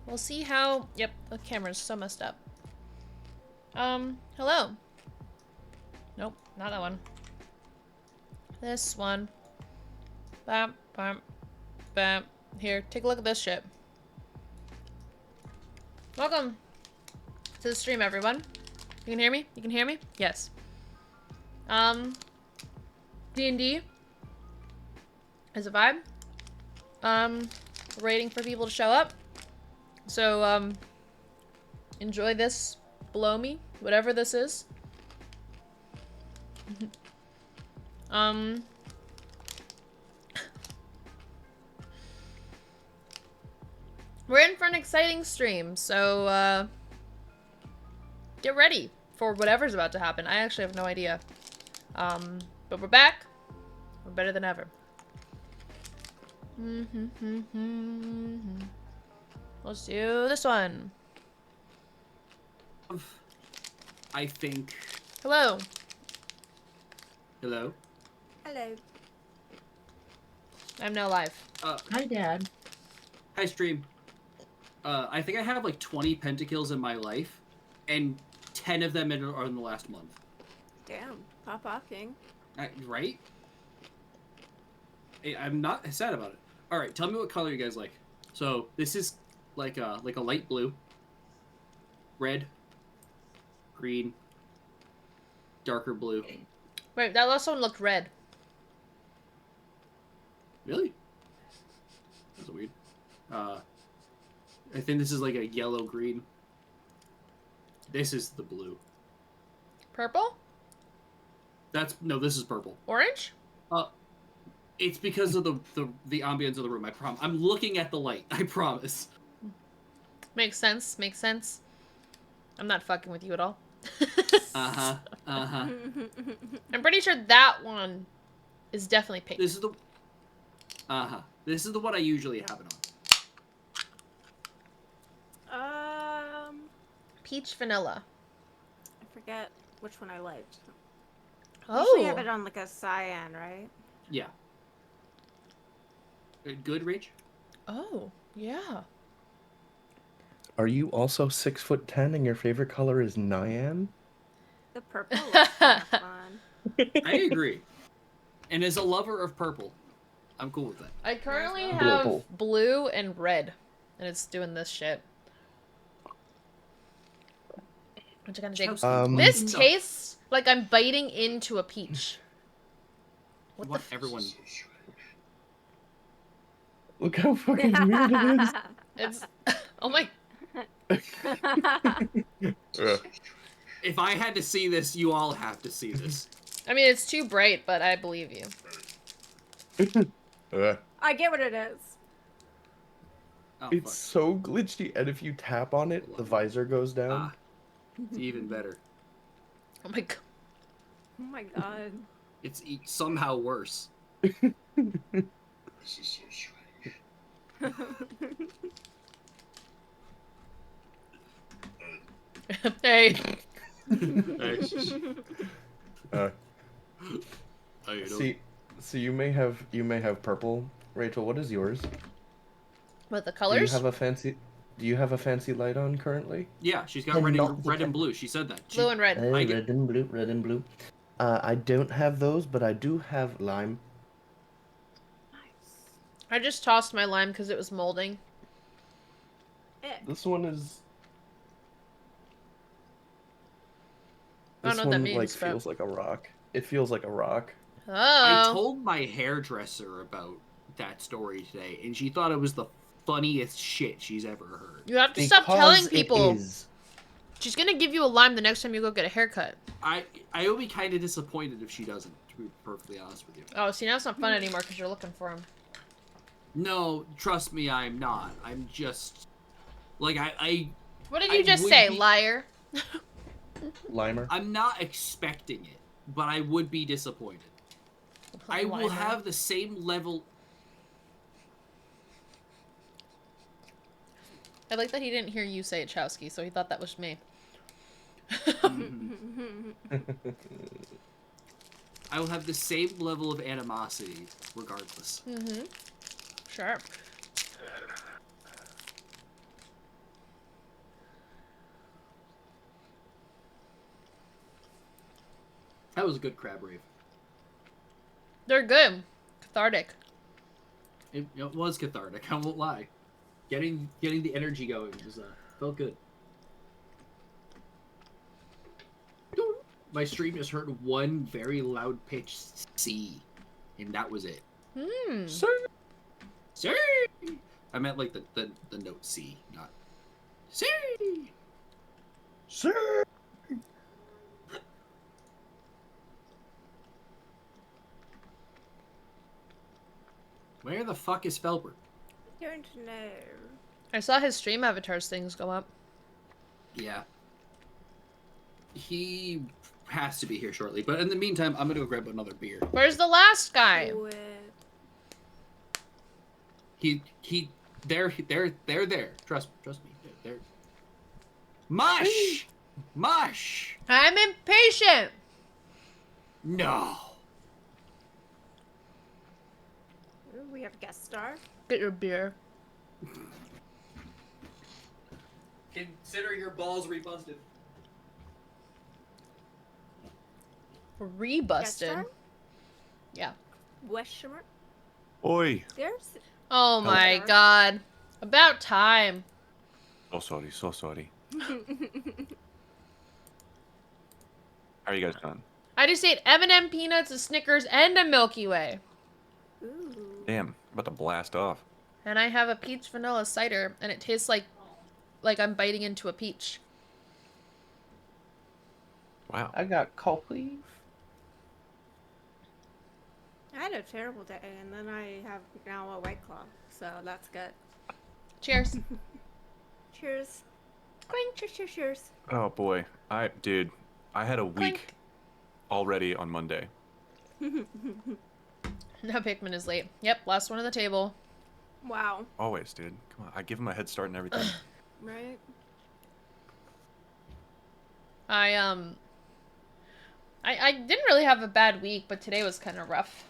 We'll see how... Yep, the camera's so messed up. Hello. Nope, not that one. This one. Bam, bam, bam. Here, take a look at this shit. Welcome to the stream, everyone. You can hear me? You can hear me? Yes. D&D is a vibe. Waiting for people to show up. So, enjoy this below me, whatever this is. We're in for an exciting stream, so, get ready for whatever's about to happen. I actually have no idea. But we're back. We're better than ever. Let's do this one. I think. Hello. Hello. Hello. I'm now live. Hi, Dad. Hi, stream. I think I have like 20 pentakills in my life, and 10 of them are in the last month. Damn. Pop King. Right? I'm not sad about it. All right, tell me what color you guys like. So this is like a light blue, red, green, darker blue. Wait, that last one looked red. Really? That's weird. I think this is like a yellow green. This is the blue. Purple? No, this is purple. Orange? It's because of the ambience of the room. I promise. I'm looking at the light. I promise. Makes sense. Makes sense. I'm not fucking with you at all. Uh-huh. Uh-huh. I'm pretty sure that one is definitely pink. This is the... Uh-huh. This is the one I usually have it on. Peach vanilla. I forget which one I liked. Oh. Usually have it on like a cyan, right? Yeah. Good, Rach? Oh, yeah. Are you also 6'10" and your favorite color is Nyan? The purple looks kind of fun. I agree. And as a lover of purple, I'm cool with that. I currently have Purple. blue and red, and it's doing this shit. Which I kind of dig. This No. tastes like I'm biting into a peach. What Want the everyone... Look how fucking weird it is. It's... Oh my... If I had to see this, you all have to see this. I mean, it's too bright, but I believe you. I get what it is. Oh, It's fuck. so glitchy, and if you tap on it, the visor goes down. It's even better. Oh my god. Oh my god. It's somehow worse. Hey. So you may have purple. Rachel, what is yours? What, the Do colors? you have a fancy light on currently? Yeah, she's got red and blue. She said that. Blue and red. I get- Red and blue. I don't have those, but I do have lime. Nice. I just tossed my lime because it was molding. This one is. I don't This know what that one means, but... feels like a rock. It feels like a rock. Oh. I told my hairdresser about that story today, and she thought it was the funniest shit she's ever heard. You have to stop telling people. It is. She's gonna give you a lime the next time you go get a haircut. I will be kind of disappointed if she doesn't, to be perfectly honest with you. Oh, see, now it's not fun anymore because you're looking for him. No, trust me, I'm not. I'm just... Like, I What did you just say, liar? Limer. I'm not expecting it, but I would be disappointed. I will have the same level... I like that he didn't hear you say it, Chowski, so he thought that was me. I will have the same level of animosity, regardless. Mm-hmm. Sure. That was a good crab rave. They're good. Cathartic. It was cathartic. I won't lie. Getting the energy going was felt good. My stream just heard one very loud pitched C, and that was it. Hmm. C. I meant like the note C, not C. Sir. Where the fuck is Felber? Don't know. I saw his stream avatars things go up. Yeah. He has to be here shortly, but in the meantime, I'm gonna go grab another beer. Where's the last guy? Quit. They're there. Trust me. They're Mush! Mush! I'm impatient. No. Ooh, we have a guest star. Get your beer. Consider your balls rebusted. Guest Rebusted. star? Yeah. Question mark? Oi. There's. Oh my Hello. god. About time. So sorry, so sorry. How are you guys doing? I just ate M&M peanuts, a Snickers, and a Milky Way. Ooh. Damn, I'm about to blast off. And I have a peach vanilla cider, and it tastes like I'm biting into a peach. Wow. I got coffee. I had a terrible day, and then I have now a White Claw, so that's good. Cheers. Cheers. Clink. Cheers, cheers, cheers. Oh boy, I had a week Clink. already on Monday. Now Pikmin is late. Yep, last one on the table. Wow. Always, dude. Come on, I give him a head start and everything. Right? I didn't really have a bad week, but today was kind of rough.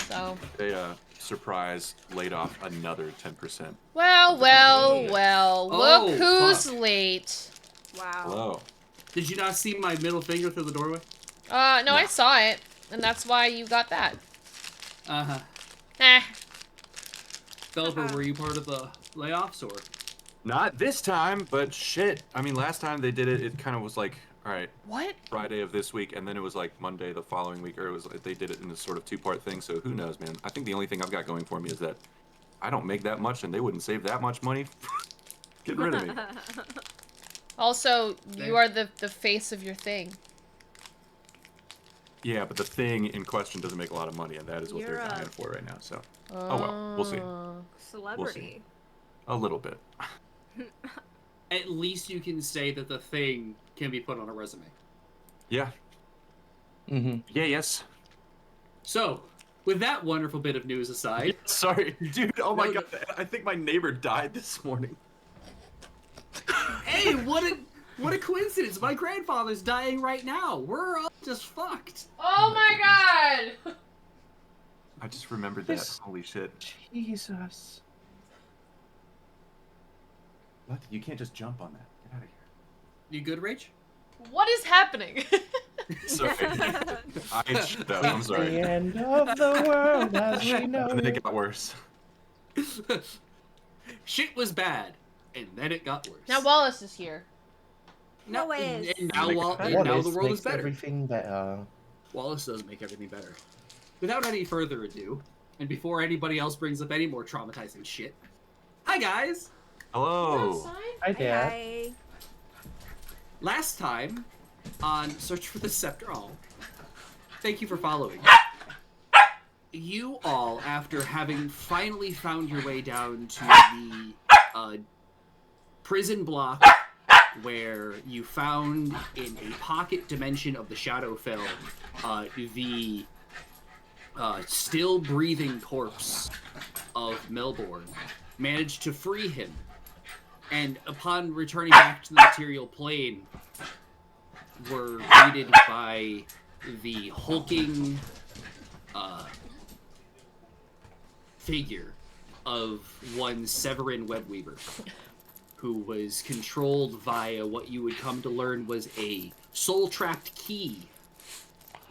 So. They surprise laid off another 10%. Well. Oh, Look who's fuck. late. Wow. Hello. Did you not see my middle finger through the doorway? No, I Nah. saw it, and that's why you got that. Uh-huh. Eh. Felber, were you part of the layoffs or? Not this time, but shit. I mean, last time they did it, it kind of was like, all right, What? Friday of this week, and then it was like Monday the following week, or it was like they did it in this sort of two-part thing. So who knows, man? I think the only thing I've got going for me is that I don't make that much, and they wouldn't save that much money getting rid of me. Also, There. you are the face of your thing. Yeah, but the thing in question doesn't make a lot of money, and that is what You're they're a- going for right now. So Oh, well, we'll see. Celebrity. a little bit. At least you can say that the thing can be put on a resume. Yeah. Mm-hmm. Yeah. Yes. So, with that wonderful bit of news aside, Sorry, dude. Oh my No, god. I think my neighbor died this morning. hey, what a coincidence! My grandfather's dying right now. We're all just fucked. Oh my god! I just remembered that. This- Holy shit. Jesus. What? You can't just jump on that. Get out of You good, Rach? What is happening? here. Sorry. I shit though. I'm The sorry. end of the world as we know And then it it. got worse. Shit was bad, and then it got worse. Now Wallace is here. Now, Wallace. and now, Wallace now the world is makes better. everything better. Wallace does make everything better. Without any further ado, and before anybody else brings up any more traumatizing shit, hi guys! Hello. Hi, Dad. Hi. Last time on Search for the Scepter All, thank you for following. You all, after having finally found your way down to the prison block where you found in a pocket dimension of the Shadowfell the still breathing corpse of Melbourne, managed to free him. And upon returning back to the material plane, were greeted by the hulking figure of one Severin Webweaver, who was controlled via what you would come to learn was a soul-trapped key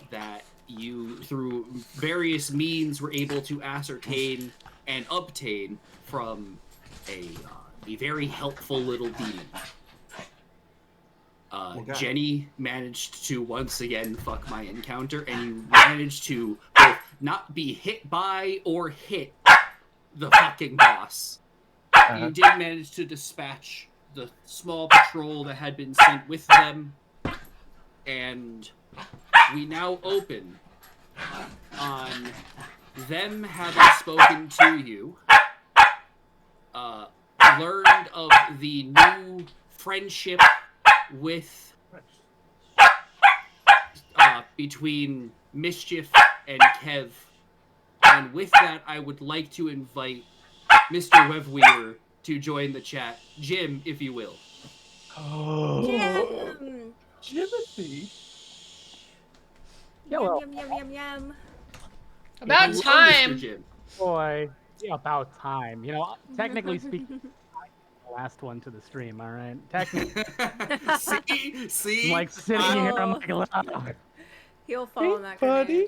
that you, through various means, were able to ascertain and obtain from a very helpful little demon. Okay. Jenny managed to once again fuck my encounter, and you managed to both not be hit by or hit the fucking boss. You did manage to dispatch the small patrol that had been sent with them, and we now open on them having spoken to you, learned of the new friendship with between Mischief and Kev, and with that I would like to invite Mr. Webweaver to join the chat. Jim, if you will. Oh, Jim! Jimothy. Yum, Hello. yum, yum, yum, yum. About Hello, time. Mr. Jim. Boy, yeah, about time. You know, technically speaking, I'm the last one to the stream, all right? Technically, See? I'm like sitting here, I'm like, "Wow." He'll fall Hey, in that buddy.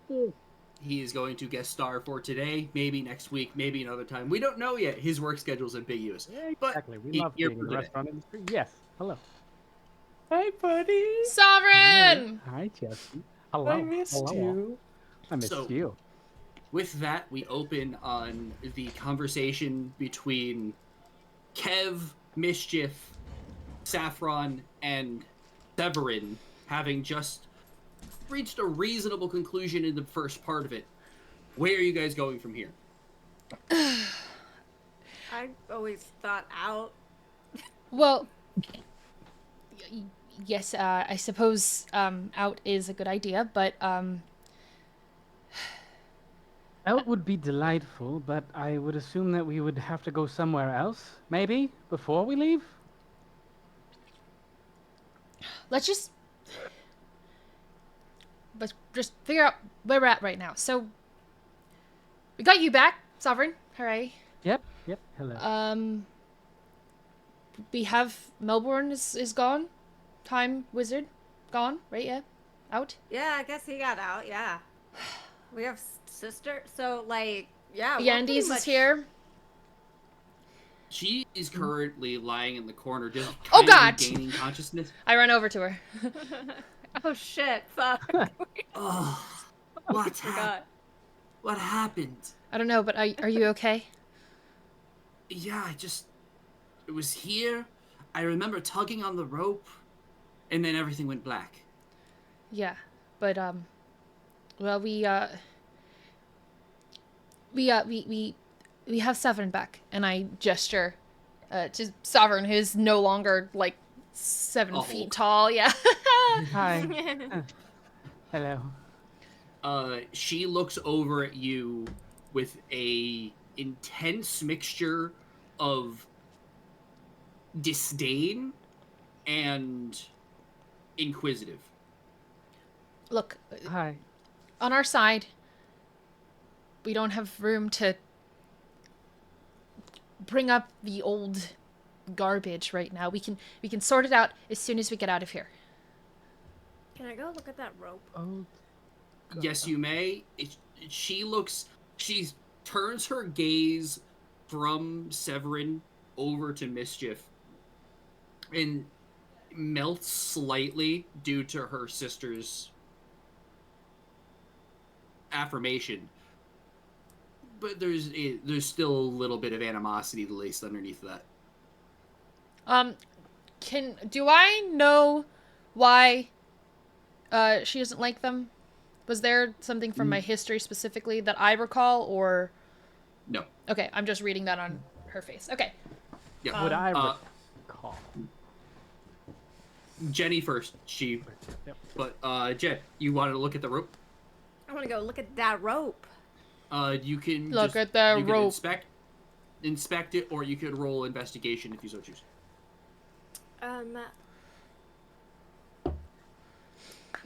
grenade. He is going to guest star for today, maybe next week, maybe another time. We don't know yet. His work schedule's ambiguous. Yeah, But exactly. We he's love here being for in the today. restaurant industry. Yes. Hello. Hi, buddy. Sovereign! Hi, Jesse. Hello. I missed Hello. you. I missed So- you. With that, we open on the conversation between Kev, Mischief, Saffron, and Severin, having just reached a reasonable conclusion in the first part of it. Where are you guys going from here? I always thought out. Well, yes, I suppose out is a good idea, but Out would be delightful, but I would assume that we would have to go somewhere else, maybe, before we leave? let's just figure out where we're at right now. So we got you back, Sovereign. Hooray. Yep. Hello. We have Melbourne is gone. Time Wizard gone, right? Yeah. Out. Yeah, I guess he got out, yeah. We have sister, so, like, yeah. we're Yandy's pretty is much- here. She is currently lying in the corner, just Oh, kind of God! regaining consciousness. I run over to her. Oh, shit, fuck. Oh, Forgot. what happened? I don't know, but are you okay? Yeah, it was here. I remember tugging on the rope, and then everything went black. Yeah, but well, we have Sovereign back, and I gesture to Sovereign, who is no longer like 7 A feet Hulk. tall. Yeah. Hi. Hello. She looks over at you with a intense mixture of disdain and inquisitive. Look, Hi. on our side, we don't have room to bring up the old garbage right now. We can sort it out as soon as we get out of here. Can I go look at that rope? Oh, Yes, you may. She turns her gaze from Severin over to Mischief and melts slightly due to her sister's affirmation. But there's still a little bit of animosity laced underneath that. Do I know why she doesn't like them? Was there something from my history specifically that I recall, or No. okay, I'm just reading that on her face. Okay. Yeah. would I uh, recall? Jenny first. She. Yep. But Jen, you wanted to look at the rope. I want to go look at that rope. You can Look just- at the you can rope. inspect it, or you could roll investigation if you so choose.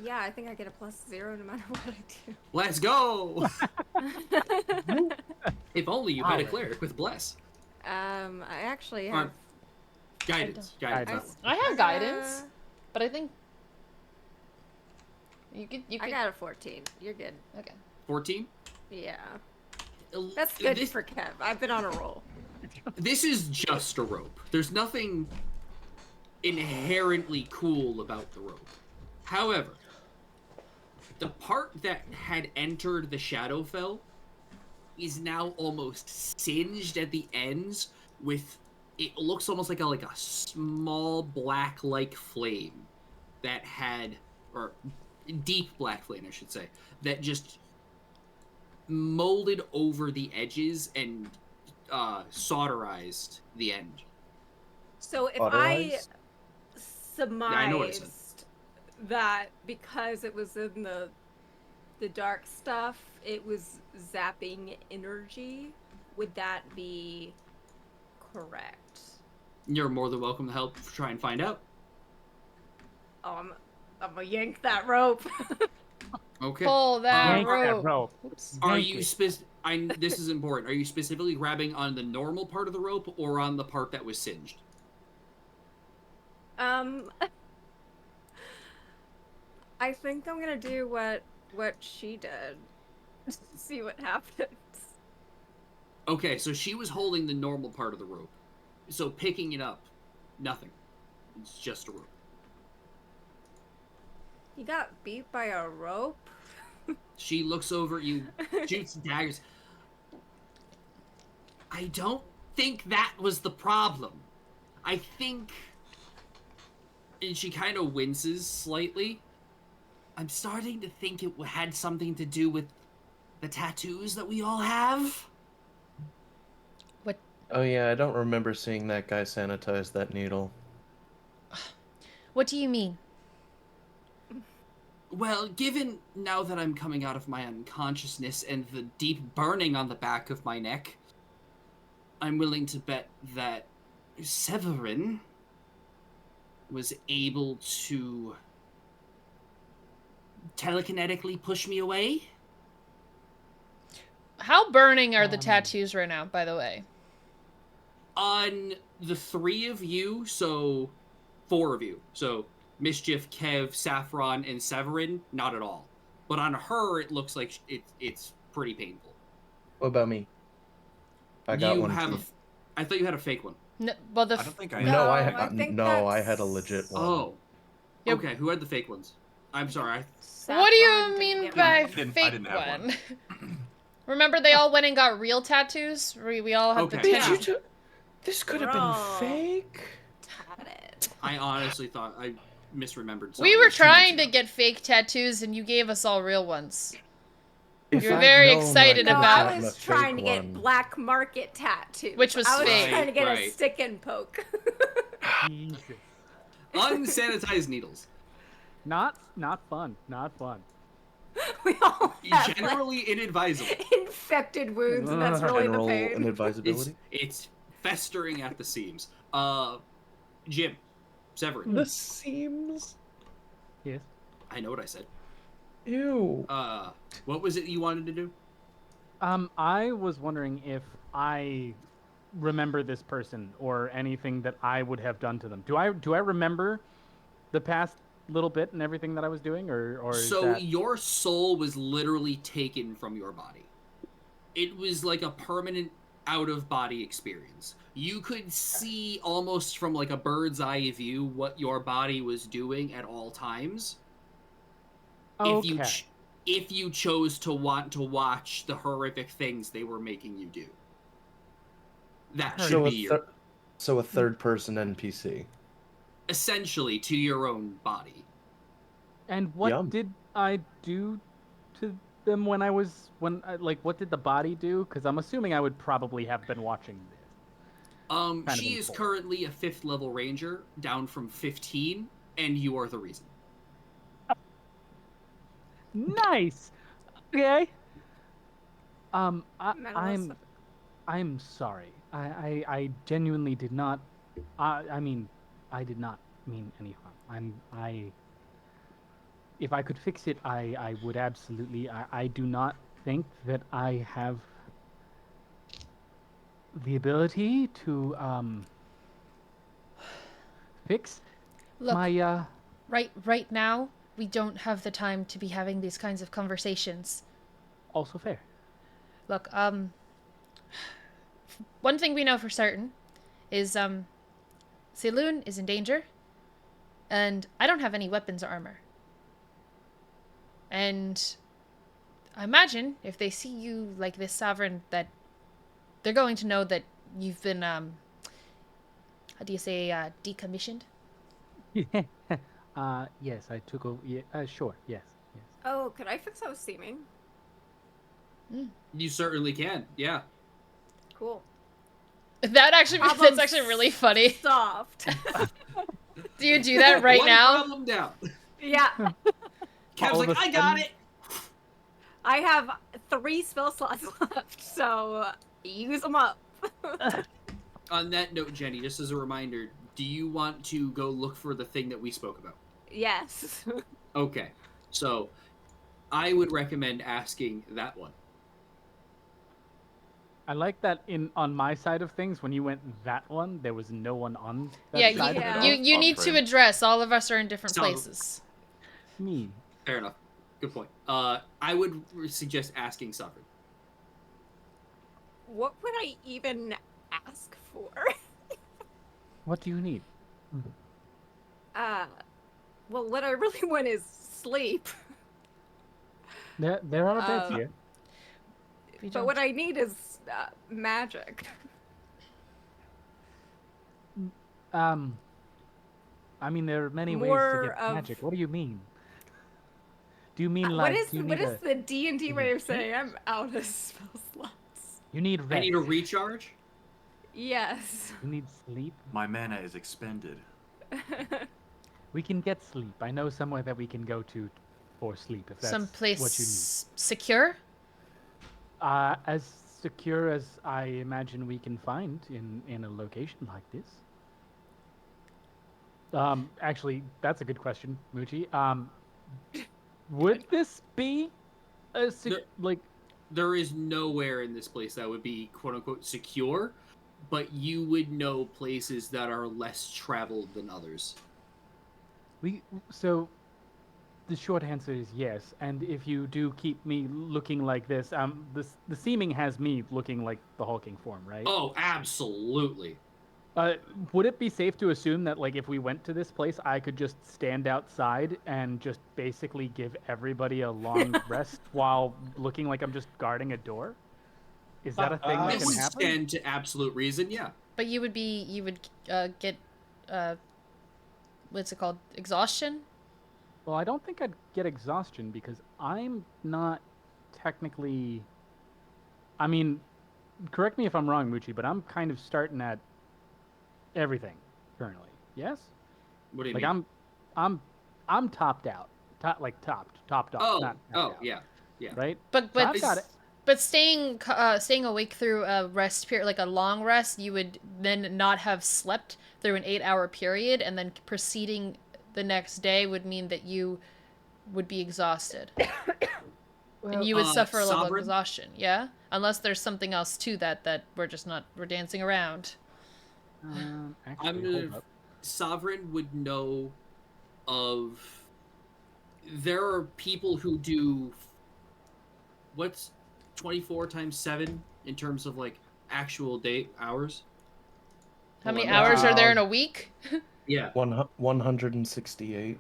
Yeah, I think I get a +0 no matter what I do. Let's go! If only you had a Alright. cleric with bless. I actually Or have. guidance. Guidance. Guidance. I have guidance. But I think you could. I got a 14. You're good. Okay. 14. Yeah. That's good This, for Kev. I've been on a roll. this is just a rope. There's nothing inherently cool about the rope. However, the part that had entered the Shadowfell is now almost singed at the ends with, it looks almost like a small black-like flame that had, or deep black flame, I should say, that just molded over the edges and solderized the end. So if Cauterized? I know what I said. surmised that because it was in the dark stuff, it was zapping energy, would that be correct? You're more than welcome to help try and find out. I'm gonna yank that rope. Okay. Pull that Yank rope. that rope. Are Yank you it. this is important. Are you specifically grabbing on the normal part of the rope or on the part that was singed? I think I'm gonna do what she did. See what happens. Okay, so she was holding the normal part of the rope. So picking it up, nothing. It's just a rope. You got beat by a rope? She looks over at you, shoots daggers. I don't think that was the problem. I think... And she kind of winces slightly. I'm starting to think it had something to do with the tattoos that we all have. Oh yeah, I don't remember seeing that guy sanitize that needle. What do you mean? Well, given now that I'm coming out of my unconsciousness and the deep burning on the back of my neck, I'm willing to bet that Severin was able to telekinetically push me away. How burning are the tattoos right now, by the way? On the 3 of you, so 4 of you, so Mischief, Kev, Saffron, and Severin, not at all. But on her, it looks like it's pretty painful. What about me? I got one too. I thought you had a fake one. No, well, I don't think I No, I I had a legit one. Oh. Yep. Okay, who had the fake ones? I'm sorry. What do you Saffron mean didn't by get one. I fake didn't have one? Remember they all went and got real tattoos? We all had the Okay. tattoos. This could have Bro. been fake. Tatted. I honestly thought I misremembered something. We were 2 months trying to ago. get fake tattoos and you gave us all real ones. If You're I'd very known excited I No, could've about- I gotten a was fake trying to get one. black market tattoos. Which was I was fake. trying to get a Right. stick and poke. Jesus. Unsanitized needles. Not fun. Not fun. We all have like, Generally inadvisable. infected wounds, and that's really General the pain. inadvisability. It's festering at the seams. Jim, Severin. The seams. Yes. I know what I said. Ew. What was it you wanted to do? I was wondering if I remember this person or anything that I would have done to them. Do I remember the past little bit and everything that I was doing, or is So that... your soul was literally taken from your body. It was like a permanent out-of-body experience. You could see almost from like a bird's eye view what your body was doing at all times. Okay. If you chose to want to watch the horrific things they were making you do. That should So be your... So a third-person NPC. Essentially, to your own body. And what Yum. did I do to them when what did the body do? Because I'm assuming I would probably have been watching this. Kind of She is informed. currently a 5th level ranger, down from 15, and you are the reason. Nice. Okay. Medalist. I'm sorry. I genuinely did not. I mean, I did not mean any harm. If I could fix it, I would absolutely. I do not think that I have the ability to fix Look, my Right now, we don't have the time to be having these kinds of conversations. Also fair. Look, one thing we know for certain is, Saloon is in danger, and I don't have any weapons or armor. And I imagine if they see you like this sovereign, that they're going to know that you've been, how do you say, decommissioned? Yes, I took over. Yeah, sure. Yes. Oh, could I fix how it's seeming? You certainly can. Yeah. Cool. That's Problem actually really funny. Soft. Do you do that right One now? problem down. Yeah. Kev's All like, of a I got sudden- it. I have 3 spell slots left, so use them up. On that note, Jenny, just as a reminder, do you want to go look for the thing that we spoke about? Yes. Okay. So, I would recommend asking that one. I like that on my side of things, when you went that one, there was no one on that Yeah, side Yeah. of it. you off need to frame. address all of us are in different So- places. Me. Fair enough. Good point. I would suggest asking Sovereign. What would I even ask for? What do you need? Well, what I really want is sleep. There are beds Uh, here. We But don't- what I need is magic. I mean, there are many ways More to get of- magic. What do you mean? Do you mean What like is you what need is the D&D way of sleep? saying I'm out of spell slots? you need rest? I need a recharge. Yes. You need sleep. My mana is expended. We can get sleep. I know somewhere that we can go to for sleep if that's Someplace what you need. secure? As secure as I imagine we can find in a location like this. Actually, that's a good question, Moochie. Would this be a like? There is nowhere in this place that would be quote unquote secure, but you would know places that are less traveled than others. So the short answer is yes. And if you do keep me looking like this, the seeming has me looking like the hulking form, right? Oh, absolutely. Would it be safe to assume that, like, if we went to this place, I could just stand outside and just basically give everybody a long rest while looking like I'm just guarding a door? Is that a thing that It can would happen? stand to absolute reason, yeah. But you would get, what's it called? Exhaustion? Well, I don't think I'd get exhaustion because I'm not technically. I mean, correct me if I'm wrong, Moochie, but I'm kind of starting at everything currently. Yes? What do you Like mean? I'm topped out. Topped off. Oh, not tapped out, yeah. right? But So I've got it. but staying awake through a rest period, like a long rest, you would then not have slept through an 8-hour period, and then proceeding the next day would mean that you would be exhausted. And you would suffer a level of Sovereign? exhaustion, yeah? Unless there's something else to that we're dancing around. Actually, I'm hold gonna. up. Sovereign would know of. There are people who do. What's 24 times 7 in terms of like actual day hours? How many Hold on. hours are there in a week? Yeah, 168.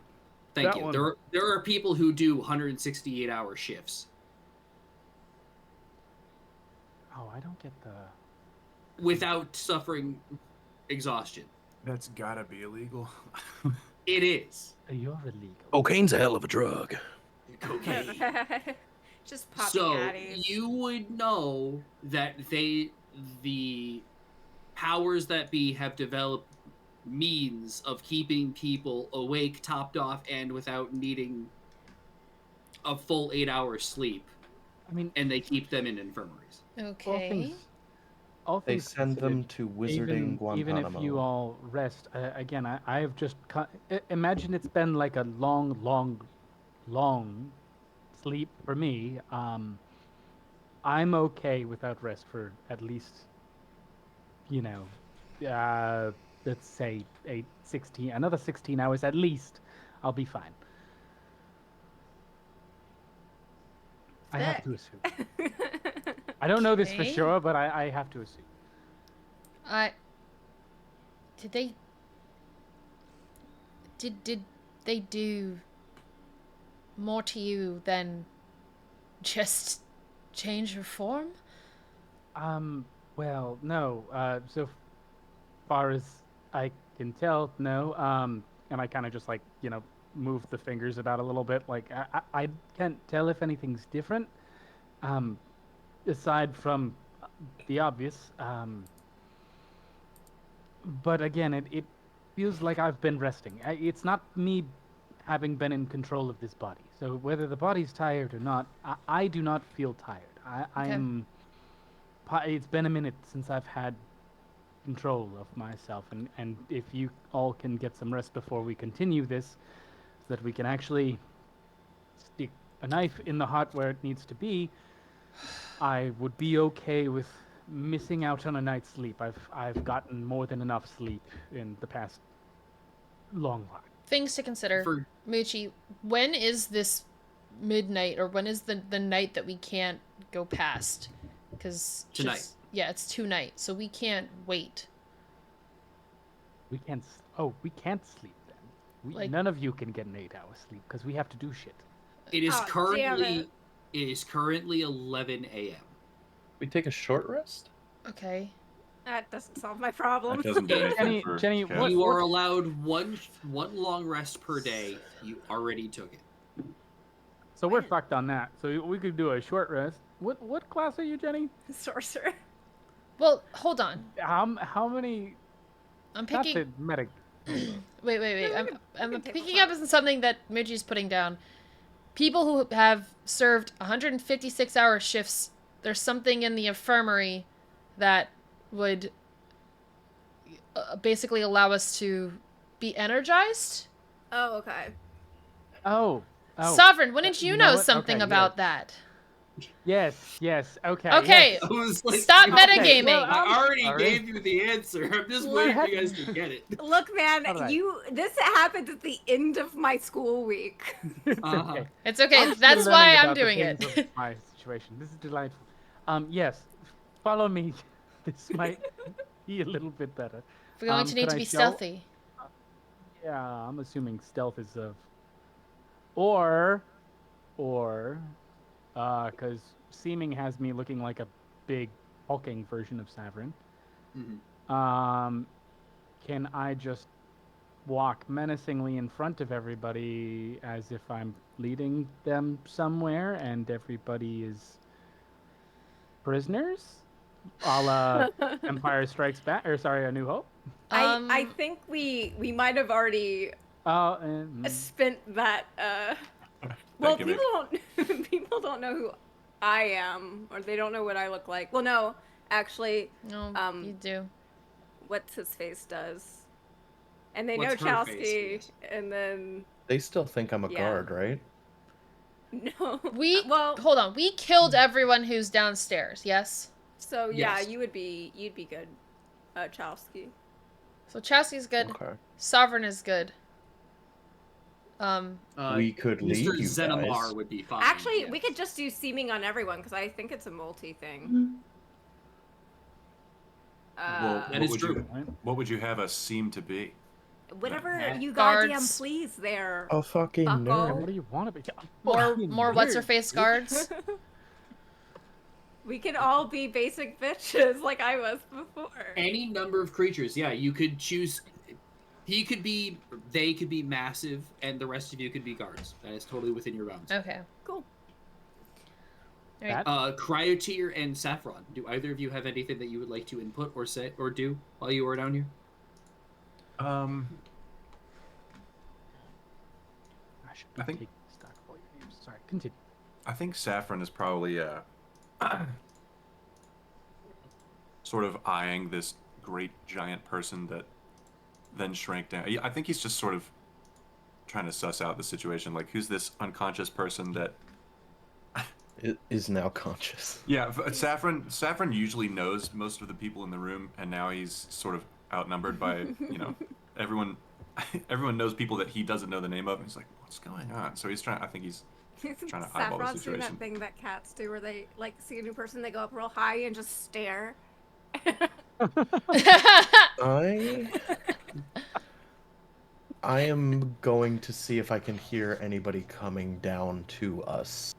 thank That you. one. There are people who do 168-hour shifts Oh, I don't get the. without suffering exhaustion. That's gotta be illegal. It is. You're illegal. Cocaine's a hell of a drug. Cocaine. Just popping So addies. you would know that the powers that be have developed means of keeping people awake, topped off, and without needing a full 8 hours sleep, I mean, and they keep them in infirmaries. all Okay. things. All They things send them to considered, Wizarding even if Guantanamo. you all rest, again, I have just imagine it's been like a long sleep for me. I'm okay without rest for at least, let's say another 16 hours at least. I'll be fine. I have to assume. I don't know this for Okay. sure, but I have to assume. Did they... Did they do more to you than just change your form? Well, no. So far as I can tell, no. And I kind of just like, move the fingers about a little bit. Like, I can't tell if anything's different. Aside from the obvious. But again, it feels like I've been resting. It's not me having been in control of this body. So whether the body's tired or not, I do not feel tired. I'm. It's been a minute since I've had control of myself, and if you all can get some rest before we continue this, so that we can actually stick a knife in the heart where it needs to be, I would be okay with missing out on a night's sleep. I've gotten more than enough sleep in the past long while. Things to consider. Moochie, when is this midnight, or when is the night that we can't go past? Because Tonight. Yeah, it's tonight, so we can't wait. We can't. We can't sleep then. None of you can get an 8-hour sleep because we have to do shit. It is damn it. It is currently 11 a.m. We take a short rest? Okay. That doesn't solve my problem. That doesn't do anything Jenny, for what- You are allowed one long rest per day. You already took it. So we're fucked on that. So we could do a short rest. What class are you, Jenny? Sorcerer. Well, hold on. How many? I'm Not picking... the medic. Wait. No, I'm we can take picking this up on something that Moochie's putting down. People who have served 156-hour shifts, there's something in the infirmary that would basically allow us to be energized. Oh, okay. Oh. Sovereign, wouldn't you know what? something Okay, about that? Yes. Okay. Okay, yes. I was like, stop Okay, metagaming. well, I already Sorry. gave you the answer. I'm just waiting for you guys to get it. Look, man, All right. this happened at the end of my school week. It's Uh-huh. okay. It's okay. I'm still That's learning why I'm about the doing things it. of my situation. This is delightful. Yes. Follow me. This might be a little bit better. We're going to need could to I be show- stealthy. Yeah, I'm assuming stealth is of. Or, because seeming has me looking like a big hulking version of Saverin. Mhm. Can I just walk menacingly in front of everybody as if I'm leading them somewhere and everybody is prisoners? A la Empire Strikes Back, or sorry, A New Hope? I think we might have already spent that. Well, gimmick. people don't know who I am, or they don't know what I look like. Well, no, actually, No, you do. what's his face does, and they What's know her Chowsky, face, and then They still think I'm a Yeah. guard, right? no. We well, hold on. We killed everyone who's downstairs. Yes. so yeah, Yes. you'd be good, Chowsky. So Chastie's good. Okay. Sovereign is good. We could lead Mr. you Zenimar guys. would be fine. Actually, yes. we could just do seeming on everyone because I think it's a multi thing. Well, That is true. What would you have us seem to be? Whatever you Guards. goddamn please there. A fucking Bucko. nerd. What do you want to be? More what's her face guards. We can all be basic bitches like I was before. Any number of creatures, yeah, you could choose. They could be massive, and the rest of you could be guards. That is totally within your bounds. Okay. Cool. That? Cryotear and Saffron. Do either of you have anything that you would like to input or say or do while you are down here? I think- take stock of all your names. Sorry, continue. I think Saffron is probably sort of eyeing this great giant person that then shrank down. I think he's just sort of trying to suss out the situation. Like, who's this unconscious person that? It is now conscious. Yeah, Saffron usually knows most of the people in the room, and now he's sort of outnumbered by everyone everyone knows people that he doesn't know the name of, and he's like, "What's going on?" So he's trying. I think he's trying to eyeball the Saffron's doing situation. that thing that cats do, where they like see a new person, they go up real high and just stare. I am going to see if I can hear anybody coming down to us.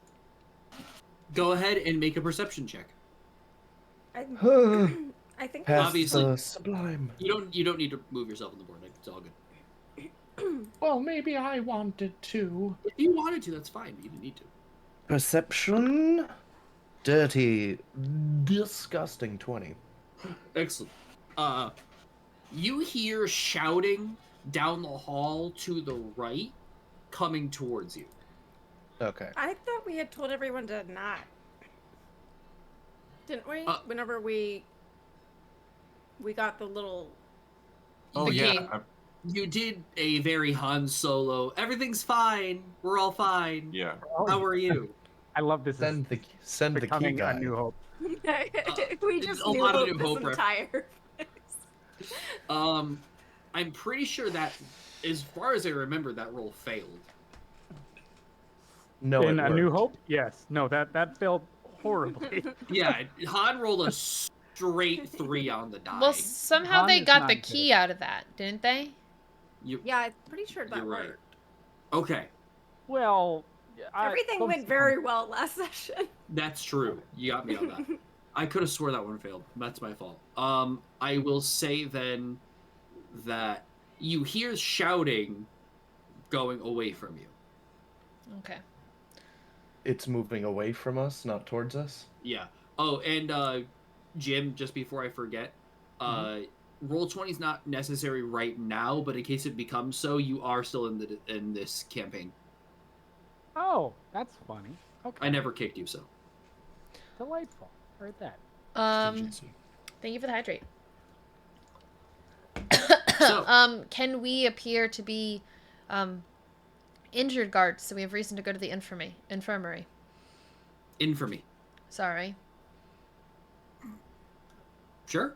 Go ahead and make a perception check. I think Past Obviously- the sublime. You don't need to move yourself on the board. It's all good. Well, maybe I wanted to. If you wanted to, that's fine. But you didn't need to. Perception. Dirty. Disgusting 20. Excellent. You hear shouting down the hall to the right, coming towards you. Okay. I thought we had told everyone to not. Didn't we? Whenever we got the little. Oh The yeah, king. You did a very Han Solo. Everything's fine. We're all fine. yeah. How are you? I love this. Send the key Becoming guy. a New Hope. We just a knew lot of Hope New this Hope entire. I'm pretty sure that, as far as I remember, that roll failed. No, In it A New worked. Hope, yes. No, that failed horribly. Yeah, Han rolled a straight 3 on the die. Well, somehow Han they is got not the good. key out of that, didn't they? Yeah, I'm pretty sure that You're right. worked. Okay, Well, Everything went very well last session. that's true. You got me on that. I could have swore that one failed. That's my fault. I will say then that you hear shouting going away from you. Okay. It's moving away from us, not towards us. Yeah. Oh, and Jim, just before I forget, roll 20 is not necessary right now, but in case it becomes so, you are still in this campaign. Oh, that's funny. Okay. I never kicked you, so. Delightful. Heard that. Thank you for the hydrate. So, Can we appear to be injured guards so we have reason to go to the infirmary? infamy. Sorry. Sure.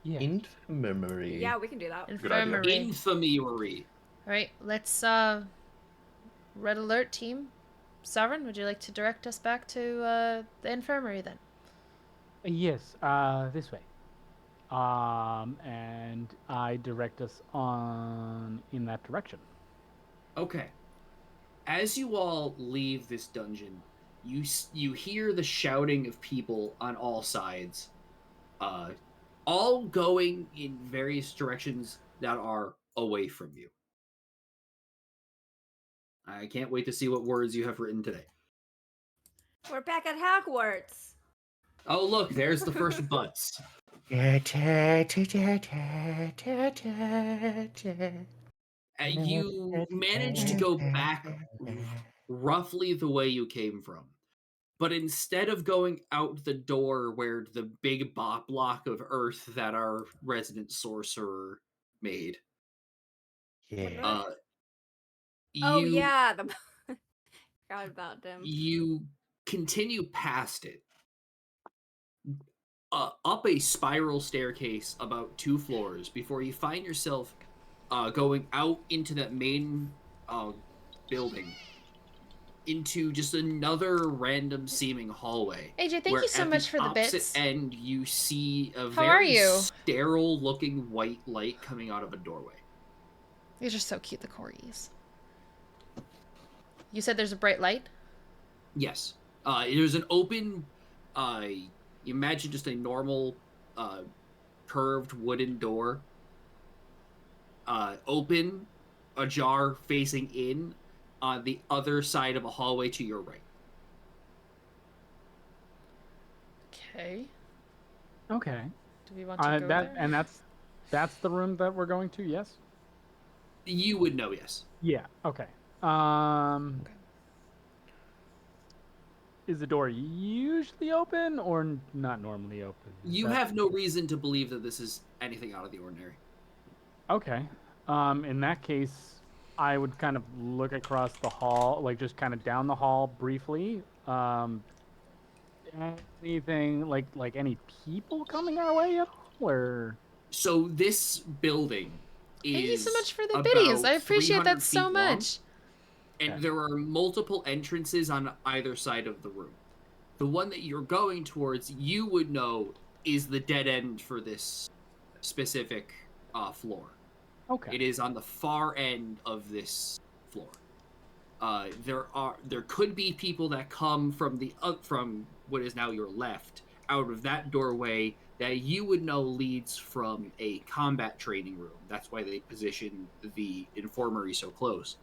Yeah. Infirmary. Yeah, we can do that. idea. Infirmary. Infamy. Alright, let's red alert team. Sovereign, would you like to direct us back to the infirmary then? Yes, this way. And I direct us on in that direction. Okay. As you all leave this dungeon, you hear the shouting of people on all sides, all going in various directions that are away from you. I can't wait to see what words you have written today. We're back at Hogwarts. Oh, look, there's the first butts. You managed to go back roughly the way you came from. But instead of going out the door where the big block of earth that our resident sorcerer made, Yeah. Oh you yeah, the forgot about them. you continue past it, up a spiral staircase about 2 floors before you find yourself going out into that main building, into just another random seeming hallway. AJ, thank you so much for the bits. And you see a How are very you? sterile looking white light coming out of a doorway. These are so cute, the corgis. You said there's a bright light? Yes. There's an open, you imagine just a normal, curved wooden door. Open, ajar facing in, on the other side of a hallway to your right. Okay. Okay. Do we want to go there? And that's the room that we're going to. Yes. You would know, yes. Yeah. Okay. Is the door usually open or not normally open? You have no reason to believe that this is anything out of the ordinary. Okay. In that case, I would kind of look across the hall, like just kind of down the hall briefly. Anything like any people coming our way at all, or? So this building is Thank you so much for the about biddies. I appreciate 300 that so feet long, much. and Okay. there are multiple entrances on either side of the room. The one that you're going towards, you would know, is the dead end for this specific floor. Okay. It is on the far end of this floor. There could be people that come from from what is now your left out of that doorway that you would know leads from a combat training room. That's why they position the infirmary so close.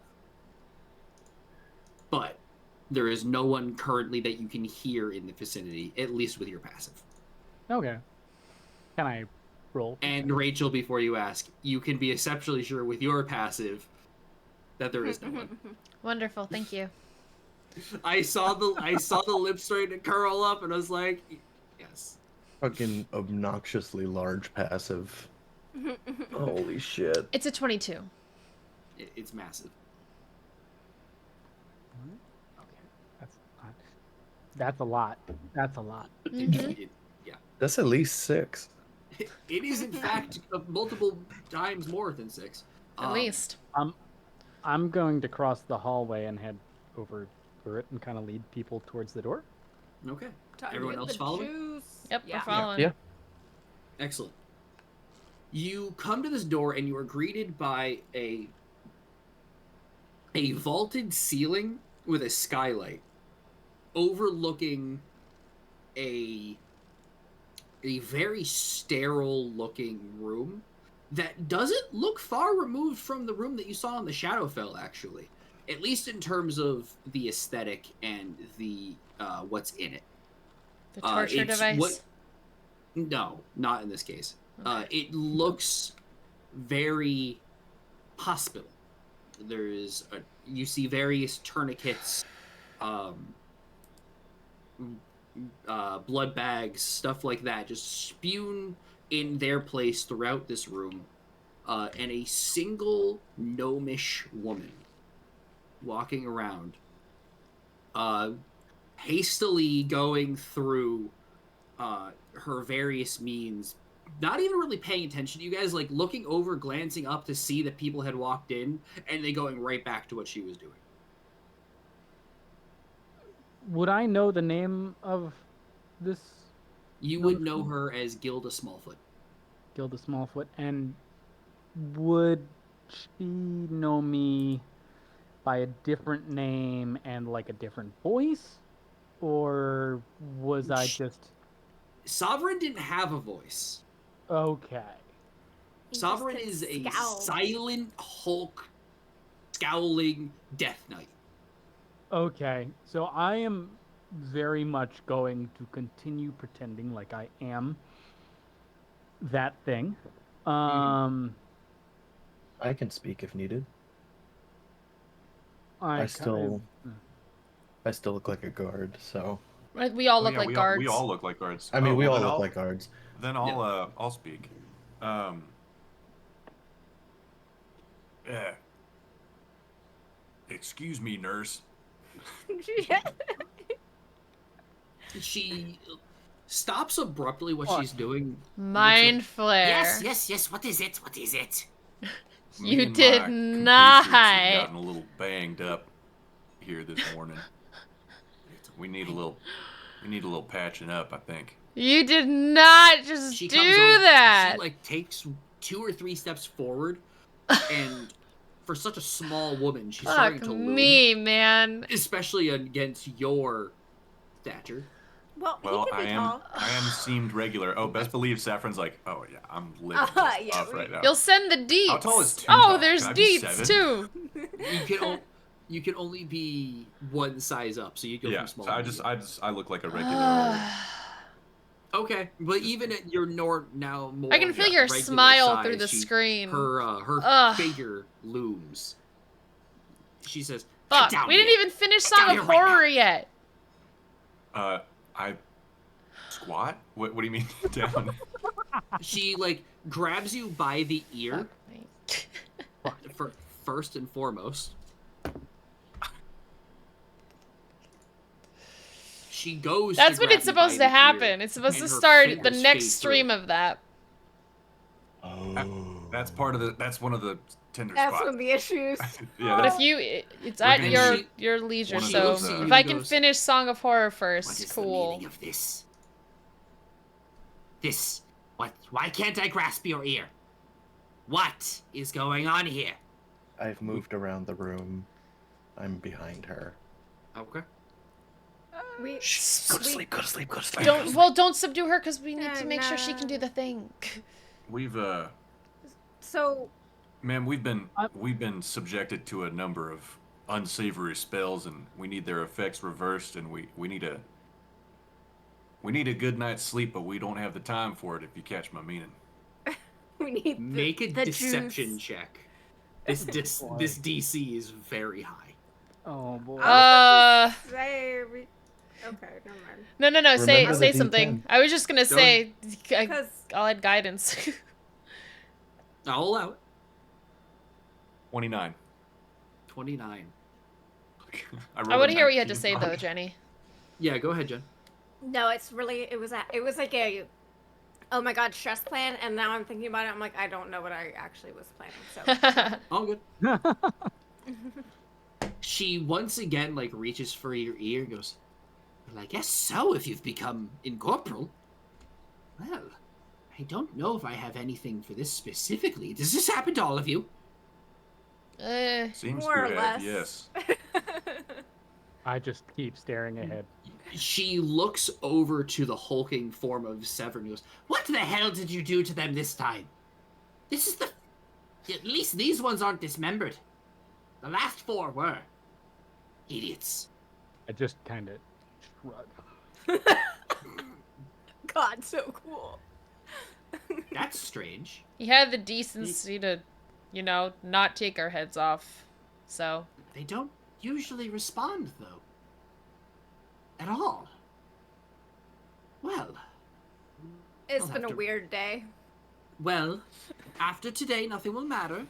But there is no one currently that you can hear in the vicinity, at least with your passive. Okay. Can I roll? And Rachel, before you ask, you can be exceptionally sure with your passive that there is no one. Wonderful, thank you. I saw the lips starting to curl up, and I was like, yes. Fucking obnoxiously large passive. Holy shit. It's a 22. It's massive. Okay. That's a lot. That's a lot. Yeah. That's at least 6. It is, in fact, multiple times more than 6. At least. I'm going to cross the hallway and head over it and kind of lead people towards the door. Okay. Time Everyone to else get the following? juice. Yep, Yeah. we're following. Yeah. Excellent. You come to this door, and you are greeted by a vaulted ceiling with a skylight overlooking a very sterile looking room that doesn't look far removed from the room that you saw in the Shadowfell, actually, at least in terms of the aesthetic and the what's in it. The torture device? No, not in this case. It looks very hospital. You see various tourniquets, blood bags, stuff like that, just spewed in their place throughout this room, and a single gnomish woman walking around, hastily going through her various means, not even really paying attention to you guys, like looking over, glancing up to see that people had walked in, and then going right back to what she was doing. Would I know the name of this You would know her as Gilda Smallfoot. Gilda Smallfoot? And would she know me by a different name and like a different voice? Or was I just... Sovereign didn't have a voice. Okay. He Sovereign just is a scowl. silent Hulk scowling Death Knight. Okay, so I am very much going to continue pretending like I am that thing. I can speak if needed. I still look like a guard, so. We all look yeah, like we guards. we all look like guards. I mean, we all then look like guards. Then I'll speak. Excuse me, nurse. She stops abruptly what she's doing. Mind flare. Yes. What is it? You Me and did my not. compatriots have gotten a little banged up here this morning. We need a little patching up, I think. You did not just She do comes over, that. She like takes 2 or 3 steps forward, and for such a small woman, she's starting Fuck to loom, me, man. especially against your stature. Well, Well, he could I be am tall. seemed regular. Oh, best believe Saffron's like, oh yeah, I'm living this Yeah, off right now. You'll send the deets. How tall is 2 Oh, tall? there's Can I be deets 7? too. You can only be one size up, so you go Yeah, from small. so to I look like a regular. Okay, but even at your now more. I can feel yeah, your regular smile size, through the screen. Her figure looms. She says, Fuck, "Get down we here. didn't even finish Get down Song of here right Horror now." yet. I squat. What do you mean down? She like grabs you by the ear. For first and foremost. She goes. That's to what grab it's you supposed by to the happen. ear, It's supposed and to her start the fingers next fade stream through. of that. Oh. That's part of the. That's one of the tender That's spots. one of the issues. Yeah, But that's, if it's We're at gonna your need- your leisure, one of She so looks at you if and I can goes, finish Song of Horror What first, is the cool. meaning of this? This. What? Why can't I grasp your ear? What is going on here? I've moved around the room. I'm behind her. Okay. We, Shh, go to we- sleep, go to sleep, go to sleep. Don't subdue her because we need to make sure she can do no. the thing. we've So, man, we've been subjected to a number of unsavory spells, and we need their effects reversed, and we need a good night's sleep, but we don't have the time for it. If you catch my meaning. we need Make a the deception juice. check. This Boy. this DC is very high. Oh boy. I was about to say, okay, never mind. No. Say Remember the something. D10. I was just gonna say Because I'll add guidance. I'll allow it. 29. 29. I want to hear what you had to say though, Jenny. Yeah, go ahead, Jen. no, it was like a oh my god stress plan, and now I'm thinking about it. I'm like, I don't know what I actually was planning. So All good. She once again reaches for your ear and goes, "Well, I guess so. If you've become incorporeal. Well, I don't know if I have anything for this specifically. Does this happen to all of you?" Seems more to or have, less. yes. I just keep staring ahead. She looks over to the hulking form of Sever and goes, "What the hell did you do to them this time? This is at least these ones aren't dismembered. The last 4 were. Idiots." I just kind of shrug. God, so cool. That's strange. He had the decency to, not take our heads off. So They don't usually respond, though. At all. Well, It's I'll been have a to- weird day. after today, nothing will matter.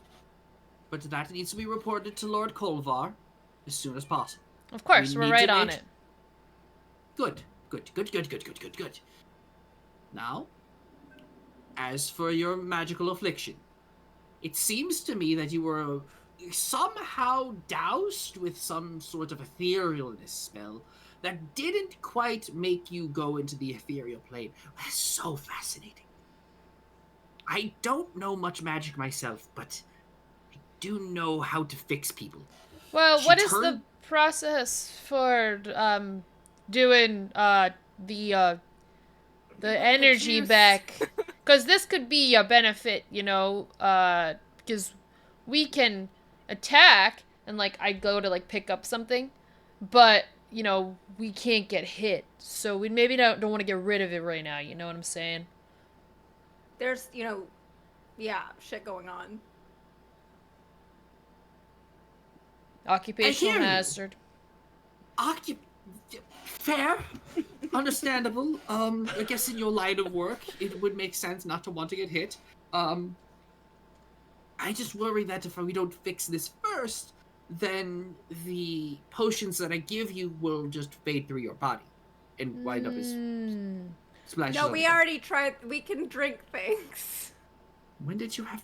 But that needs to be reported to Lord Kolvar as soon as possible. of course We we're need right to on make- it. Good. Now, as for your magical affliction, it seems to me that you were somehow doused with some sort of etherealness spell that didn't quite make you go into the ethereal plane. That's so fascinating. I don't know much magic myself, but I do know how to fix people. Well, She what is the turned- process for doing the energy juice. back? Because this could be a benefit, because we can attack and I go to pick up something, but we can't get hit, so we maybe don't want to get rid of it right now. You know what I'm saying? There's, shit going on. Occupational hear you. hazard. Fair. Understandable. I guess in your line of work, it would make sense not to want to get hit. I just worry that if we don't fix this first, then the potions that I give you will just fade through your body and wind up as splashes. No, on we the ground. already tried. We can drink things. When did you have?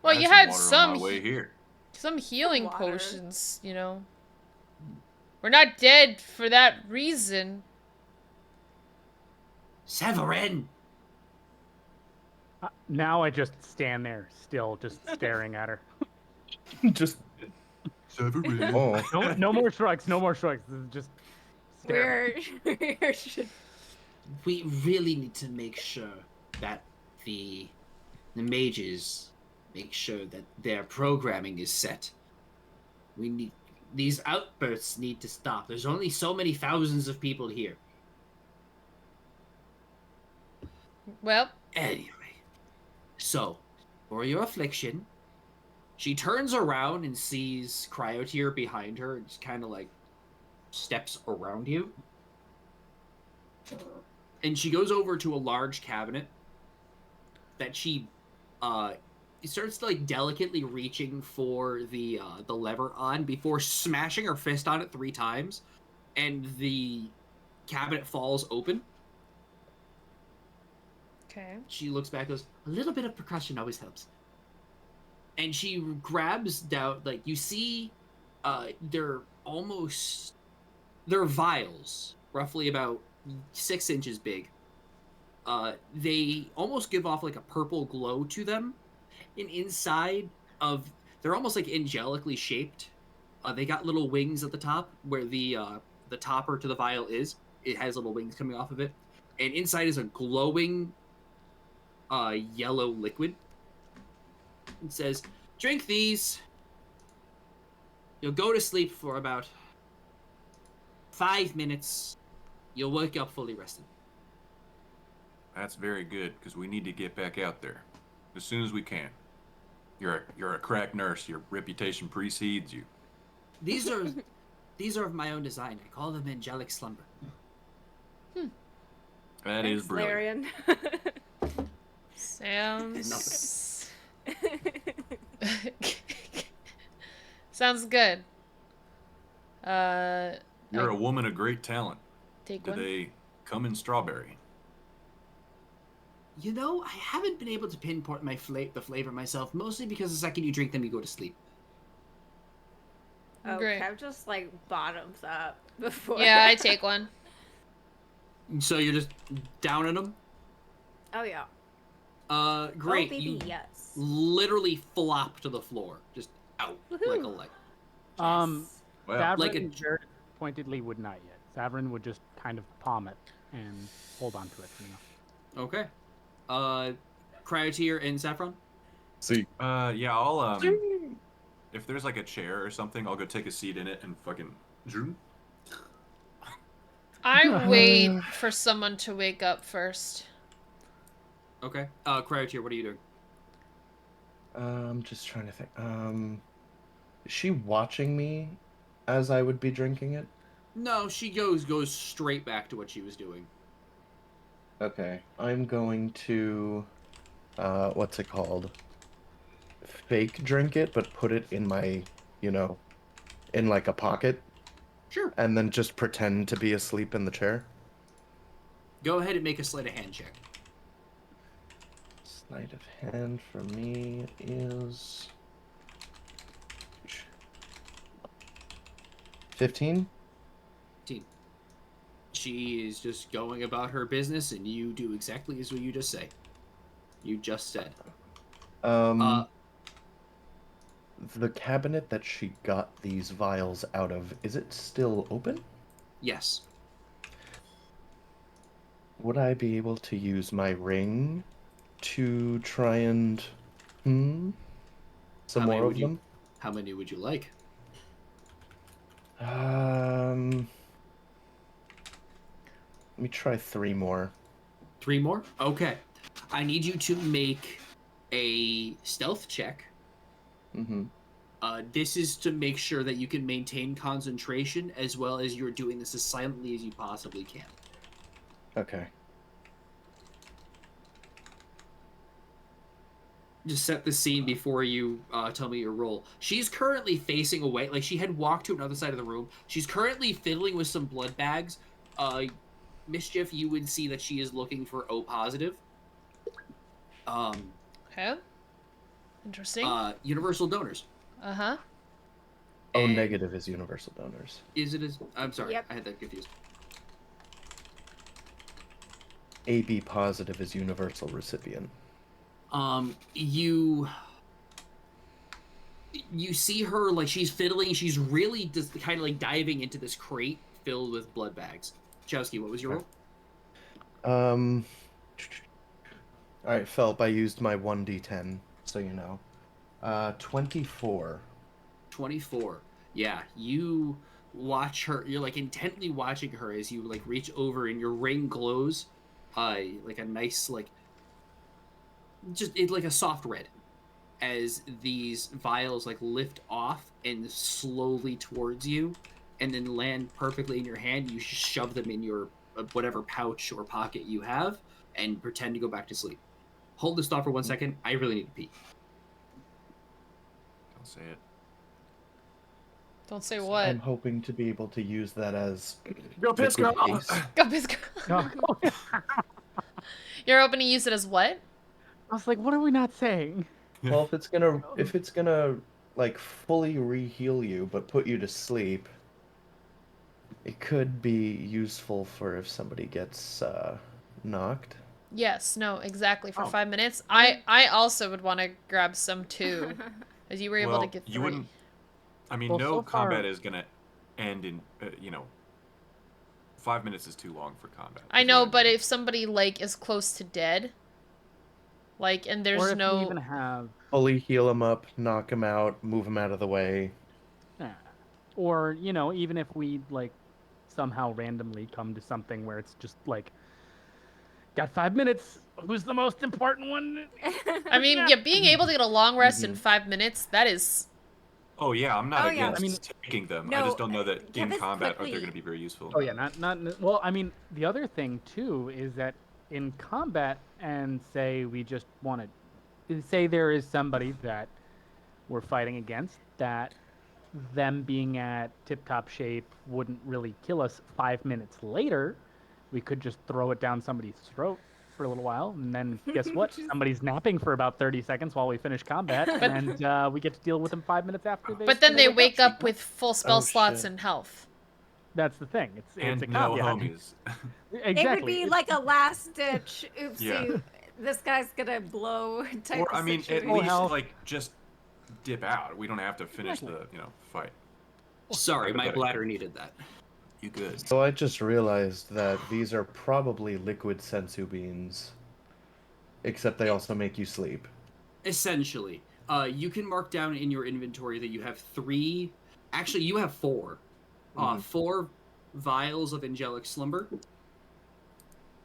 Well, I you some had water some on my way here. some healing Water. potions, We're not dead for that reason. Severin. Now I just stand there, still just staring at her. Just Severin. oh, No more shrugs. No more shrugs. This is just staring. We really need to make sure that the mages make sure that their programming is set. These outbursts need to stop. There's only so many thousands of people here. Well, Anyway, so for your affliction, she turns around and sees Cryotear behind her and just kind of steps around you. And she goes over to a large cabinet that she starts delicately reaching for the lever on before smashing her fist on it 3 times, and the cabinet falls open. okay. She looks back and goes, "A little bit of percussion always helps." and she grabs down, like, you see, they're vials, roughly about 6 inches big. They almost give off like a purple glow to them, and inside of, they're almost like angelically shaped. They got little wings at the top where the topper to the vial is. It has little wings coming off of it, and inside is a glowing yellow liquid. It says, "Drink these. You'll go to sleep for about 5 minutes. You'll wake up fully rested." That's very good, because we need to get back out there as soon as we can. You're a crack nurse. Your reputation precedes you. These are of my own design. I call them angelic slumber. That is brilliant. Sounds sounds good. You're a woman of great talent. Take Do one. they come in strawberry? You know, I haven't been able to pinpoint the flavor myself, mostly because the second you drink them, you go to sleep. Oh, Great. Kev just like bottoms up before. Yeah, I take one. So you're just downing them? Oh yeah. Great. Oh, baby, You yes. literally flop to the floor, just out like a Woohoo. leg. Well, Savrin like very pointedly would not yet. Savrin would just kind of palm it and hold on to it. Okay. Cryotear and Saffron? See. Yeah, I'll if there's like a chair or something, I'll go take a seat in it and fucking zoom. I wait for someone to wake up first. Okay. Cryotear, what are you doing? I'm just trying to think. Is she watching me as I would be drinking it? No, she goes straight back to what she was doing. Okay. I'm going to what's it called? Fake drink it, but put it in my, in like a pocket. Sure. And then just pretend to be asleep in the chair. Go ahead and make a sleight of hand check. Sleight of hand for me is 15. She is just going about her business, and you do exactly as what you just say. You just said. The cabinet that she got these vials out of, is it still open? Yes. Would I be able to use my ring to try and some How many more would of you- them? How many would you like? Let me try 3 more. 3 more? Okay. I need you to make a stealth check. Mm-hmm. This is to make sure that you can maintain concentration, as well as you're doing this as silently as you possibly can. Okay. Just set the scene before you tell me your roll. She's currently facing away. Like, she had walked to another side of the room. She's currently fiddling with some blood bags. Mischief, you would see that she is looking for O positive. Okay. Interesting. Universal donors. Uh-huh. O And negative is universal donors. Is it? I'm sorry. Yep. I had that confused. AB positive is universal recipient. You see her, like, she's fiddling. She's really just kind of like diving into this crate filled with blood bags. Chowski, what was your roll? Alright, Phelp, I used my 1d10, so you know. 24. 24. Yeah, you watch her. You're like intently watching her as you like reach over and your ring glows, like a nice like a soft red, as these vials like lift off and slowly towards you, and then land perfectly in your hand. You shove them in your whatever pouch or pocket you have, and pretend to go back to sleep. Hold this thought for 1 second. I really need to pee. Don't say it. Don't say what. I'm hoping to be able to use that as Go piss, liquid girl. paste. Go piss girl. No. You're hoping to use it as what? I was like, what are we not saying? Well, if it's gonna like fully re-heal you but put you to sleep, it could be useful for if somebody gets knocked. Yes, no, exactly. For Oh. 5 minutes. I also would want to grab some too, as you were able to Well, get you 3. wouldn't. I mean, Well, no so far- combat is gonna end in 5 minutes is too long for combat. I is know, what I but mean. if somebody like is close to dead, like, and Or there's if we no, even have, Fully heal them up, knock them out, move them out of the way. yeah. Or even if we like somehow randomly come to something where it's just like, got 5 minutes. Who's the most important one? I mean, yeah, being able to get a long rest in Mhm. 5 minutes, that is, Oh yeah, I'm not Oh, yeah. against I mean- taking them. I No, just don't know that in give us combat are they quickly. going to be very useful. Oh yeah, well. I mean, the other thing too is that in combat, and say we just want to say there is somebody that we're fighting against that them being at tip-top shape wouldn't really kill us 5 minutes later. We could just throw it down somebody's throat for a little while, and then guess what? Somebody's napping for about 30 seconds while we finish combat, and we get to deal with them 5 minutes after they. but then they wake up sleep. with full spell Oh, slots shit. and health. That's the thing. It's And a no caveat. homies. Exactly. It would be It's- like a last ditch. Oopsie. Yeah. This guy's gonna blow type Or of I mean, at situation. least health. like just dip out. We don't have to finish the fight. Sorry, my Hypothetically. bladder needed that. You good? So I just realized that these are probably liquid sensu beans. Except they also make you sleep. Essentially, you can mark down in your inventory that you have 3. Actually, you have 4. 4 vials of angelic slumber.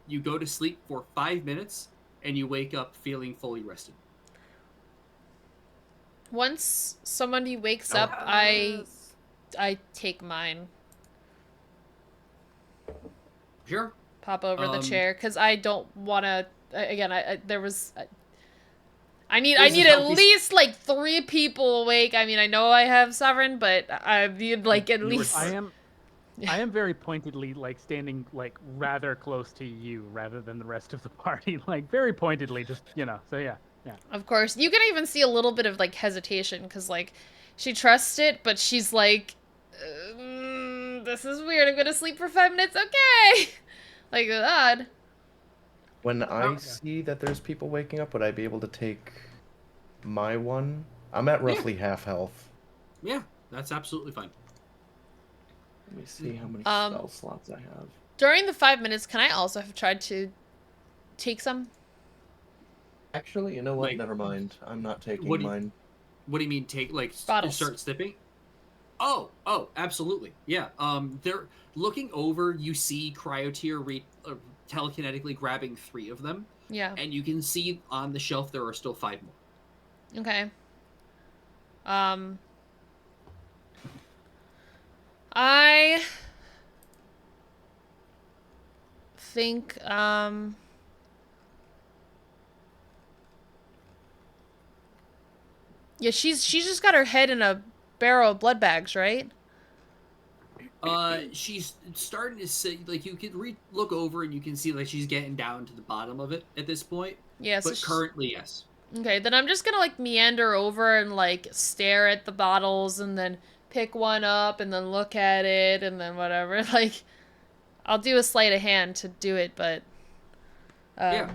You go to sleep for 5 minutes, and you wake up feeling fully rested. Once somebody wakes Oh. up, I take mine. Sure. Pop over the chair, because I don't want to. Again, I need This is at healthy- least like 3 people awake. I mean, I know I have Sovereign, but I need like at You were least. smart. I am very pointedly like standing like rather close to you rather than the rest of the party, like very pointedly, just So yeah. Of course, you can even see a little bit of like hesitation because like she trusts it, but she's like, "This is weird. I'm gonna sleep for 5 minutes. Okay." Like odd. When I yeah. see that there's people waking up, would I be able to take my one? I'm at roughly half health. Yeah, that's absolutely fine. Let me see how many Um, spell slots I have. During the 5 minutes, can I also have tried to take some? Actually, you know what? Like, Never mind. I'm not taking what do you- mine. What do you mean take Bottles. start sipping? Oh, absolutely. Yeah. They're looking over. You see Cryotear telekinetically grabbing 3 of them, Yeah. and you can see on the shelf there are still 5 more. Okay. I think, yeah, she's just got her head in a barrel of blood bags, right? She's starting to see, like, you can look over and you can see like she's getting down to the bottom of it at this point. Yeah, so But currently, yes. okay, then I'm just gonna like meander over and like stare at the bottles and then pick one up and then look at it and then whatever. Like, I'll do a sleight of hand to do it, but Yeah.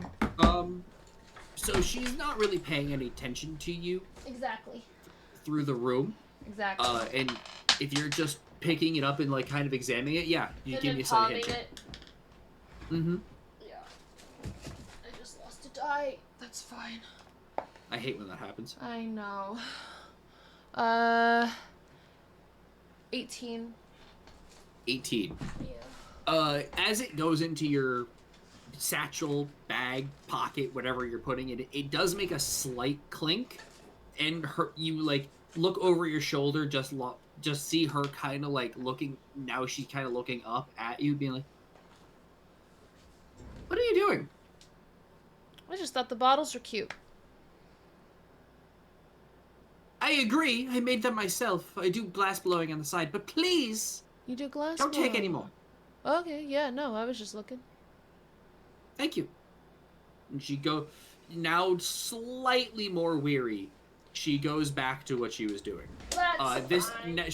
So she's not really paying any attention to you exactly, through the room. exactly. And if you're just picking it up and like kind of examining it, yeah, you And give then me a sleight of palming hand check. it. Mm-hmm. Yeah. I just lost a die. That's fine. I hate when that happens. I know. 18. 18. Yeah. As it goes into your satchel, bag, pocket, whatever you're putting it, it does make a slight clink, and you like look over your shoulder, just see her kind of like looking. Now she's kind of looking up at you, being like, "What are you doing?" I just thought the bottles were cute. I agree. I made them myself. I do glass blowing on the side, but please You do glass don't take blow. any more. Okay, yeah, no, I was just looking. Thank you. And now slightly more weary, she goes back to what she was doing. That's fine.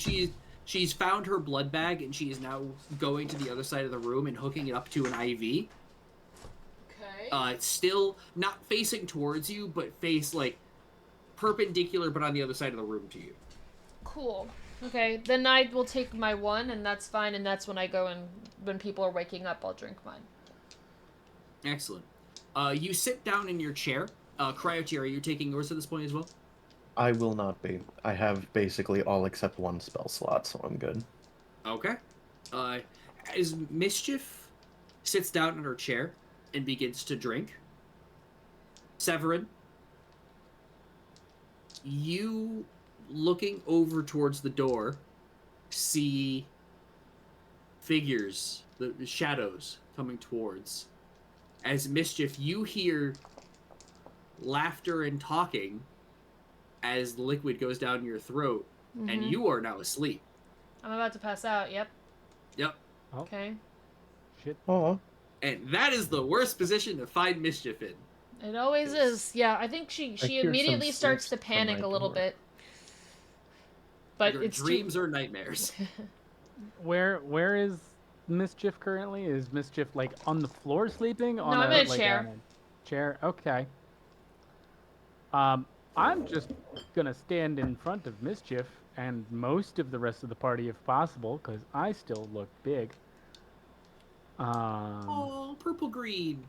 She's found her blood bag, and she is now going to the other side of the room and hooking it up to an IV. Okay. It's still not facing towards you, but like perpendicular, but on the other side of the room to you. Cool. Okay, then I will take my one, and that's fine, and that's when I go and when people are waking up, I'll drink mine. Excellent. You sit down in your chair. Cryochair, are you taking yours at this point as well? I will not be. I have basically all except one spell slot, so I'm good. Okay. As Mischief sits down in her chair and begins to drink, Severin, you, looking over towards the door, see figures, the shadows coming towards. As Mischief, you hear laughter and talking as the liquid goes down your throat, and you are now asleep. I'm about to pass out, yep. Yep. Oh, Okay. shit. Aw. And that is the worst position to find Mischief in. It always is. Yeah, I think she hear some immediately starts to sniffs from panic my a little door. bit. But Your it's dreams are nightmares. Where is Mischief currently? Is Mischief like on the floor sleeping? On I'm in a like, chair. on a chair? Okay. I'm just gonna stand in front of Mischief and most of the rest of the party if possible, because I still look big. Oh, purple green.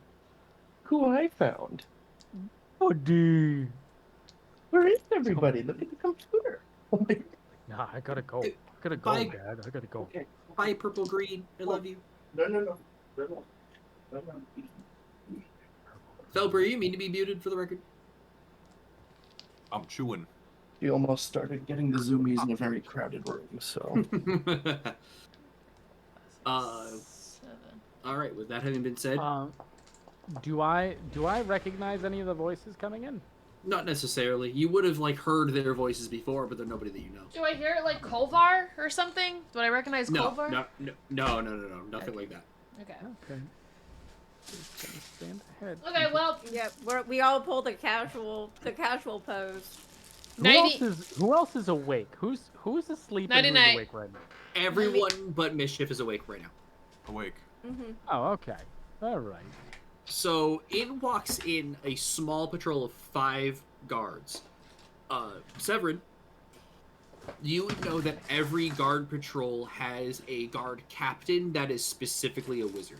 Who I found? Oh, dude. Where is everybody? Look at the computer. Oh my Nah, I gotta go. I gotta go, Bye. Dad. I gotta go. Okay. Bye, purple green. I love you. No. Felber, you mean to be muted for the record? I'm chewing. You almost started getting the zoomies in a very crowded room, so. Seven. All right. With that having been said, Do I recognize any of the voices coming in? not necessarily. You would have heard their voices before, but they're nobody that you know. Do I hear it like Kolvar or something? Do I recognize No, Kolvar? no, nothing like that. Okay. Okay. Just gonna stand ahead. Okay, well, Yeah, we all pulled the casual pose. Who else is awake? Who's asleep and who's Nighty-night. awake right now? Everyone but Mischief is awake right now. Awake. Oh, okay. All right. So in walks in a small patrol of 5 guards. Severin, you know that every guard patrol has a guard captain that is specifically a wizard.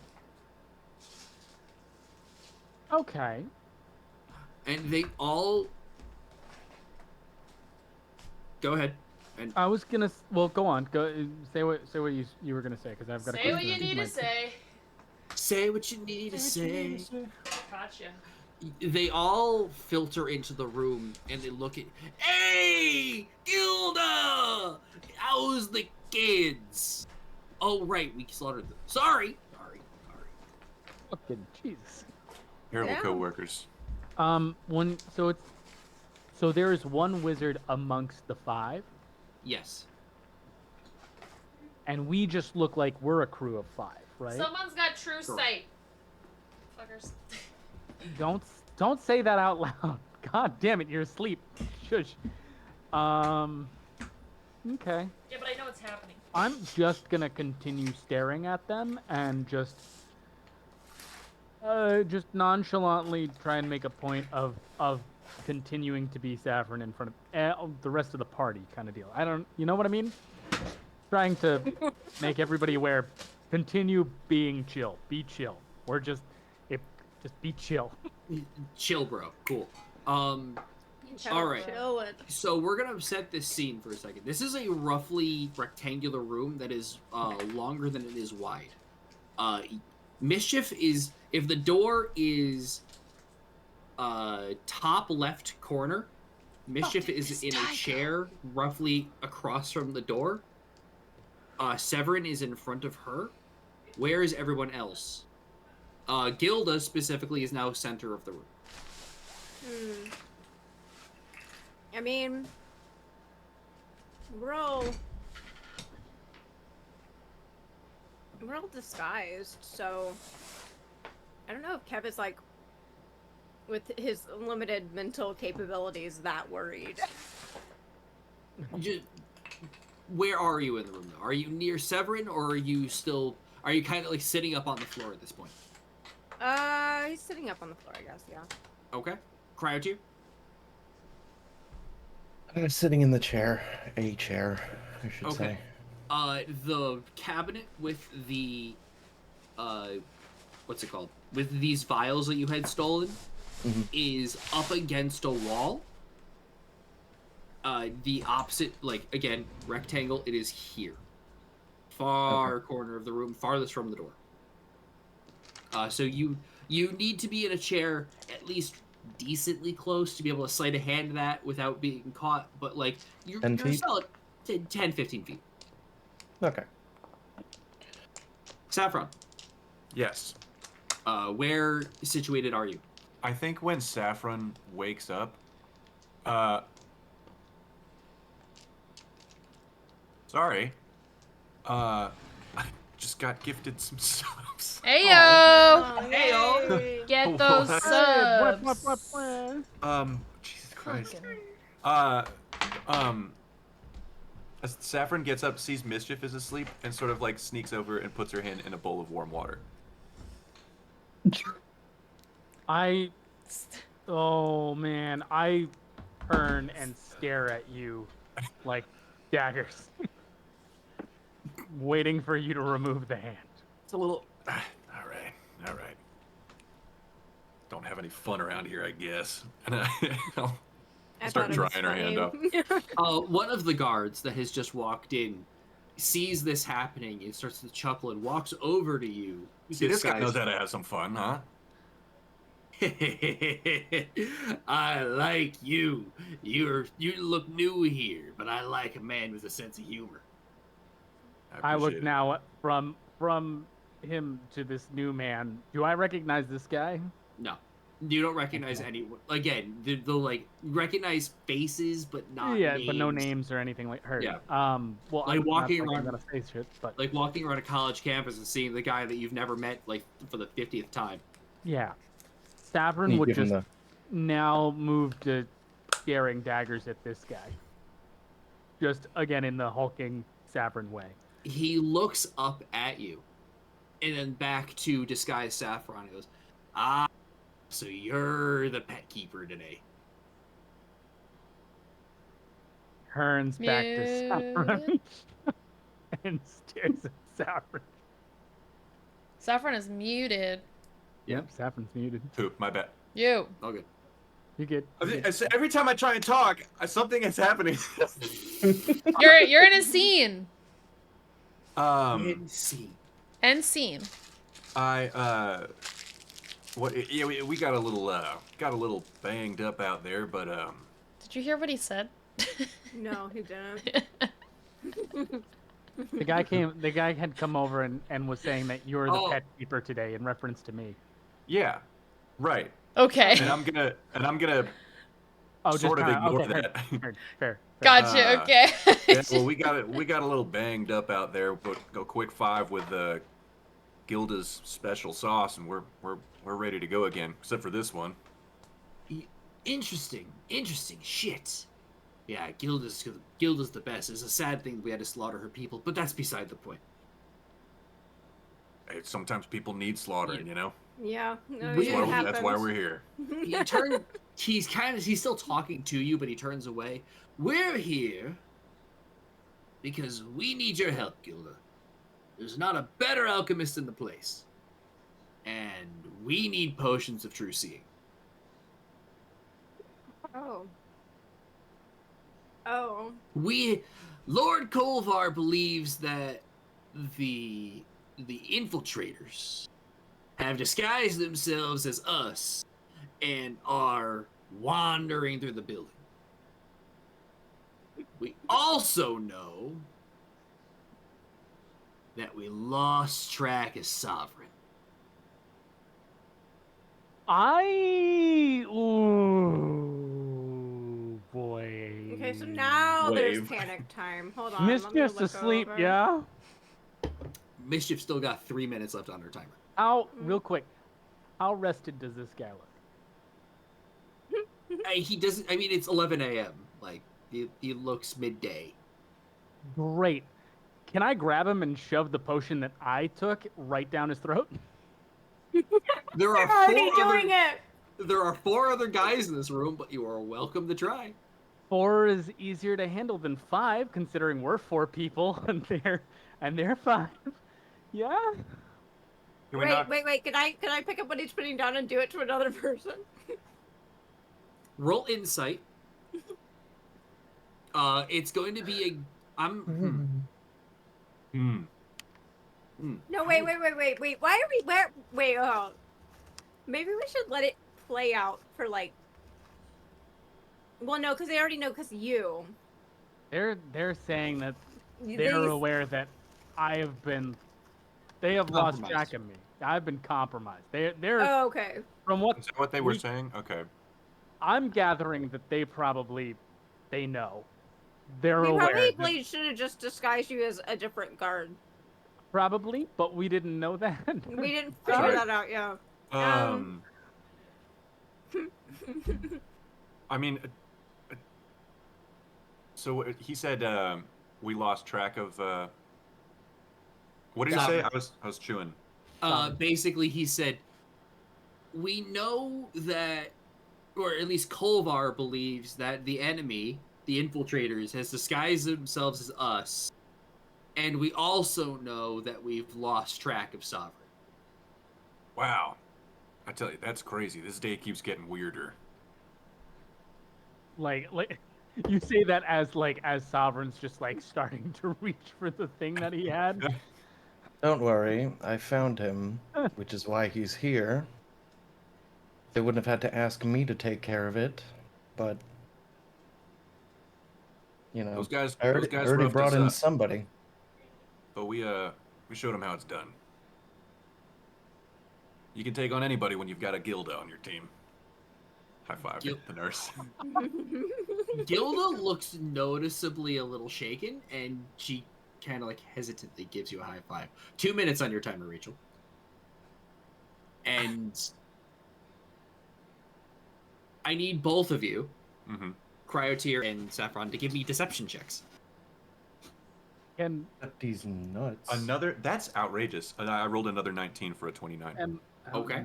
Okay. And they all... Go ahead. And I was gonna. Well, go on. Go say what you were gonna say, because I've got to say what you need to say. say what you need to say. Gotcha. They all filter into the room and they look at, hey, Gilda, how's the kids? Oh right, we slaughtered them. Sorry. Fucking Jesus. Terrible Yeah. co-workers. So there is one wizard amongst the 5, Yes. and we just look like we're a crew of 5, right? Someone's got true sight. Fuckers. Don't say that out loud. God damn it, you're asleep. Shush. Okay. Yeah, but I know what's happening. I'm just gonna continue staring at them and just nonchalantly try and make a point of continuing to be Saffron in front of the rest of the party, kind of deal. You know what I mean? Trying to make everybody aware. Continue being chill. Be chill. Or just be chill. Chill, bro. Cool. All right. Chillin'. So we're gonna set this scene for a second. This is a roughly rectangular room that is longer than it is wide. Mischief is, if the door is top left corner, Mischief is in a chair roughly across from the door. Severin is in front of her. Where is everyone else? Gilda specifically is now center of the room. I mean, we're all disguised, so I don't know if Kev is with his limited mental capabilities, that worried. Where are you in the room, though? Are you near Severin, or are you kind of like sitting up on the floor at this point? He's sitting up on the floor, I guess, yeah. Okay. Cryo to you? I'm sitting in the chair. A chair, I should say. The cabinet with the, what's it called? With these vials that you had stolen is up against a wall. The opposite, like, again, rectangle, it is here. Far corner of the room, farthest from the door. So you need to be in a chair at least decently close to be able to sleight a hand to that without being caught, but, like, you're solid 10, 15 feet. Okay. Saffron. Yes. Where situated are you? I think when Saffron wakes up, sorry. I just got gifted some subs. Heyo! Oh, Heyo! yay. Get Oh, those what? subs. Jesus Christ. Fucking- As Saffron gets up, sees Mischief is asleep, and sort of like sneaks over and puts her hand in a bowl of warm water. Oh man, I turn and stare at you like daggers, waiting for you to remove the hand. It's a little. All right. Don't have any fun around here, I guess. And I'll start drying her hand up. One of the guards that has just walked in sees this happening and starts to chuckle and walks over to you. See, this guy knows how to have some fun, huh? I like you. You look new here, but I like a man with a sense of humor. I look now from him to this new man. Do I recognize this guy? No, you don't recognize anyone. Again, they'll like recognize faces, but not names. But no names or anything like her. Yeah. Well, like walking around, gonna say shit, but like walking around a college campus and seeing the guy that you've never met, like for the 50th time. Yeah. Saffron would just now move to staring daggers at this guy. Just again in the hulking Saffron way. He looks up at you, and then back to disguised Saffron. He goes, "Ah, so you're the pet keeper today." Turns back to Saffron and stares at Saffron. Saffron is muted. Yep, Saffron's muted. Who? My bad. You. Oh, good. You good? Every time I try and talk, something is happening. You're in a scene. End scene. End scene. What? Yeah, we got a little banged up out there, but Did you hear what he said? No, he didn't. The guy had come over and was saying that you're the pet keeper today in reference to me. Yeah, right. Okay. And I'm gonna sort of ignore that. Fair. Gotcha. Okay. Yeah, well, we got a little banged up out there, but a quick 5 with Gilda's special sauce, and we're ready to go again, except for this one. Interesting shit. Yeah, Gilda's the best. It's a sad thing we had to slaughter her people, but that's beside the point. Hey, sometimes people need slaughtering, you know. Yeah, no, That's why we're here. He's still talking to you, but he turns away. We're here because we need your help, Gilda. There's not a better alchemist in the place. And we need potions of true seeing. Oh. Lord Kolvar believes that the infiltrators have disguised themselves as us and are wandering through the building. We also know that we lost track of Sovereign. Ooh, boy. Okay, so now there's panic time. Hold on. Mischief's asleep, over. yeah? Mischief still got 3 minutes left on her timer. Real quick, how rested does this guy look? he doesn't. I mean, it's 11 a.m. Like he looks midday. Great. Can I grab him and shove the potion that I took right down his throat? There are Already four doing it. There are 4 other guys in this room, but you are welcome to try. 4 is easier to handle than 5, considering we're 4 people and they're 5. Yeah. Can we not? Wait. Can I pick up what he's putting down and do it to another person? Roll insight. It's going to be a. No, wait. Why are we where? Wait. Oh, maybe we should let it play out for like. Well, no, because they already know. Because you. They're saying that They- they're aware that they have lost Compromised. track of me. I've been compromised. They're Oh, okay. from what Is that what they were saying? Okay. I'm gathering that they know. They're We aware. probably should have just disguised you as a different guard. Probably, but we didn't know that. We didn't That's figure right. that out. Yeah. I mean, so he said we lost track of. What did he say? I was chewing. Basically, he said, we know that, or at least Kolvar believes that the enemy, the infiltrators, has disguised themselves as us, and we also know that we've lost track of Sovereign. Wow. I tell you, that's crazy. This day keeps getting weirder. like you say that as Sovereign's just like starting to reach for the thing that he had. Don't worry, I found him, which is why he's here. They wouldn't have had to ask me to take care of it, but you know, Those guys I already roughed brought us in up. somebody. But we showed them how it's done. You can take on anybody when you've got a Gilda on your team. High five, the nurse. Gilda looks noticeably a little shaken, and she kind of like hesitantly gives you a high five. 2 minutes on your timer, Rachel. And I need both of you, Cryotear and Saffron, to give me deception checks. And These nuts. That's outrageous. I rolled another 19 for a 29. Okay.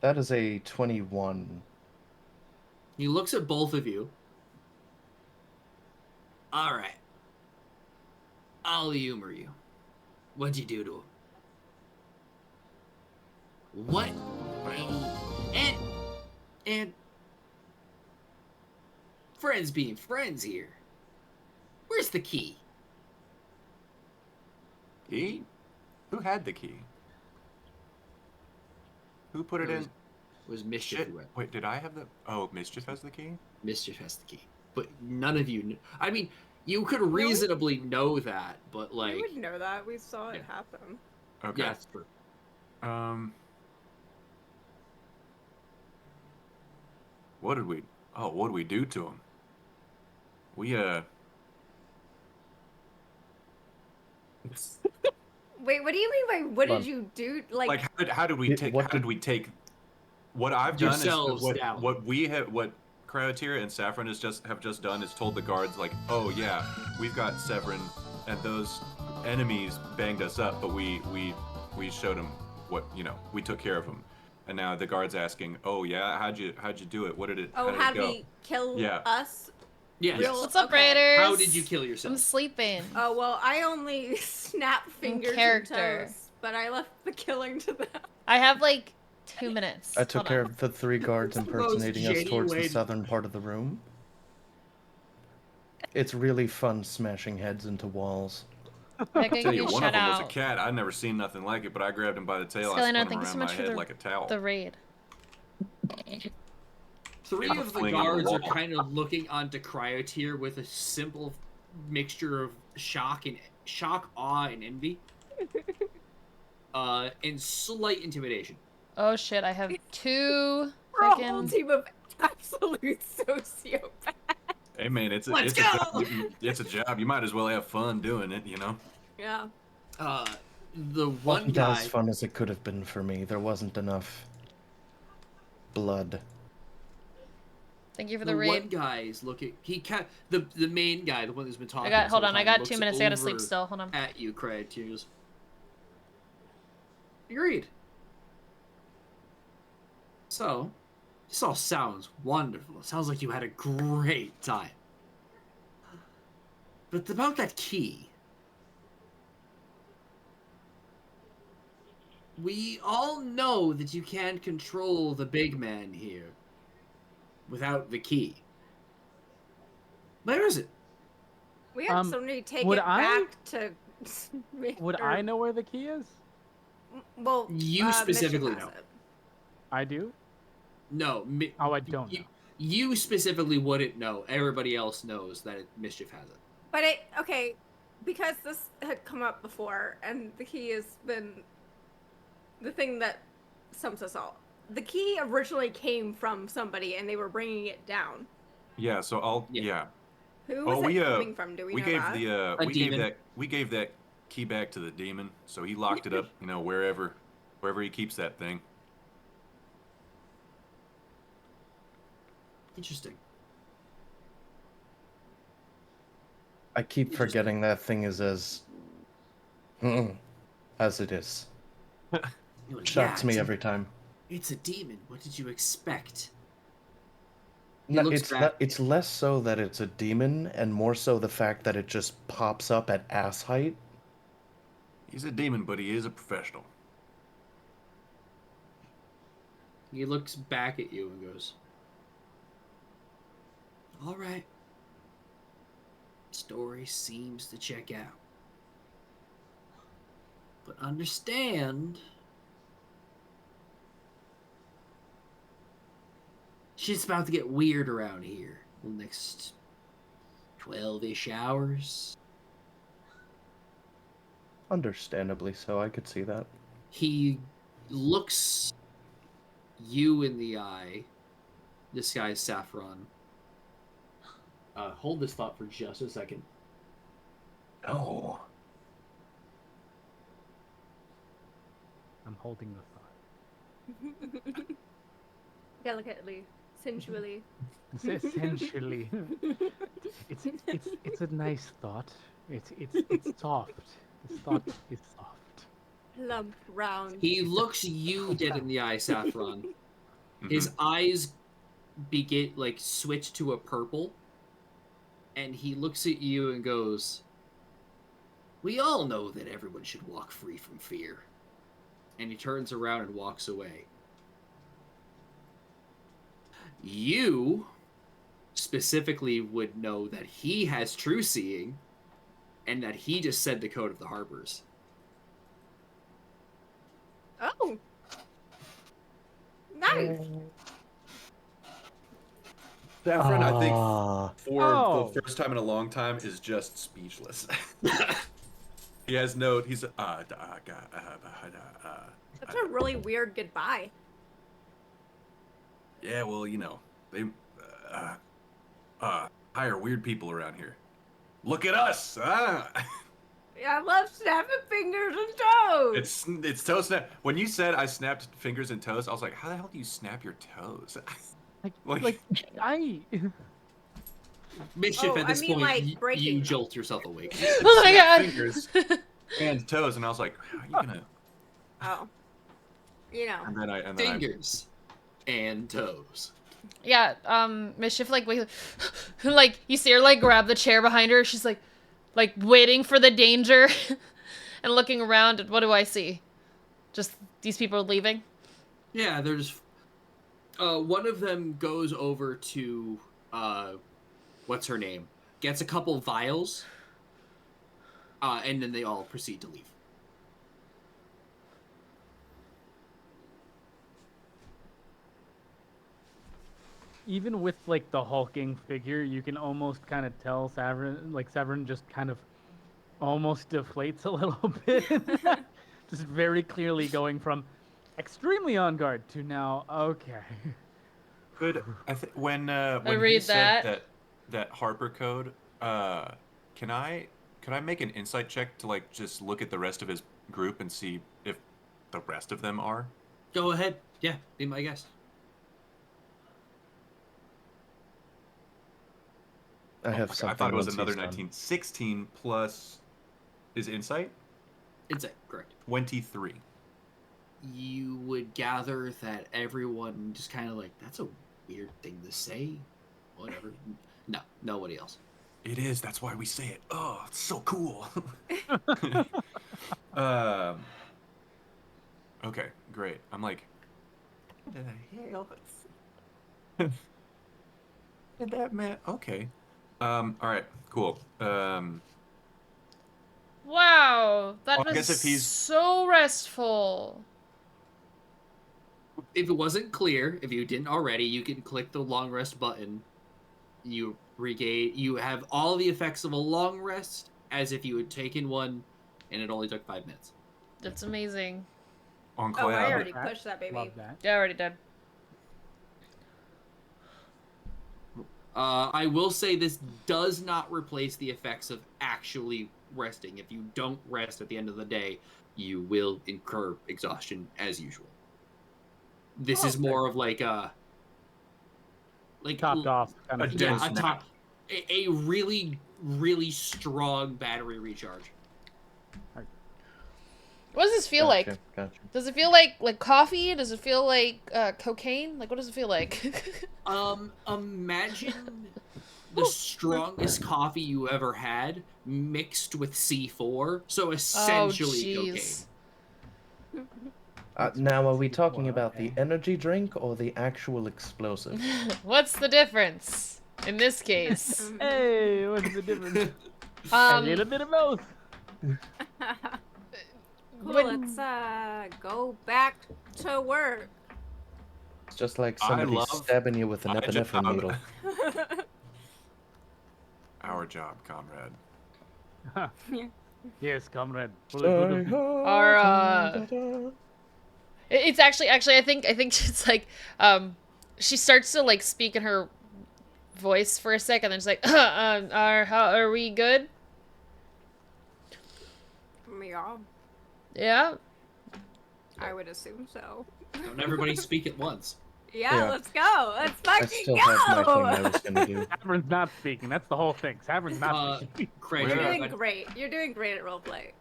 That is a 21. He looks at both of you. All right. I'll humor you. What'd you do to him? What? And friends being friends here. Where's the key? Key? Who had the key? Who put it in? Was Mischief Shit. who had- Wait, did I have the... Oh, Mischief has the key? Mischief has the key. But none of you knew. I mean, you could reasonably know that, but like... We would know that. We saw it Yeah. happen. Okay. Yeah, that's true. What did we do to him? We, Wait, what do you mean by what Hold did on. you do? like how did we take what I've done is Yourselves what down. what Cryotear and Saffron have just done is told the guards like, oh yeah, we've got Severin and those enemies banged us up, but we showed them what, we took care of them. And now the guard's asking, "Oh yeah, how'd you do it? What did it? Oh, how had did it go?" we kill Yeah. us? Yes. Real- What's up, Okay. Raiders? How did you kill I'm yourself? sleeping. Oh well, I only snap fingers character. and toes, but I left the killing to them. I have like 2 minutes. I took Hold care on. of the 3 guards It's the impersonating most us towards the genuine- southern part of the room. It's really fun smashing heads into walls. Becca, Tell you, you one shut of them was a out. cat. I'd never seen nothing like it, but I grabbed him by the tail. I Skelly, no, spun him thank you around so my much for head like a towel. the raid. 3 I'm of the flinging the guards are wall. kind of looking onto Cryotear with a simple mixture of shock, awe, and envy. And slight intimidation. Oh shit, I have 2 We're a whole freaking... team of absolute sociopaths. Hey man, it's a Let's it's a go! job. It's a job. You might as well have fun doing it, Yeah. The one Wasn't guy. as fun as it could have been for me. There wasn't enough blood. Thank you for The the one raid. guy is looking. The main guy, the one who's been talking. Hold on, I got 2 looks minutes. I gotta sleep over still. Hold on. At you, Craig. Tears. Agreed. So, this all sounds wonderful. It sounds like you had a great time. But about that key. We all know that you can't control the big man here without the key. Where is it? We have somebody take would it I- back to. Would I know where the key is? Well, You specifically Mischief has know. it. I do. No. Oh, I don't know. You specifically wouldn't know. Everybody else knows that Mischief has it. But okay, because this had come up before, and the key has been the thing that stumps us all. The key originally came from somebody, and they were bringing it down. Yeah. So I'll. Yeah. Yeah. Who was it coming from? Do we know gave that? we gave that key back to the demon, so he locked it up. Wherever he keeps that thing. Interesting. I keep forgetting that thing is as it is. Shocks me every time. It's a demon. What did you expect? No, it's less so that it's a demon and more so the fact that it just pops up at ass height. He's a demon, but he is a professional. He looks back at you and goes, "All right. Story seems to check out. But understand, shit's about to get weird around here in the next 12-ish hours." Understandably so, I could see that. He looks you in the eye. This guy's Saffron. Hold this thought for just a second. Oh. I'm holding the thought. Delicately, sensually. Essentially, it's a nice thought. It's soft. This thought is soft. Plump, round. He looks you dead in the eye, Saffron. His eyes switch to a purple. And he looks at you and goes, "We all know that everyone should walk free from fear." And he turns around and walks away. You specifically would know that he has true seeing and that he just said the code of the harbors. Oh. Nice. Saffron, I think, Ah. for the first time in a long time, is just speechless. He has he's That's a really weird goodbye. yeah, well, they hire weird people around here. Look at us, I love snapping fingers and toes. It's toe snap. When you said I snapped fingers and toes, I was like, how the hell do you snap your toes? Like I. Mischief, at this point, like breaking you them. jolt yourself awake. Oh my Snap god. fingers and toes, and I was like, how are you gonna? Oh. And then I Fingers and toes. Yeah, Mischief, like you see her, grab the chair behind her. She's, waiting for the danger and looking around, and what do I see? Just these people leaving? Yeah, there's... one of them goes over to... what's her name? Gets a couple vials, and then they all proceed to leave. Even with the hulking figure, you can almost kind of tell Severin just kind of almost deflates a little bit. Just very clearly going from extremely on guard to now okay. Good. When read he said that. that Harper code, can I make an insight check to just look at the rest of his group and see if the rest of them are? Go ahead. Yeah, be my guest. I have I something. thought it was once another he's done. 19. 16 plus is insight Insight, correct. 23. You would gather that everyone just kind of like, that's a weird thing to say. Whatever. No, nobody else. It is. That's why we say it. Oh, it's so cool. um. Okay, great. I'm like, what the hell? Did that man? Okay. All right. Cool. Wow, that Well, I was guess if he's- so restful. If it wasn't clear, if you didn't already, you can click the long rest button. You regain. You have all the effects of a long rest as if you had taken one, and it only took 5 minutes. That's amazing. On Oh, I cloud. already pushed that baby. Love that. Yeah, I already did. I will say this does not replace the effects of actually resting. If you don't rest at the end of the day, you will incur exhaustion as usual. This is more of like a Topped off kind A of dense a nap. a really really strong battery recharge. What does this feel like? Gotcha. Does it feel like coffee? Does it feel like cocaine? Like, what does it feel like? Imagine the strongest coffee you ever had mixed with C4, so essentially cocaine. jeez. Now, are we talking Well, about the okay. energy drink or the actual explosive? What's the difference in this case? Hey, what's the difference? A Um, little bit of both. Cool, when- let's go back to work. It's just like I somebody love stabbing you with an my epinephrine job. needle. Our job, comrade. Yes, comrade. Our, it's actually I think it's like she starts to like speak in her voice for a second, and then she's like, are we good? Yeah, Yeah. I would assume so. Don't everybody speak at once. Yeah, let's go. Let's I fucking still have my thing go. I was gonna do. Savern's not speaking. That's the whole thing. Savern's not speaking. Craig, You're Where- doing great. You're doing great at roleplay.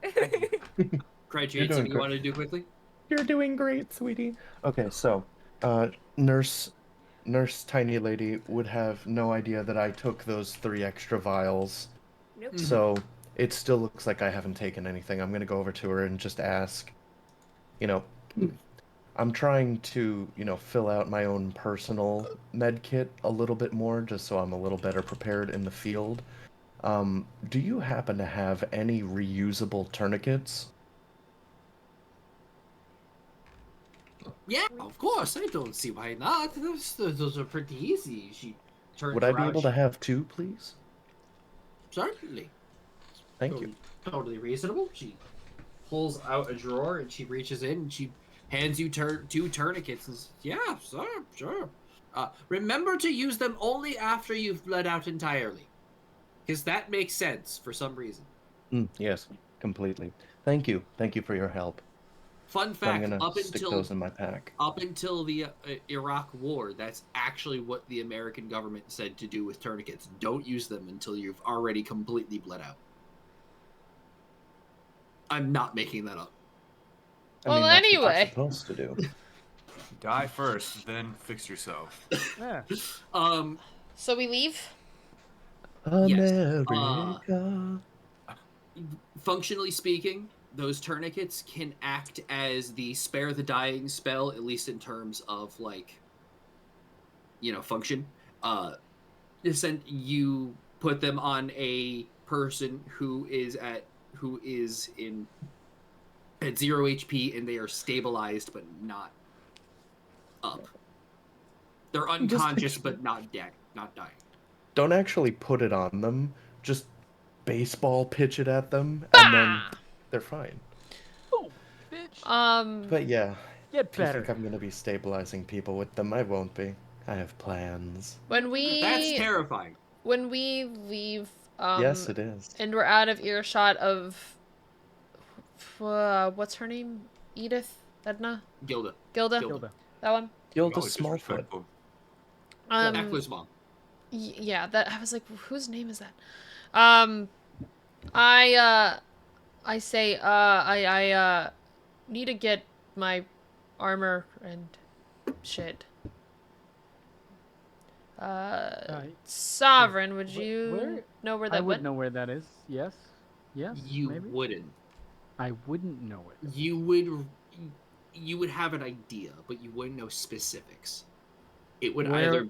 Craig, You're you doing want to do quickly? You're doing great, sweetie. Okay, so, nurse tiny lady would have no idea that I took those 3 extra vials. Nope. So it still looks like I haven't taken anything. I'm gonna go over to her and just ask, you know, I'm trying to, fill out my own personal med kit a little bit more, just so I'm a little better prepared in the field. Do you happen to have any reusable tourniquets? Yeah, of course. I don't see why not. Those are pretty easy. She turns Would I be around, able to have 2, please? Certainly. Thank you. Totally reasonable. She pulls out a drawer and she reaches in and she hands you 2 tourniquets and says, yeah, sure. Remember to use them only after you've bled out entirely. Because that makes sense for some reason. Yes, completely. Thank you. Thank you for your help. Fun I'm fact, gonna up stick until those in my pack. the Iraq War, that's actually what the American government said to do with tourniquets. Don't use them until you've already completely bled out. I'm not making that up. I Well, mean, that's what you're anyway. supposed to do. Die first, then fix yourself. Yeah. So we leave. Yes. America. Functionally speaking, those tourniquets can act as the spare the dying spell, at least in terms of function. You put them on a person who is at 0 HP and they are stabilized but not up. They're unconscious but not dead, not dying. Don't actually put it on them. Just baseball pitch it at them, and then they're fine. Oh, bitch. But yeah, Get if you better. think I'm gonna be stabilizing people with them, I won't be. I have plans. When we That's terrifying. when we leave, Yes, it is. and we're out of earshot of what's her name? Edith? Edna? Gilda. Gilda? Gilda. That one? Gilda Always Smallfoot. disrespectful. Echo's mom. Yeah, that I was like, whose name is that? Um, I say, I need to get my armor and shit. Sovereign, would you Where? know where I that would went? know where that is. Yes. Yes. You Maybe. wouldn't. I wouldn't know it. You would have an idea, but you wouldn't know specifics. It would Where?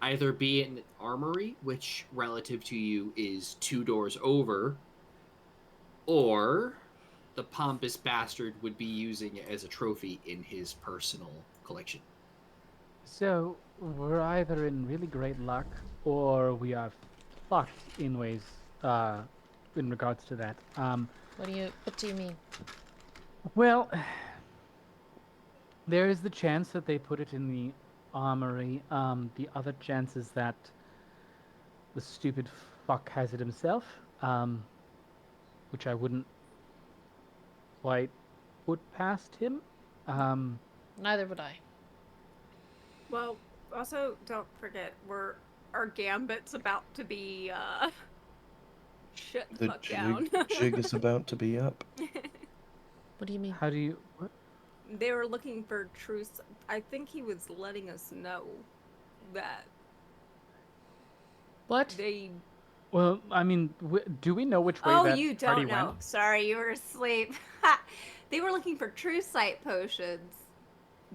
either be an armory, which relative to you is 2 doors over, or the pompous bastard would be using it as a trophy in his personal collection. So we're either in really great luck, or we are fucked in ways. In regards to that. What do you mean? Well, there is the chance that they put it in the armory. The other chance is that the stupid fuck has it himself. Which I wouldn't quite put past him. Neither would I. Well, also don't forget our gambit's about to be shut the The fuck down. jig is about to be up. What do you mean? How do you? What? They were looking for truce. I think he was letting us know that What? they. Well, I mean, do we know which way Oh, that you party don't know. went? Sorry, you were asleep. They were looking for true sight potions,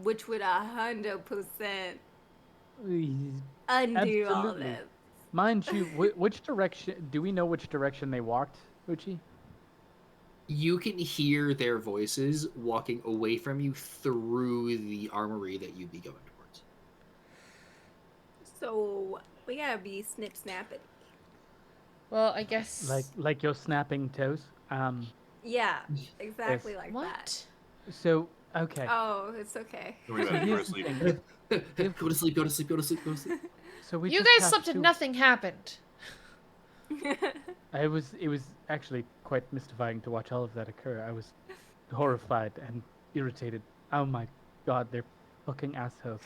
which would 100% undo all Absolutely. this. Mind you, which direction? Do we know which direction they walked, Uchi? You can hear their voices walking away from you through the armory that you'd be going towards. So we gotta be snip snapping. Well, I guess. Like your snapping toes. Yeah, exactly like that. What? So okay. Oh, it's okay. Don't worry about it. You were asleep. Go to sleep, go to sleep, go to sleep, go to sleep. So we You just guys have slept and to- nothing happened. It was actually quite mystifying to watch all of that occur. I was horrified and irritated. Oh my god, they're fucking assholes.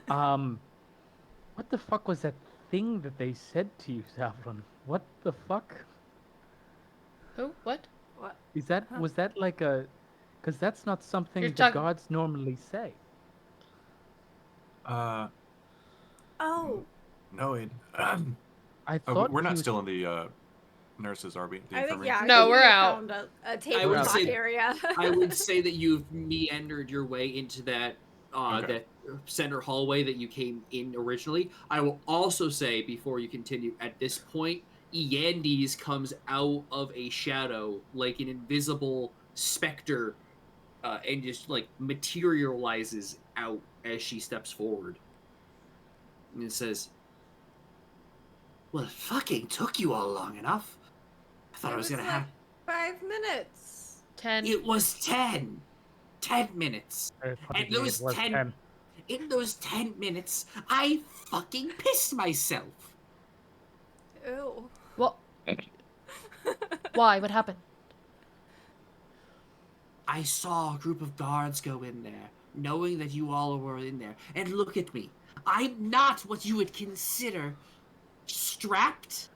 What the fuck was that thing that they said to you, Saffron? What the fuck? Who? What? What? Is that was that like a? Because that's not something You're the talking- gods normally say. Oh, No, it. I Oh, thought we're he not was- still in the nurses, are we? The I think infirmary? yeah. I No, think we're we out. Found a I table would talk say- area. I would say that you've meandered your way into that Okay. that center hallway that you came in originally. I will also say, before you continue, at this point, Yandes comes out of a shadow like an invisible specter, and just like materializes out as she steps forward. And it says, "Well, it fucking took you all long enough. I thought I was gonna like have." 5 minutes. 10. It was 10 minutes. Very funny And to me, those it was 10 in those 10 minutes, I fucking pissed myself. Ew. Well, why? What happened? I saw a group of guards go in there, knowing that you all were in there. And look at me. I'm not what you would consider strapped.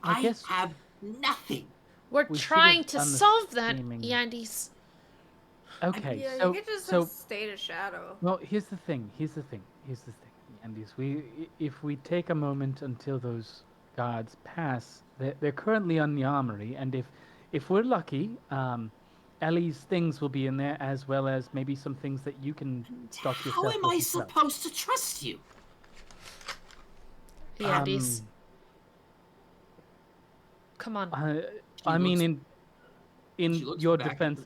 I guess- have nothing. We're We should trying have to done the solve that, scheming. Yandes. Okay, Yeah, so you could just so have stayed a shadow. well, here's the thing. Andes, if we take a moment until those guards pass, they're currently on the armory, and if we're lucky, Ellie's things will be in there, as well as maybe some things that you can stock yourself How am with I as well. supposed to trust you? Yandes. Come on. I mean, looks- in she looks your back at defense. her-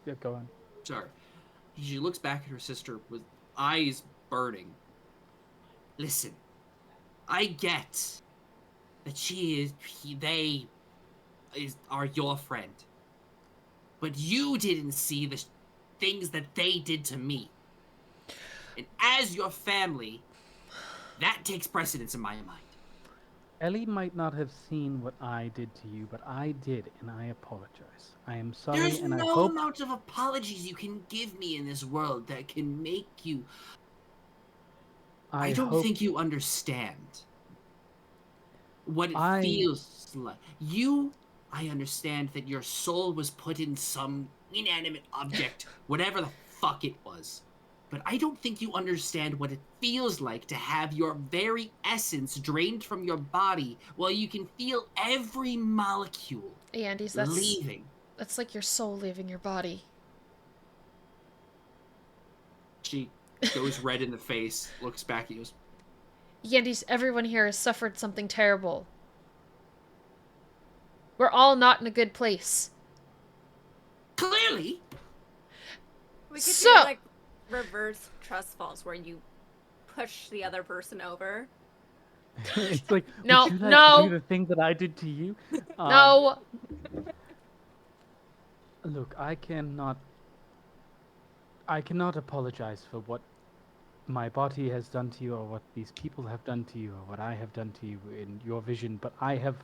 Yeah, go on. Sorry. She looks back at her sister with eyes burning. Listen, I get that they are your friend. But you didn't see the things that they did to me. And as your family, that takes precedence in my mind. Ellie might not have seen what I did to you, but I did, and I apologize. I am sorry, There's and I no hope. amount of apologies you can give me in this world that can make you I don't hope think you understand what it I- feels like. I understand that your soul was put in some inanimate object, whatever the fuck it was. But I don't think you understand what it feels like to have your very essence drained from your body while you can feel every molecule Andes, leaving. that's like your soul leaving your body. She goes red in the face, looks back at you. Yandy's, everyone here has suffered something terrible. We're all not in a good place. Clearly, We could So- do like reverse trust falls where you push the other person over. it's like, No, would you like no. to do the thing that I did to you? No. Look, I cannot apologize for what my body has done to you, or what these people have done to you, or what I have done to you in your vision, but I have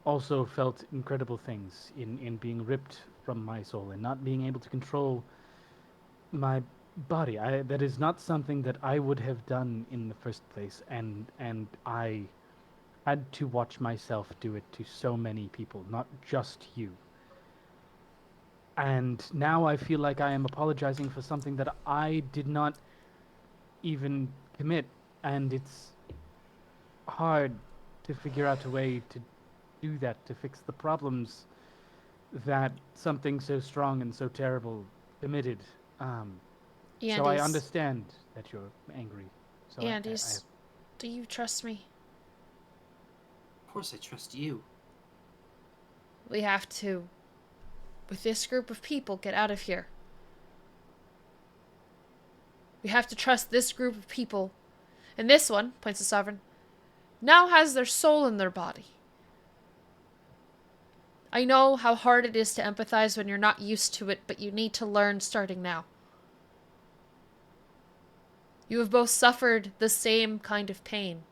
also felt incredible things in being ripped from my soul and not being able to control my body. That is not something that I would have done in the first place, and I had to watch myself do it to so many people, not just you. And now I feel like I am apologizing for something that I did not even commit, and it's hard to figure out a way to do that, to fix the problems that something so strong and so terrible committed. So I Yandy's, understand that you're angry. So Yandy's, do you trust me? of course I trust you. We have to, with this group of people, get out of here. We have to trust this group of people. And this one, points to Sovereign, now has their soul in their body. I know how hard it is to empathize when you're not used to it, but you need to learn starting now. You have both suffered the same kind of pain.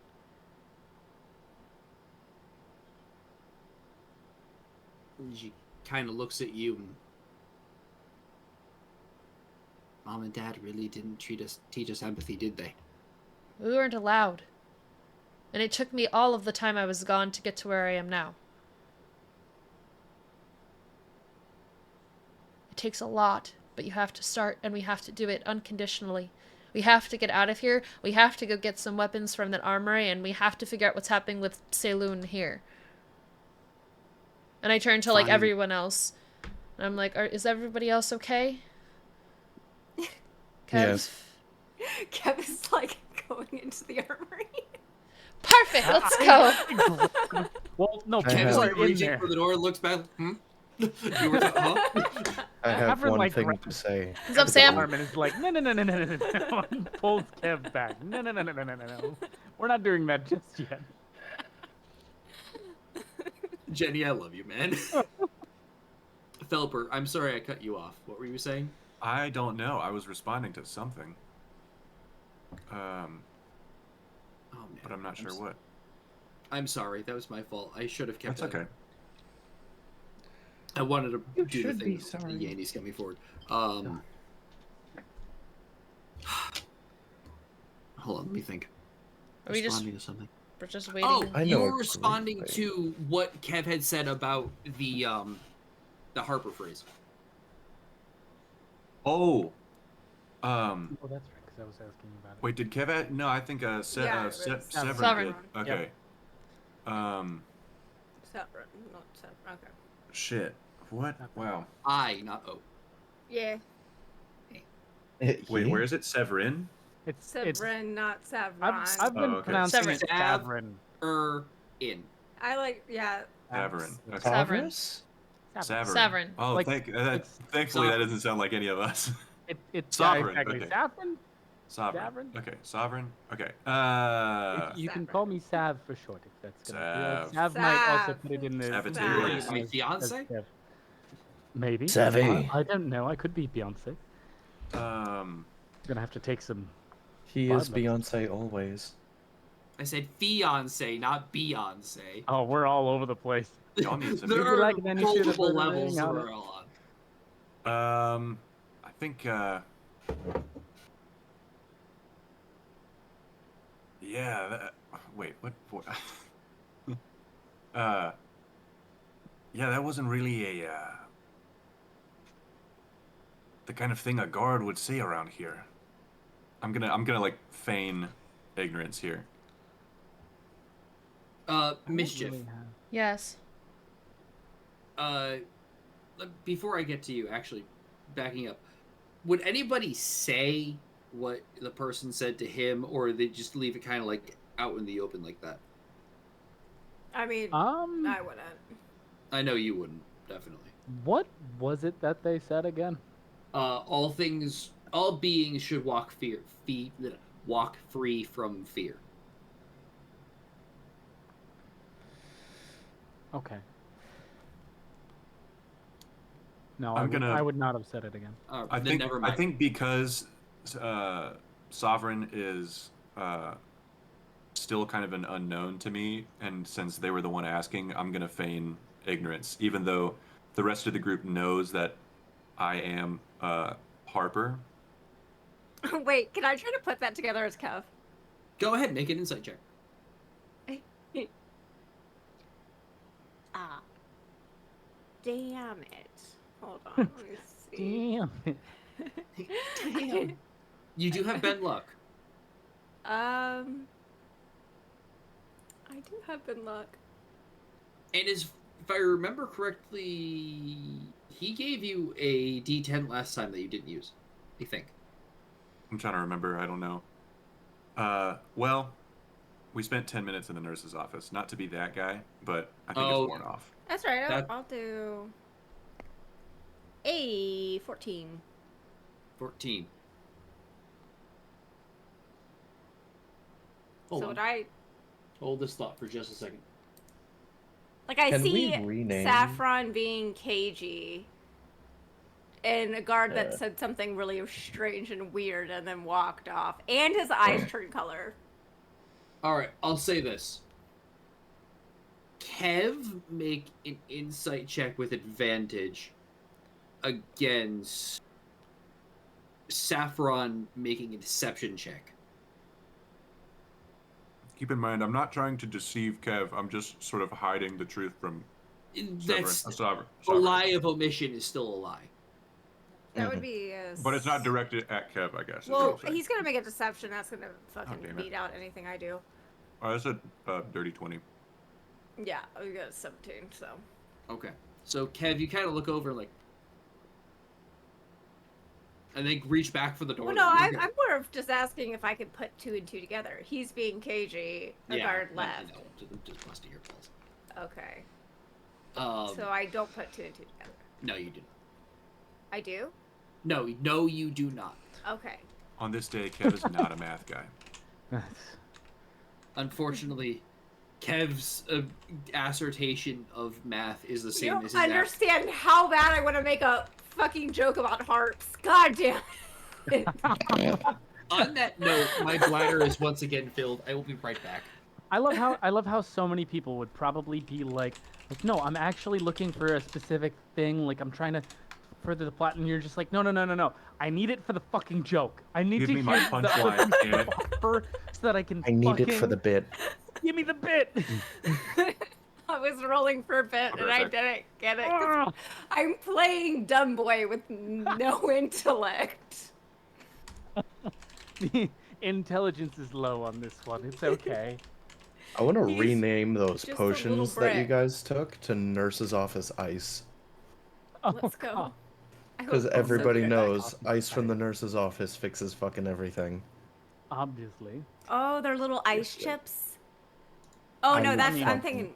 And she kind of looks at you and Mom and Dad really didn't teach us empathy, did they? We weren't allowed. And it took me all of the time I was gone to get to where I am now. It takes a lot, but you have to start, and we have to do it unconditionally. We have to get out of here. We have to go get some weapons from that armory, and we have to figure out what's happening with Saloon here. And I turn to, like, Fine. everyone else. And I'm like, is everybody else okay? Kev? Yes. Kevin's like going into the armory. Perfect, let's go. Well, no, I people Kevin's have- like are in reaching there. for the door, looks back. You were huh? I have Everyone, one like, thing grabs- to say. What's up, Sam? Armin is like, no, and pulls Kev back. No. We're not doing that just yet. Jenny, I love you, man. Felper, I'm sorry I cut you off. What were you saying? I don't know. I was responding to something. Oh, man. But I'm not sure what. I'm sorry. That was my fault. I should have kept That's okay. I wanted to You do the should thing. be sorry. Yandy's coming forward. Hold on, let me think. Are we just, Responding to something. we're just waiting? Oh, I you know a were great responding thing. to what Kev had said about the Harper phrase. Oh. Oh, that's right, because I was asking about it. Wait, did Kev add? No, I think Yeah, it was Severin Sovereign. did. Okay. Separate, not separate. Okay. Shit. What? Wow. I, not O. Yeah. Wait, where is it? Severin? It's Severin, not Savron. I've been Oh, okay. pronouncing Severin. it Severin. In. I like, yeah. Severin. Okay. Severin. Severin. Severin. Oh, Like, thankfully that doesn't sound like any of us. It's Sovereign, exactly. okay. Saffron? Sovereign. Sovereign? Okay. Sovereign. Okay. You can Saffron. call me Sav for short if that's gonna be. Sav. Sav might also Sav. put it in the. Saboteur. What are you, Yes. my fiance? Maybe. Savvy. I don't know. I could be Beyonce. Gonna have to take some. He is Bartlett. Beyonce always. I said fiance, not Beyonce. Oh, we're all over the place. Y'all need some. There Would you are like an any shit of multiple burger levels ring on we're it? all on. I think Yeah. Wait. What? Yeah, that wasn't really a the kind of thing a guard would say around here. I'm gonna like feign ignorance here. I don't Mischief. really have- Yes. Before I get to you, actually, backing up, would anybody say what the person said to him, or they just leave it kind of like out in the open like that? I mean, I wouldn't. I know you wouldn't, definitely. What was it that they said again? All beings should walk walk free from fear. Okay. No, I'm gonna- I would not have said it again. I Then never mind. think because Sovereign is still kind of an unknown to me, and since they were the one asking, I'm gonna feign ignorance, even though the rest of the group knows that I am Harper. Wait, can I try to put that together as Kev? Go ahead, make an insight check. Ah. Damn it. Hold on, let me see. Damn it. Damn. You do have bad luck. I do have good luck. And if I remember correctly, he gave you a D10 last time that you didn't use. I think. I'm trying to remember. I don't know. Well, we spent 10 minutes in the nurse's office. Not to be that guy, but I think Oh. it's worn off. That's right, That- I'll do a 14. 14. Hold So on. would I Hold this thought for just a second. like I Can we see rename- Saffron being cagey and a guard that Yeah. said something really strange and weird and then walked off and his eyes turned color. Alright, I'll say this. Kev, make an insight check with advantage against Saffron making a deception check. Keep in mind, I'm not trying to deceive Kev. I'm just sort of hiding the truth from That's Sovereign. a lie of omission is still a lie. That Mhm. would be But it's not directed at Kev, I guess. is what Well, I'm saying. he's gonna make a deception. That's gonna damn fucking it. beat out anything I do. Oh, that's a dirty 20. Yeah, we got a 17. So Okay. So Kev, you kind of look over like, and then reach back for the door. well, no, You're I'm good. more of just asking if I could put 2 and 2 together. He's being cagey. A guard no, left. no, just busting your balls. Okay, Um, so I don't put 2 and 2 together. no, you didn't. I do. No, you do not. Okay. On this day, Kev is not a math guy. Unfortunately, Kev's assertion of math is the You same don't as his understand how bad I want to make a fucking joke about harps. God damn it. On that note, my bladder is once again filled. I will be right back. I love how so many people would probably be like, no, I'm actually looking for a specific thing. Like I'm trying to further the plot, and you're just like, no. I need it for the fucking joke. I need Give to me hear my the punchline, damn it. offer so that I can. I need it for the fucking- bit. Give me the bit. I was rolling for a bit I'll be and right I back. didn't get it. 'Cause I'm playing dumb boy with no intellect. The intelligence is low on this one. It's okay. I want to He's rename those just a little potions that you brick. guys took to Nurse's Office Ice. Let's go. God. I hope Because Paul's so everybody good at that knows coffee. ice from the nurse's office fixes fucking everything. Obviously. Oh, they're little ice Yes, yeah. chips. Oh no, I'm that's mean- I'm thinking.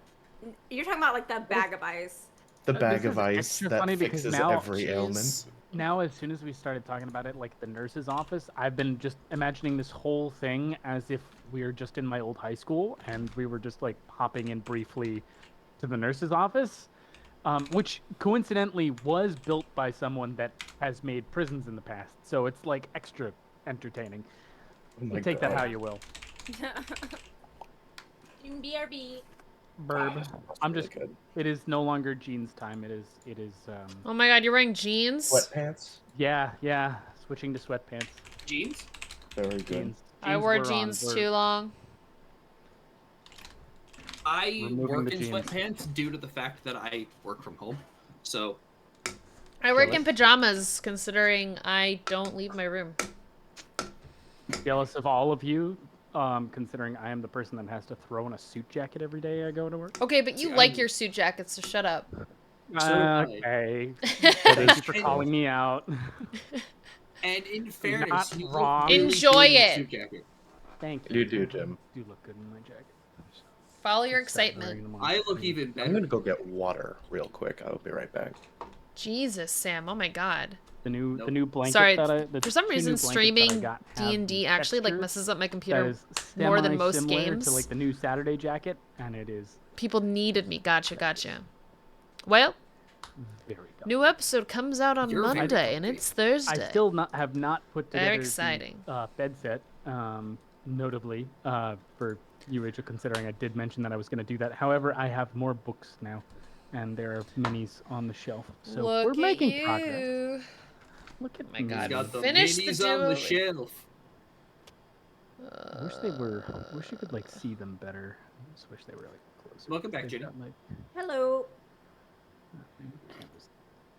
You're talking about like the bag of ice. The This bag is of ice extra that funny because fixes now- every Jeez. ailment. Now, as soon as we started talking about it, like the nurse's office, I've been just imagining this whole thing as if we were just in my old high school and we were just like hopping in briefly to the nurse's office, which coincidentally was built by someone that has made prisons in the past. So it's like extra entertaining. Oh my You take that God. how you will. BRB. Burb. That's I'm really just. good. It is no longer jeans time. It is. Oh my god, you're wearing jeans? Sweatpants. Yeah. Switching to sweatpants. Jeans? Very good. Jeans. I Jeans wore were on- jeans were- too long. I Removing work the in jeans. sweatpants due to the fact that I work from home. So I work Jealous? in pajamas, considering I don't leave my room. Jealous of all of you, considering I am the person that has to throw in a suit jacket every day I go to work. Okay, but you See, like I'm- your suit jackets, so shut up. So do I. Okay. That Thank is you for true. calling me out. And in not fairness, you wrong. look really Enjoy good in a it. suit jacket. Thank you. You do, Jim. You look good in my jacket. Follow your Just started wearing excitement. them on I look stream. even I'm better. gonna go get water real quick. I'll be right back. Jesus, Sam. Oh my God. The new Nope. blanket Sorry, the for some two new reason, blankets that I streaming got have D&D the actually like texture messes up my that computer is more than most semi-similar games. to like the new Saturday jacket, and it is People needed me. Gotcha. Well, very dumb. new episode comes out on You're very Monday, and comfy. it's Thursday. I still have not put Very together exciting. the bed set, notably for you, Rachel, considering I did mention that I was going to do that. However, I have more books now, and there are minis on the shelf, so Look we're at making you. progress. Look at Oh my me. God. He's got the Finish the minis on the duo. shelf. I wish they were. I wish you could like see them better. I just wish they were like closer. Welcome back, They've Jenny. got, like, Hello.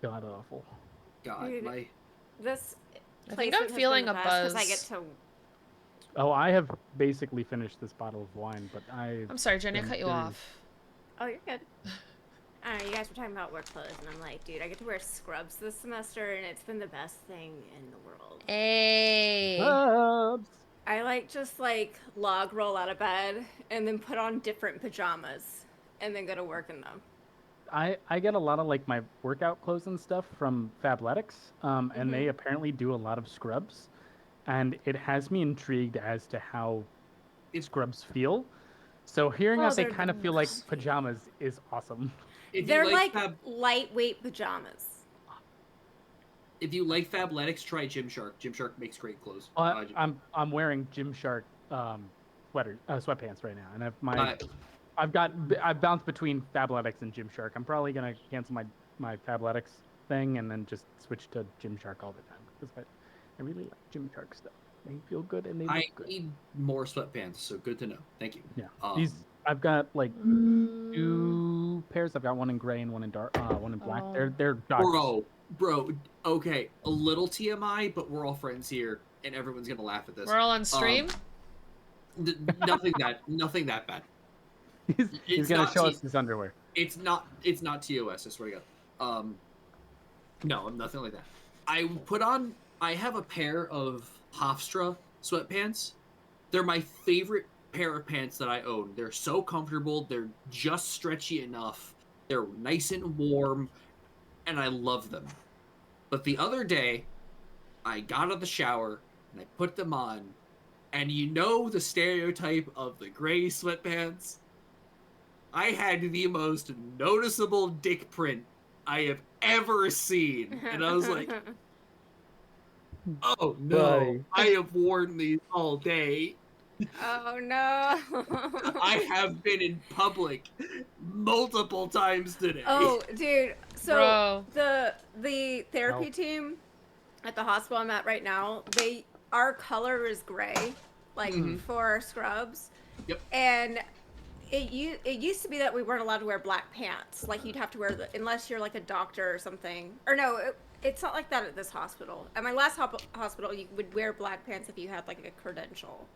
god awful. God, Dude. my This I think placement I'm has been feeling the a best 'cause I buzz. get to. Oh, I have basically finished this bottle of wine, but I'm sorry, Jenny, I been cut you very- off. Oh, you're good. I don't know, you guys were talking about work clothes, and I'm like, dude, I get to wear scrubs this semester, and it's been the best thing in the world. Hey. I like just like log roll out of bed and then put on different pajamas and then go to work in them. I get a lot of like my workout clothes and stuff from Fabletics, and they Mhm. apparently do a lot of scrubs, and it has me intrigued as to how scrubs feel. So hearing Oh, that they they're kind of feel gross. like pajamas is awesome. if They're you like Fab, lightweight pajamas. if you like Fabletics, try Gymshark. Gymshark makes great clothes. I'm wearing Gymshark sweatpants right now, and Uh, I've bounced between Fabletics and Gymshark. I'm probably gonna cancel my Fabletics thing and then just switch to Gymshark all the time because I really like Gymshark stuff. They feel good and they I look good. need more sweatpants, so good to know. Thank you. Yeah, Um, I've got like Mm. 2 pairs. I've got one in gray and one in dark, one in black. Oh. They're Dodgers. Bro, okay, a little TMI, but we're all friends here, and everyone's gonna laugh at this. We're all on stream? Nothing that bad. He's It's gonna not show us his underwear. It's not TOS, I swear to God. No, nothing like that. I have a pair of Hofstra sweatpants. They're my favorite pair of pants that I own. They're so comfortable, they're just stretchy enough, they're nice and warm, and I love them. But the other day, I got out of the shower and I put them on, and you know the stereotype of the gray sweatpants? I had the most noticeable dick print I have ever seen. And I was like, oh no, Buddy. I have worn these all day. Oh no. I have been in public multiple times today. Oh, dude. So Bro. the therapy team at the hospital I'm at right now, our color is gray, like for scrubs. Yep. And it used to be that we weren't allowed to wear black pants. Like you'd have to wear unless you're like a doctor or something. Or no, it's not like that at this hospital. At my last hospital, you would wear black pants if you had like a credential.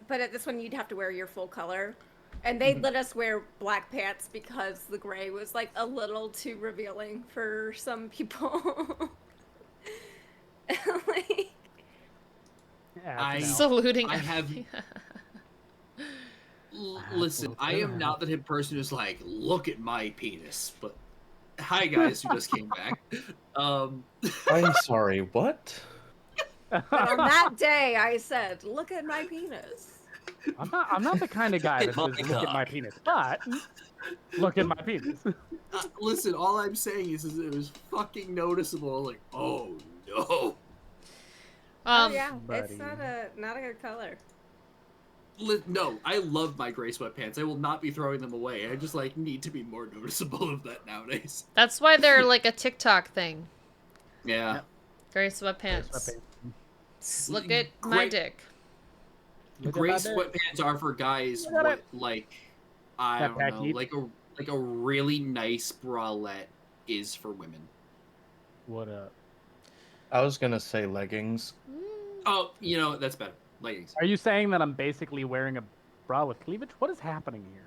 But at this one, you'd have to wear your full color. And they let us wear black pants because the gray was like a little too revealing for some people. Like, I- Saluting. I have- Listen, I am not the type of person who's like, look at my penis. But hi guys who just came back. I'm sorry, what? on that day, I said, "Look at my penis." I'm not the kind of guy that says look at my penis, but look at my penis. Listen, all I'm saying is it was fucking noticeable. Like, oh no. Oh yeah, buddy. it's not a good color. No, I love my gray sweatpants. I will not be throwing them away. I just like need to be more noticeable of that nowadays. That's why they're like a TikTok thing. Yeah. Gray sweatpants. Look at my Great. dick. Look at Gray that there. sweatpants are for guys Look at what it. like I That don't pack know, heat. like a really nice bralette is for women. What up? I was gonna say leggings. Oh, you know that's better. Leggings. Are you saying that I'm basically wearing a bra with cleavage? What is happening here?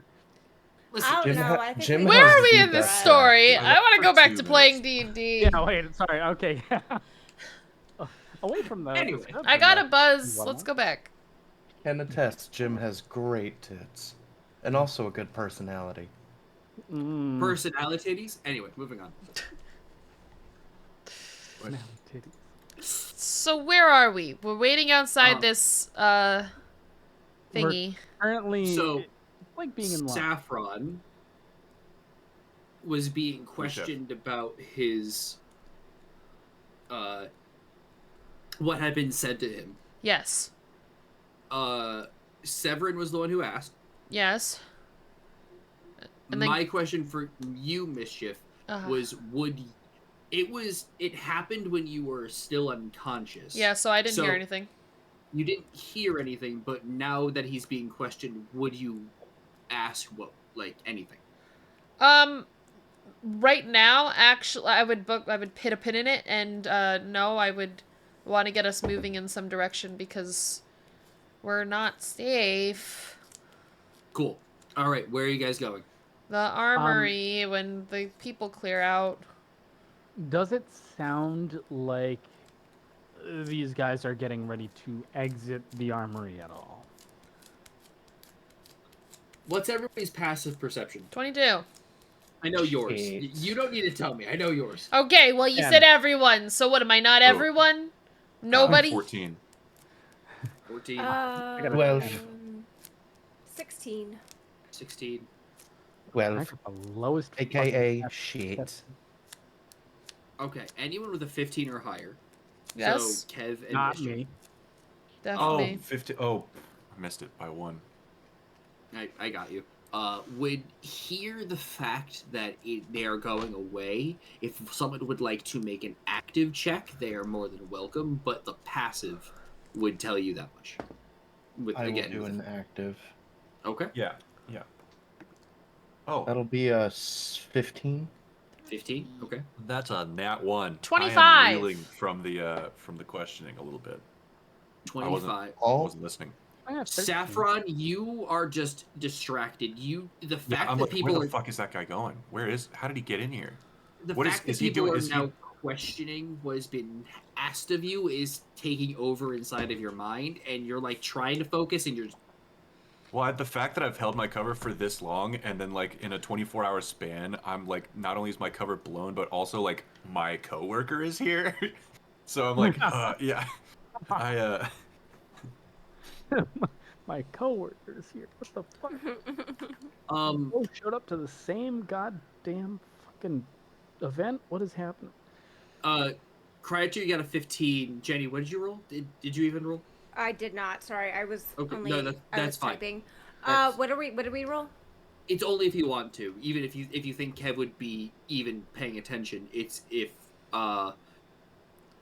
Listen, I don't Jim know. ha- I think Jim we Where has are we the in this best story? I I left want to for go back 2 to minutes. playing D&D. Yeah, wait, sorry. Okay. Away from the Anyway. description I got a there. buzz. What Let's am go back. Can attest Jim has great tits. And also a good personality. I? Mm, personalities. Anyway, moving on. personality titties. So where are we? We're waiting outside this thingy. Currently, So, it's like being in love. Saffron was being Chef. questioned about his what had been said to him. Yes. Severin was the one who asked. Yes. And then- My question for you, Mischief, was it happened when you were still unconscious. Yeah, so I didn't hear anything. You didn't hear anything, but now that he's being questioned, would you ask anything? Right now, actually, I would put a pin in it, and no, I would want to get us moving in some direction because we're not safe. Cool. All right, where are you guys going? The armory when the people clear out. Does it sound like these guys are getting ready to exit the armory at all? What's everybody's passive perception? 22. I know yours. Shit. You don't need to tell me. I know yours. Okay, well, you 10. said everyone, so what am I, not everyone? Nobody? 14. 14, got a 12. 16. 16. 12. I got the lowest. AKA fucking- shit. Okay, anyone with a 15 or higher. Yes. So Kev and Not Mischief. me. Definitely. 50. Oh, I missed it by 1. I got you. Would hear the fact that they are going away. If someone would like to make an active check, they are more than welcome. But the passive would tell you that much. I will do an active. Okay. Yeah. Oh, That'll be a 15. 15. Okay. that's a nat 1. 25. I am reeling from the questioning a little bit. 25. I wasn't listening. I got 13. Saffron, you are just distracted. The fact I'm that like, people where are the fuck is that guy going? How did he get in here? the What fact that is he people doing? are Is he- now questioning what has been asked of you is taking over inside of your mind, and you're like trying to focus, and you're Well, the fact that I've held my cover for this long, and then like in a 24-hour span, I'm like, not only is my cover blown, but also like my coworker is here. So I'm like, yeah, I My coworkers here. What the fuck? Oh, showed up to the same goddamn fucking event. What is happening? Cryatur, you got a 15. Jenny, what did you roll? Did you even roll? I did not. Sorry, I was Okay, only. no, I that's was fine. typing. That's- What did we roll? It's only if you want to. Even if you think Kev would be even paying attention, it's if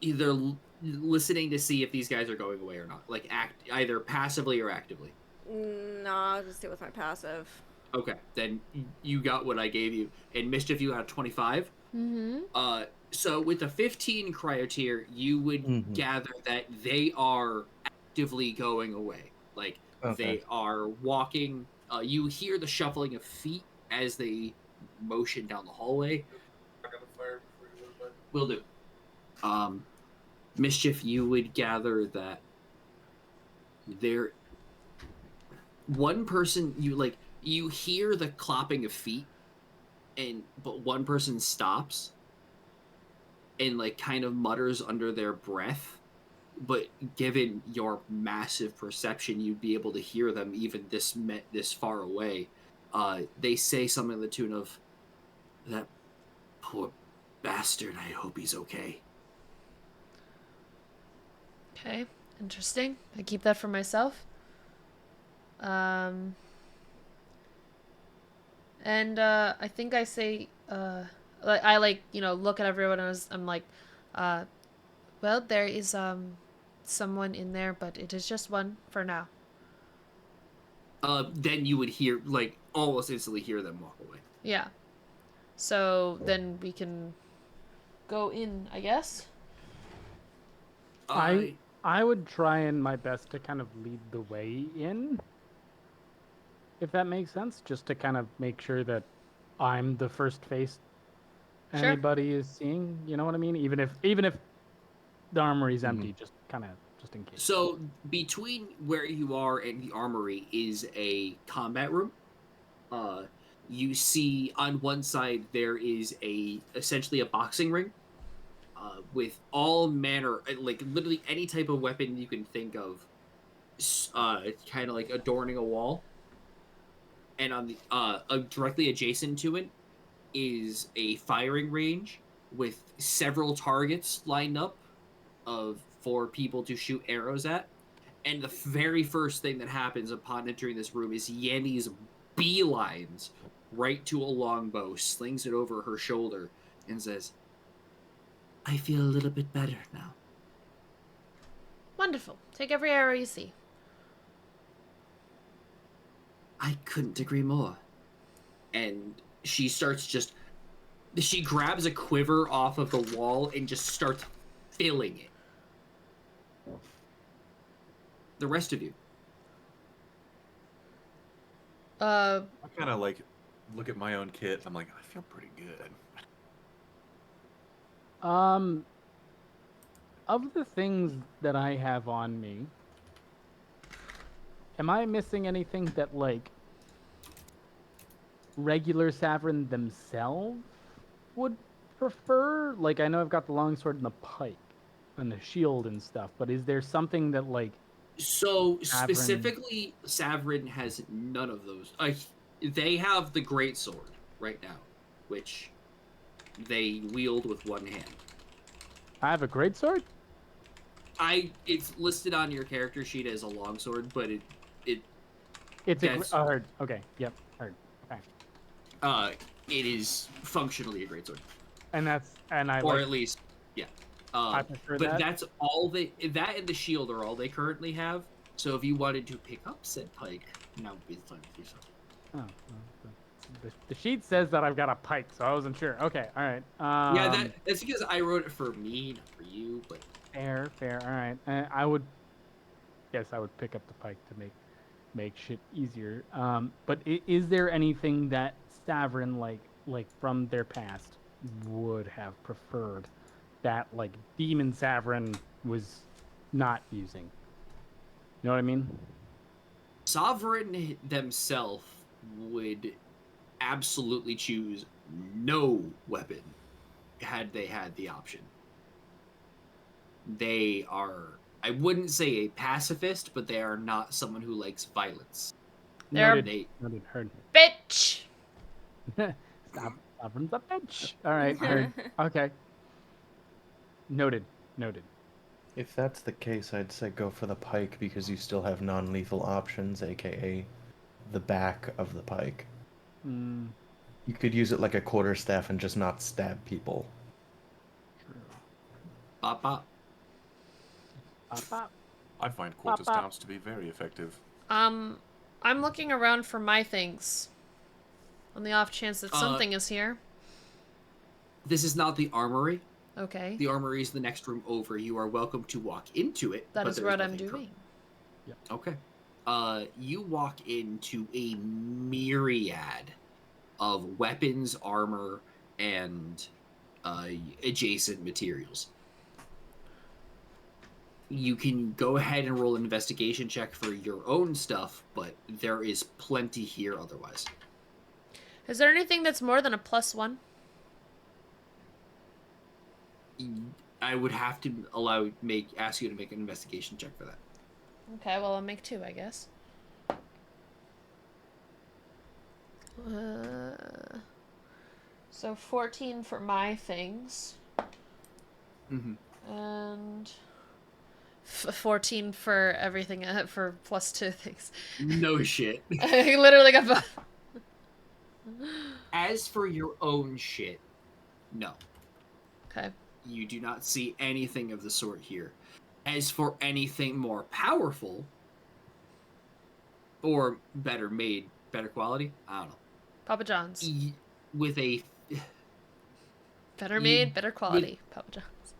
either listening to see if these guys are going away or not. Like either passively or actively. No, I'll just do it with my passive. Okay, then you got what I gave you. And Mischief, you got a 25. Mm-hmm. So with the 15 cryotier, you would gather that they are actively going away. Like they are walking. You hear the shuffling of feet as they motion down the hallway. Will do. Mischief, you would gather that there. One person you hear the clopping of feet, but one person stops and like kind of mutters under their breath, but given your massive perception, you'd be able to hear them even this far away. They say something to the tune of, "That poor bastard, I hope he's okay." Okay, interesting. I keep that for myself. And I think I say, I look at everyone and I'm like, well, there is someone in there, but it is just one for now. then you would hear, like, almost instantly hear them walk away. Yeah. So then we can go in, I guess. I would try in my best to kind of lead the way in, if that makes sense, just to kind of make sure that I'm the first face Sure. anybody is seeing. You know what I mean? Even if the armory's empty, just in case. So between where you are and the armory is a combat room. You see on one side there is essentially a boxing ring, with all manner, like literally any type of weapon you can think of, kind of like adorning a wall. And on the directly adjacent to it is a firing range with several targets lined up for people to shoot arrows at. And the very first thing that happens upon entering this room is Yenny's beelines right to a longbow, slings it over her shoulder, and says, "I feel a little bit better now." Wonderful. Take every arrow you see. I couldn't agree more. And she grabs a quiver off of the wall and just starts filling it. The rest of you. I kind of like look at my own kit. I'm like, I feel pretty good. Of the things that I have on me, am I missing anything that, like, regular Savrin themselves would prefer? Like, I know I've got the longsword and the pike and the shield and stuff, but is there something that, like... So, specifically, Savrin has none of those. They have the greatsword right now, which they wield with one hand. I have a greatsword? It's listed on your character sheet as a longsword, but heard. Okay, yep, heard. Okay. It is functionally a greatsword. At least, yeah. I prefer but that. that's all that and the shield are all they currently have. So if you wanted to pick up said pike, now would be the time to do so. Oh, the sheet says that I've got a pike, so I wasn't sure. Okay, all right. Yeah, that's because I wrote it for me, not for you. But fair. All right. I would pick up the pike to make shit easier. But is there anything that Savrin, like from their past, would have preferred that, like, Demon Savrin was not using? You know what I mean? Sovereign themselves would absolutely choose no weapon had they had the option. They are, I wouldn't say a pacifist, but they are not someone who likes violence. Noted. Heard. Bitch! Sovereign's a bitch. All right, heard. Okay. Noted. If that's the case, I'd say go for the pike because you still have non-lethal options, aka the back of the pike. You could use it like a quarterstaff and just not stab people. True. Bop bop. Bop, bop. I find quarterstaffs to be very effective. I'm looking around for my things. On the off chance that something is here. This is not the armory. Okay. The armory is the next room over. You are welcome to walk into it. That is what I'm doing. Yep. Okay. You walk into a myriad of weapons, armor, and adjacent materials. You can go ahead and roll an investigation check for your own stuff, but there is plenty here otherwise. Is there anything that's more than a +1? I would have to ask you to make an investigation check for that. Okay, well, I'll make 2, I guess. So 14 for my things. Mm-hmm. And 14 for everything, for +2 things. No shit. I literally got both. As for your own shit, no. Okay. You do not see anything of the sort here. As for anything more powerful, or better made, better quality. I don't know. Papa John's. With a Better you- made, better quality. Papa John's.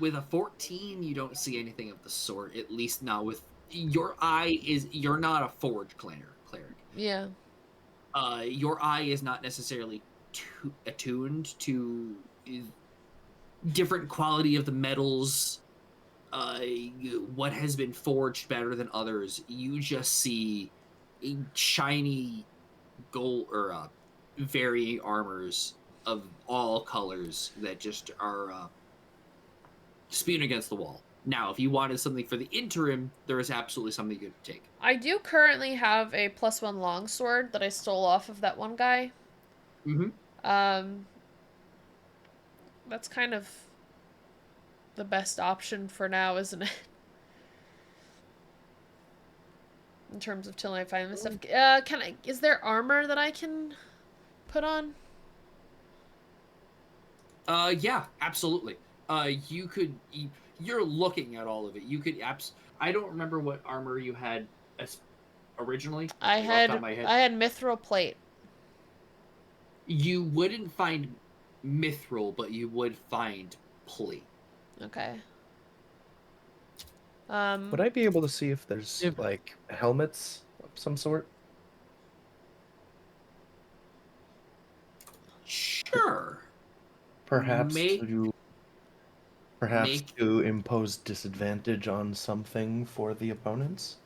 with a 14, you don't see anything of the sort. At least not with your eye. You're not a forge cleric. Yeah. Your eye is not necessarily attuned to different quality of the metals. What has been forged better than others. You just see shiny gold or varying armors of all colors that just are spewing against the wall. Now, if you wanted something for the interim, there is absolutely something you could take. I do currently have a +1 longsword that I stole off of that one guy. Mm-hmm. That's kind of the best option for now, isn't it? In terms of till I find this stuff. Is there armor that I can put on? Yeah, absolutely. You're looking at all of it. You could I don't remember what armor you had originally. I Off the top had of my head. I had mithril plate. You wouldn't find mithril, but you would find plate. Okay. Would I be able to see if there's like helmets of some sort? Sure. Perhaps Make- to impose disadvantage on something for the opponents?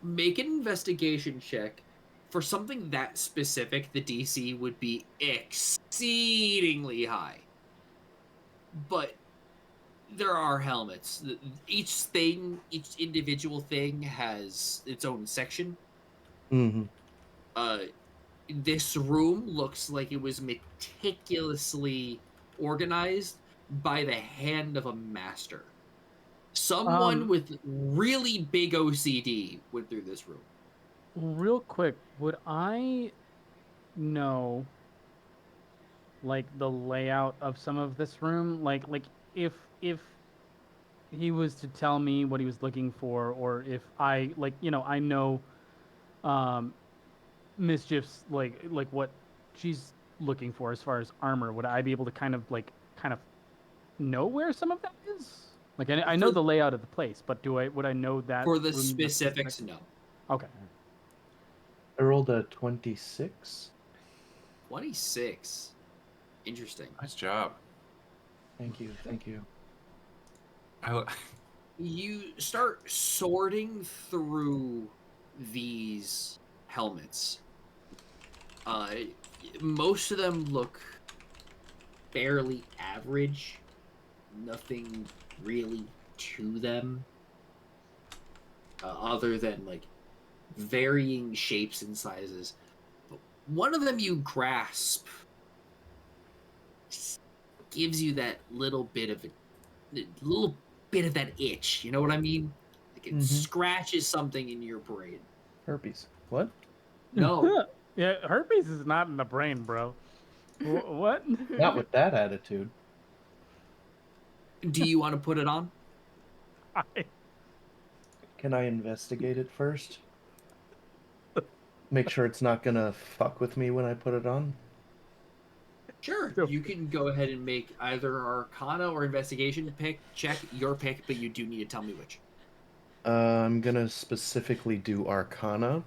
Make an investigation check. For something that specific, the DC would be exceedingly high. But there are helmets. Each individual thing has its own section. Mm-hmm. This room looks like it was meticulously organized by the hand of a master. Someone with really big OCD went through this room. Real quick, would I know like the layout of some of this room? Like if he was to tell me what he was looking for, or if I I know Mischief's like what she's looking for as far as armor, would I be able to kind of know where some of that is? Like I know the layout of the place, but would I know that For the room specifics, no. Okay. I rolled a 26. 26. Interesting. Nice job. Thank you. You start sorting through these helmets. Most of them look fairly average. Nothing really to them. Other than like varying shapes and sizes. But one of them you grasp gives you that little bit of that itch. You know what I mean? Like it scratches something in your brain. Herpes. What? No. Yeah, herpes is not in the brain, bro. What? Not with that attitude. Do you want to put it on? Can I investigate it first? Make sure it's not gonna fuck with me when I put it on? Sure. You can go ahead and make either Arcana or Investigation check, your pick, but you do need to tell me which. I'm gonna specifically do Arcana.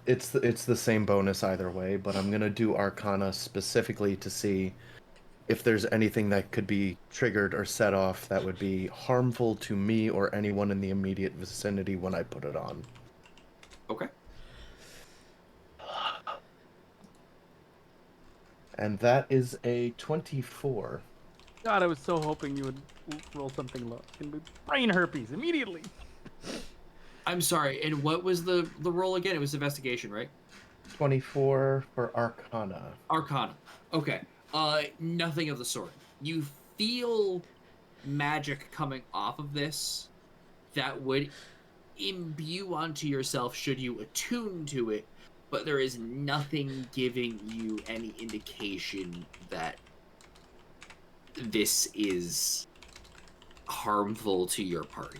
It's the same bonus either way, but I'm gonna do Arcana specifically to see if there's anything that could be triggered or set off that would be harmful to me or anyone in the immediate vicinity when I put it on. Okay. And that is a 24. God, I was so hoping you would roll something low. And brain herpes immediately. I'm sorry, and what was the roll again? It was Investigation, right? 24 for Arcana. Arcana. Okay. Nothing of the sort. You feel magic coming off of this that would imbue onto yourself should you attune to it, but there is nothing giving you any indication that this is harmful to your party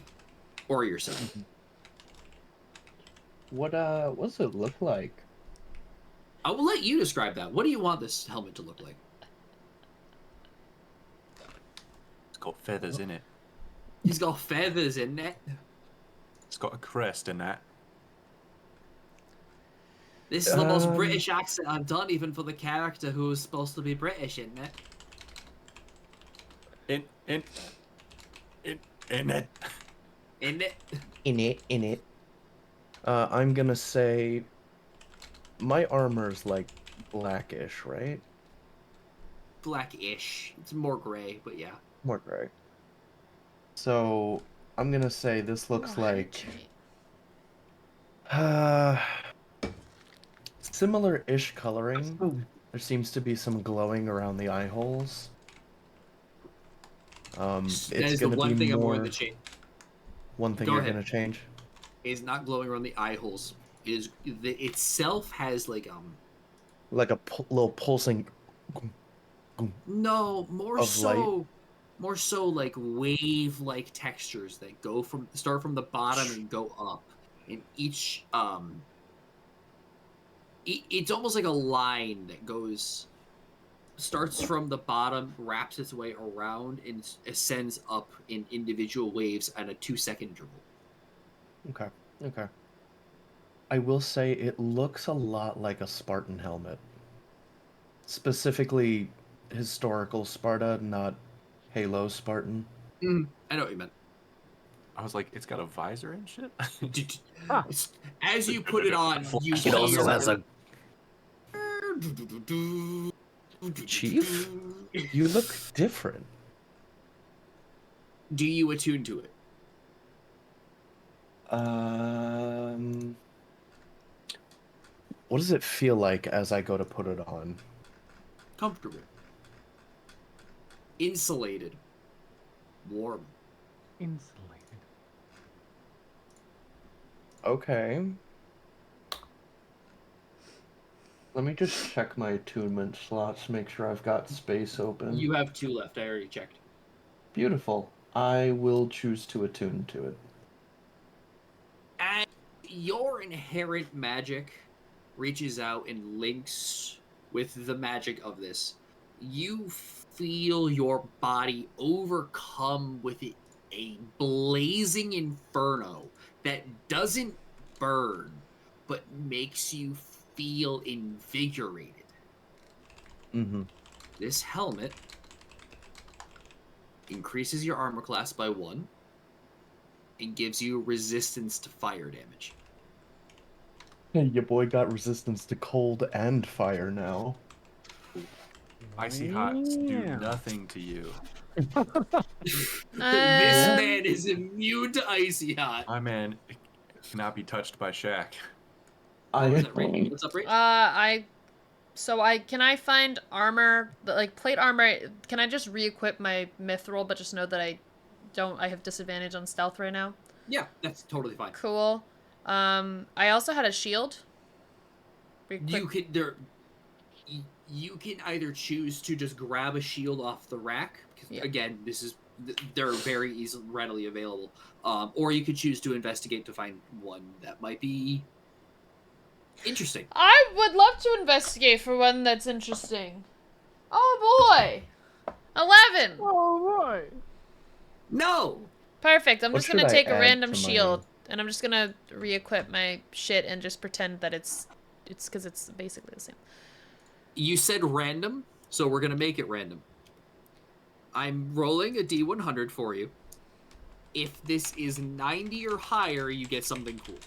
or yourself. What does it look like? I will let you describe that. What do you want this helmet to look like? It's got feathers in it. He's got feathers in it. It's got a crest in that. This is the most British accent I've done, even for the character who is supposed to be British, isn't it? In it. In it. In it. I'm gonna say my armor's like blackish, right? Blackish. It's more gray, but yeah. More gray. So I'm gonna say this looks like similar-ish coloring. There seems to be some glowing around the eye holes. That It's is the gonna one be thing I'm more. going to change. One thing Go you're ahead. gonna change. Is not glowing around the eye holes. It is itself has like Like a little pulsing. no more Of so more so like wave like textures that go from start from the bottom and go up. And each it's almost like a line that goes starts from the bottom, wraps its way around, and ascends up in individual waves at a 2-second interval. Okay. Okay. I will say it looks a lot like a Spartan helmet. Specifically, historical Sparta, not Halo Spartan. I know what you meant. I was like, it's got a visor and shit. As you put it on, you It also hear has a Chief? You look different. Do you attune to it? What does it feel like as I go to put it on? Comfortable. Insulated. Warm. Insulated. Okay. Let me just check my attunement slots, make sure I've got space open. You have 2 left. I already checked. Beautiful. I will choose to attune to it. And your inherent magic reaches out and links with the magic of this. You feel your body overcome with a blazing inferno that doesn't burn, but makes you feel invigorated. Mm-hmm. This helmet increases your armor class by 1 and gives you resistance to fire damage. Your boy got resistance to cold and fire now. Icy hots do nothing to you. This man is immune to icy hot. My man cannot be touched by Shaq. What's up, Rach? Can I find armor, like plate armor? Can I just re-equip my mithril, but just know that I have disadvantage on stealth right now? Yeah, that's totally fine. Cool. I also had a shield. You can either choose to just grab a shield off the rack. Because, again, they're very readily available. Or you could choose to investigate to find one that might be interesting. I would love to investigate for one that's interesting. Oh boy, 11. Oh boy. No. Perfect. I'm just gonna take a random to shield, and I'm just gonna re-equip my shit and just pretend that it's because it's basically the same. You said random, so we're gonna make it random. I'm rolling a D100 for you. If this is 90 or higher, you get something cool.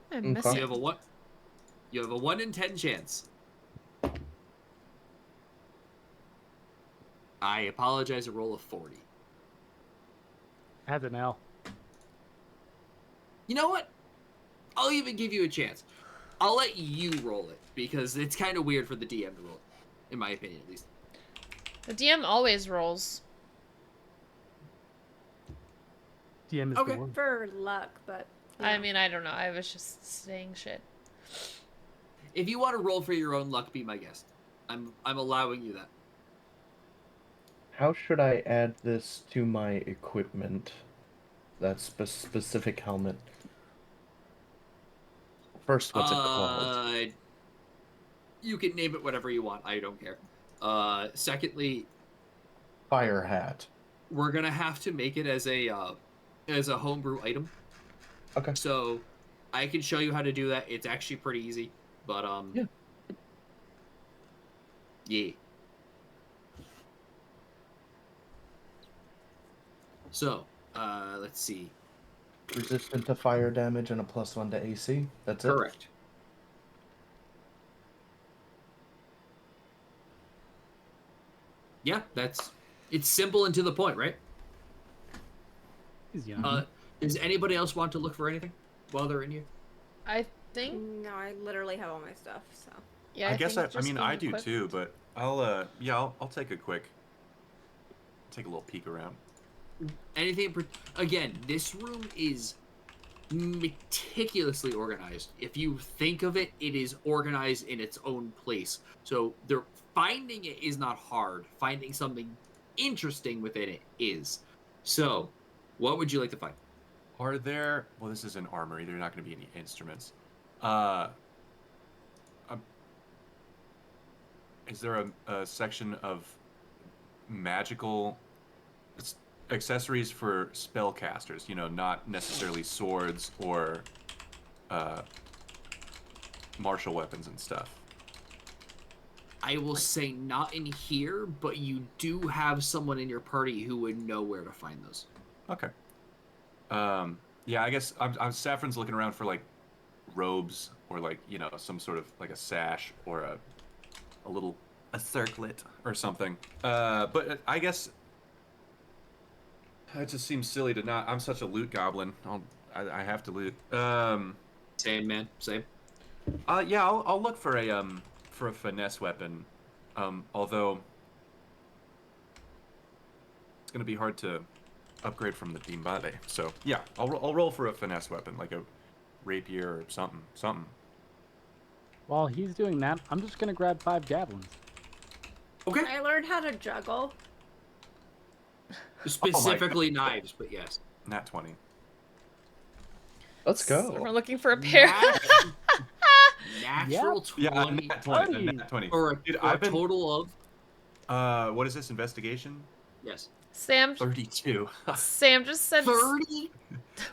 I'm Okay. missing. You have a 1 in 10 chance. I apologize, a roll of 40. Has an L. You know what? I'll even give you a chance. I'll let you roll it, because it's kind of weird for the DM to roll it, in my opinion, at least. The DM always rolls. DM is Okay. the one. For luck, but I mean, I don't know. I was just saying shit. If you want to roll for your own luck, be my guest. I'm allowing you that. How should I add this to my equipment? That specific helmet. First, what's it called? You can name it whatever you want. I don't care. Secondly, Fire hat. we're gonna have to make it as a homebrew item. Okay. So I can show you how to do that. It's actually pretty easy. But Yeah. Yeah. So, let's see. Resistant to fire damage and a +1 to AC. That's it. Correct. Yeah, it's simple and to the point, right? Easy enough. Does anybody else want to look for anything while they're in here? I think. No, I literally have all my stuff, so. Yeah, I guess think I just mean I being do equipped- too, but I'll take a little peek around. Anything? Again, this room is meticulously organized. If you think of it, it is organized in its own place. So finding it is not hard. Finding something interesting within it is. So, what would you like to find? Are there? Well, this is an armory. There are not going to be any instruments. Is there a section of magical accessories for spellcasters? You know, not necessarily swords or martial weapons and stuff. I will say not in here, but you do have someone in your party who would know where to find those. Okay. Yeah, I guess I'm Saffron's looking around for like robes or like, you know, some sort of like a sash or a circlet or something. But I guess it just seems silly to not. I'm such a loot goblin. I have to loot. Same, man. Same. Yeah, I'll look for a finesse weapon. Although it's gonna be hard to upgrade from the Dimbale. So yeah, I'll roll for a finesse weapon, like a rapier or something. While he's doing that, I'm just gonna grab 5 javelins. Okay. I learned how to juggle. Specifically knives, but yes. Nat 20. Let's So go. we're looking for a pair. Natural Yeah, 20. nat 20. Nat 20. Or Dude, a total of... what is this, investigation? Yes. Sam 32. just said 30?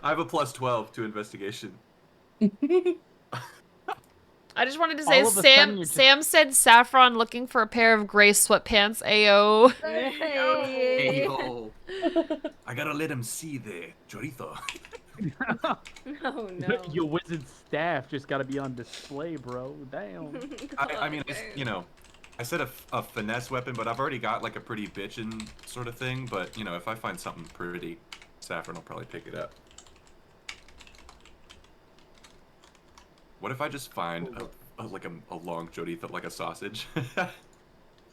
I have a +12 to investigation. I just wanted to say All of a sudden, you're just- Sam said Saffron looking for a pair of gray sweatpants. Ayo. Hey, yo. I gotta let him see the chorizo. Oh no. Your wizard staff just gotta be on display, bro. Damn. I mean, you know, I said a finesse weapon, but I've already got like a pretty bitchin' sort of thing. But you know, if I find something pretty, Saffron will probably pick it up. What if I just find a long chorizo, like a sausage?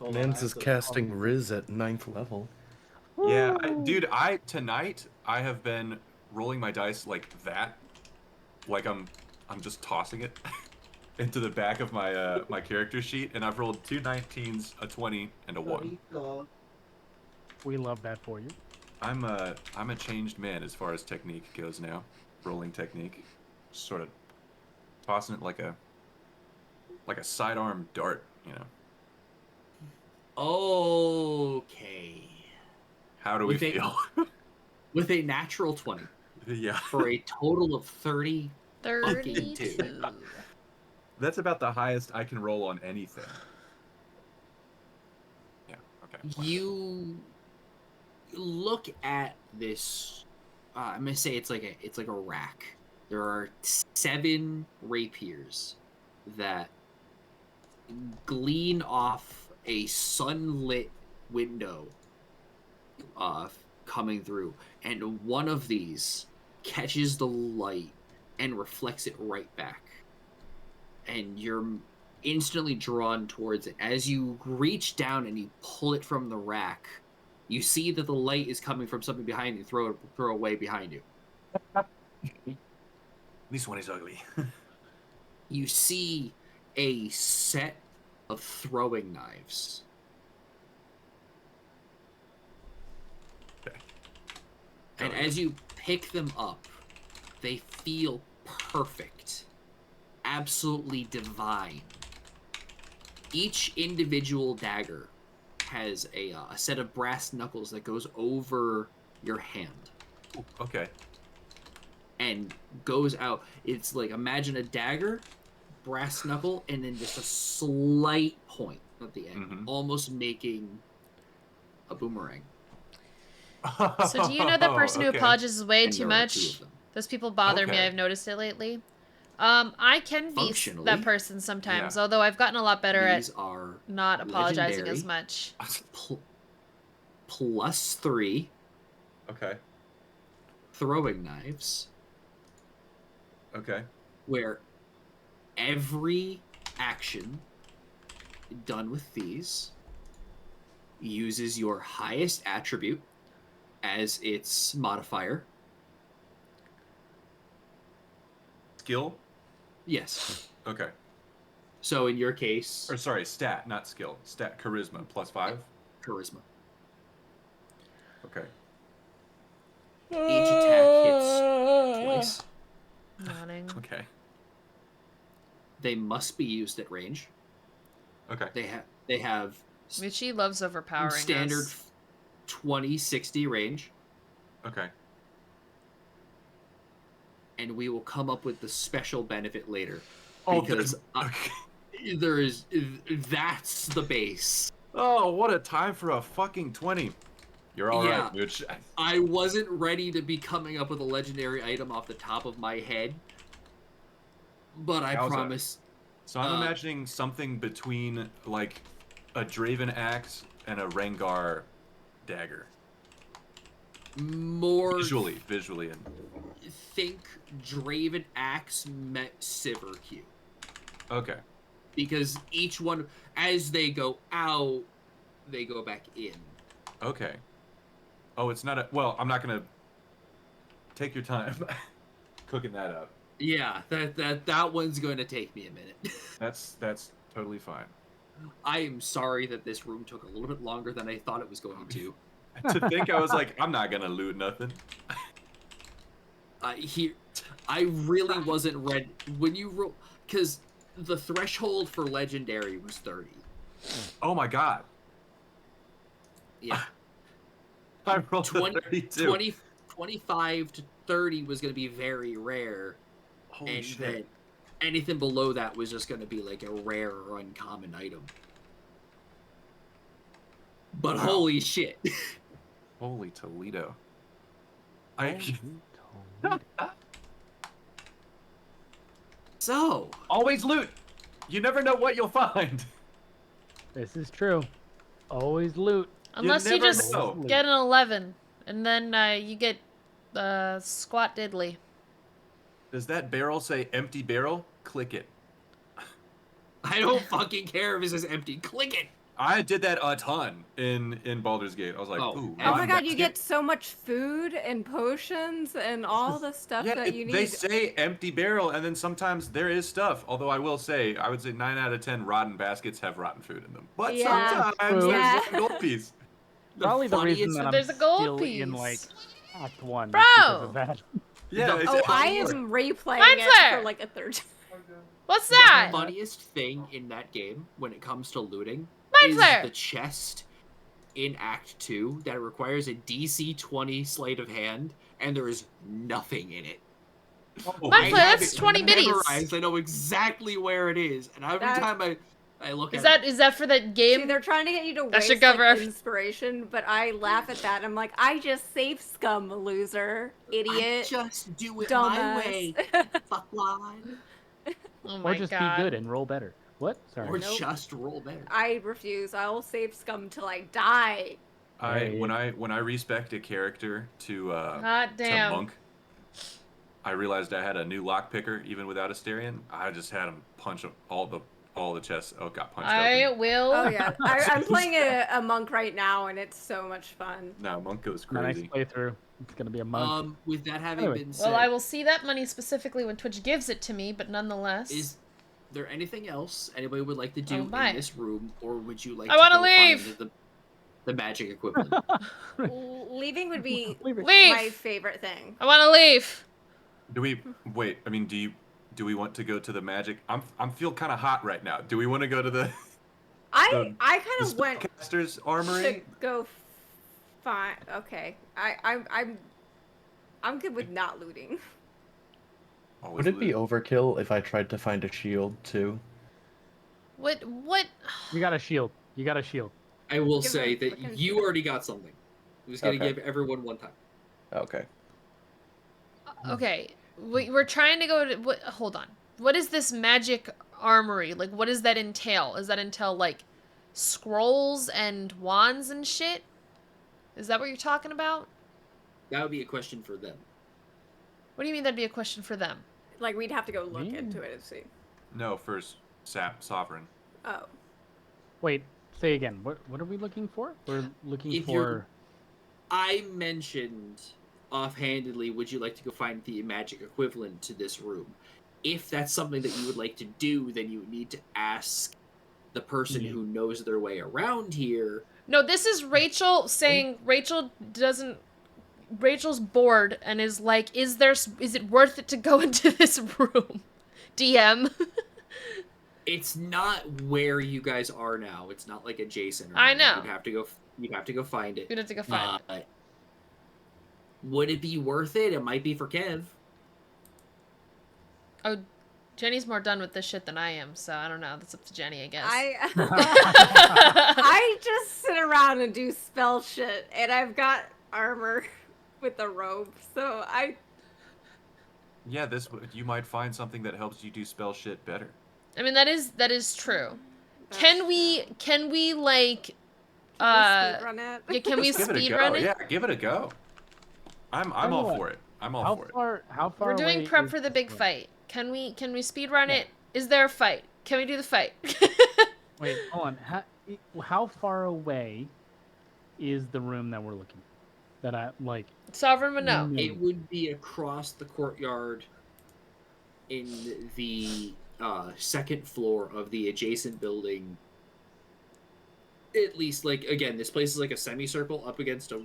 Mans is casting Riz at 9th level. Yeah, dude, tonight I have been rolling my dice like that, like I'm just tossing it into the back of my my character sheet, and I've rolled 2 19s, a 20, and a 1. We love that for you. I'm a changed man as far as technique goes now, rolling technique, sort of tossing it like a sidearm dart, you know. Okay. How do we With a- feel? With a natural 20. Yeah. For a total of 30. 32. That's about the highest I can roll on anything. Yeah, okay. You look at this. I'm gonna say it's like a rack. There are 7 rapiers that glean off a sunlit window coming through, and one of these catches the light and reflects it right back, and you're instantly drawn towards it. As you reach down and you pull it from the rack, you see that the light is coming from something behind you. Throw away behind you. This one is ugly. You see a set of throwing knives. And as you pick them up, they feel perfect. Absolutely divine. Each individual dagger has a set of brass knuckles that goes over your hand. Ooh, okay. And goes out. It's like, imagine a dagger, brass knuckle, and then just a slight point at the end, almost making a boomerang. So do you know that person who apologizes way And too there are much? 2 of them. Those people bother me. Okay. I've noticed it lately. I can be Functionally, that person sometimes, yeah. although I've gotten a lot better These at are not apologizing legendary. as much. +3 Okay. throwing knives, Okay. where every action done with these uses your highest attribute as its modifier. Skill? Yes. Okay. So in your case, Or sorry, stat, not skill. Stat, charisma, +5? charisma. Okay. Each attack hits twice. Yawning. Okay. They must be used at range. Okay. They have Richie loves overpowering standard us. 20-60 range, Okay. and we will come up with the special benefit later. Oh, Because okay. that's the base. Oh, what a time for a fucking 20. You're all right, Mooch. I wasn't ready to be coming up with a legendary item off the top of my head, but I promise. So I'm imagining something between like a Draven axe and a Rengar dagger. More Visually, and think Draven Axe met Sivir Q. okay. Because each one, as they go out, they go back in. Okay. Oh, it's not a. Well, I'm not gonna take your time cooking that up. Yeah, that one's going to take me a minute. That's totally fine. I am sorry that this room took a little bit longer than I thought it was going to. To think I was like, I'm not gonna loot nothing. I really wasn't ready when you roll, because the threshold for legendary was 30. Oh my god. Yeah. I rolled 32. 25 to 30 was going to be very rare. Holy and shit. then anything below that was just going to be like a rare or uncommon item. But wow. Holy shit. Holy Toledo. So. Always loot. You never know what you'll find. This is true. Always loot. Unless you never just know. get an 11, and then you get squat diddly. Does that barrel say empty barrel? Click it. I don't fucking care if it says empty. Click it. I did that a ton in Baldur's Gate. I was like, Oh. ooh. Oh my rotten god, you basket. get so much food and potions and all the stuff Yeah, that you need. they say empty barrel, and then sometimes there is stuff. Although I will say, I would say 9 out of 10 rotten baskets have rotten food in them. But Yeah. sometimes Yeah. there's one gold piece. Probably the reason that I'm There's a gold still piece. in like Act 1 Bro! because of that. Yeah. The- it's- Oh, I funniest- am replaying Mine's it there. for like a third time. What's The that? funniest thing in that game when it comes to looting Mine's is there. the chest in Act 2 that requires a DC 20 sleight of hand, and there is nothing in it. Oh, Mine's I there. have That's it 20 biddies. memorized. I know exactly where it is, and every That's- time I look Is at that for that game? See, they're trying to get you to That should waste cover like, every- inspiration, but I laugh at that. I'm like, I just save scum, loser, I idiot, just do it dumbass. my way. Fuck line. Oh my Or just god. be good and roll better. What? Sorry. Or Nope. just roll better. I refuse. I will save scum till I die. when I respect a character to Hot to damn. monk, I realized I had a new lockpicker even without Asterion. I just had him punch all the chests. Oh, got punched I open. will. Oh yeah, I'm playing a monk right now, and it's so much fun. No, monk goes My next crazy. playthrough. It's gonna be a month. With that having Anyway. been said, Well, I will see that money specifically when Twitch gives it to me, but nonetheless. is there anything else anybody would like to do Oh, my. in this room, or would you like I to wanna go leave! find the magic equivalent. Leaving would be Leave it. Leave! my favorite thing. I want to leave. Do we wait? I mean, do we want to go to the magic? I'm feel kind of hot right now. Do we want to go to the I the kind the of went spellcaster's to armory? go fine. Okay, I'm good with not looting. Always Would it be loot. overkill if I tried to find a shield too? What? You got a shield. You got a shield. I will Give say him a that frickin' you shield. already got something. I'm just gonna Okay. give everyone one time. Okay. Okay, we're trying to go to. Hold on. What is this magic armory? Like, what does that entail? Does that entail like scrolls and wands and shit? Is that what you're talking about? That would be a question for them. What do you mean that'd be a question for them? Like we'd have to go look Yeah. into it and see. No, first sovereign. Oh, Wait, say again. What are we looking for? We're looking If for. you're- I mentioned offhandedly, would you like to go find the magic equivalent to this room? If that's something that you would like to do, then you would need to ask the person Yeah. who knows their way around here. No, this is Rachel saying Rachel's bored and is like, is it worth it to go into this room? DM. It's not where you guys are now. It's not like adjacent. Or I anything. know. You'd have to go find it. You'd have to go find it. Would it be worth it? It might be for Kev. Oh, Jenny's more done with this shit than I am, so I don't know. That's up to Jenny, I guess. I just sit around and do spell shit, and I've got armor with a robe, so I. Yeah, you might find something that helps you do spell shit better. I mean, that is true. That's Can we like speedrun it? yeah, can we Let's give it a speed go. run it? Yeah, give it a go. I'm Tell you all what, for it. I'm all How for it. far? How far? We're doing away prep is for the big room? fight. Can we speed run Yeah. it? Is there a fight? Can we do the fight? Wait, hold on. How far away is the room that we're looking? That I like. Sovereign would know. It would be across the courtyard in the second floor of the adjacent building. At least, like, again, this place is like a semicircle up against a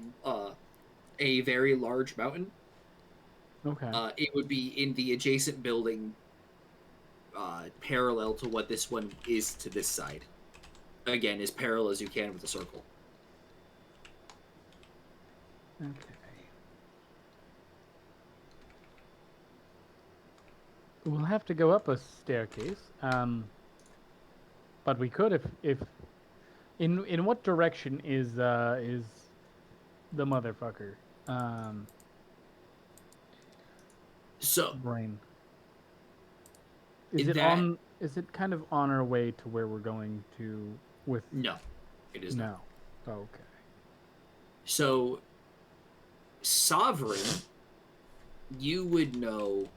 very large mountain. Okay. It would be in the adjacent building, parallel to what this one is to this side. Again, as parallel as you can with the circle. Okay. We'll have to go up a staircase. But we could if in what direction is the motherfucker? So, Brain. Is it kind of on our way to where we're going to with no, it is not. No. Okay. So, Sovereign, you would know,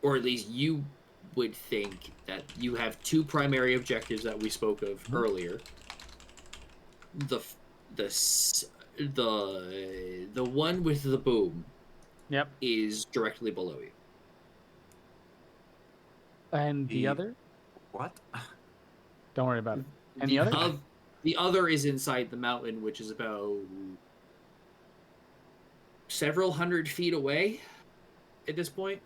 or at least you would think that you have two primary objectives that we spoke of earlier. The one with the boom Yep. is directly below you. And the The- other? What? Don't worry about it. And the other? The other is inside the mountain, which is about several hundred feet away at this point.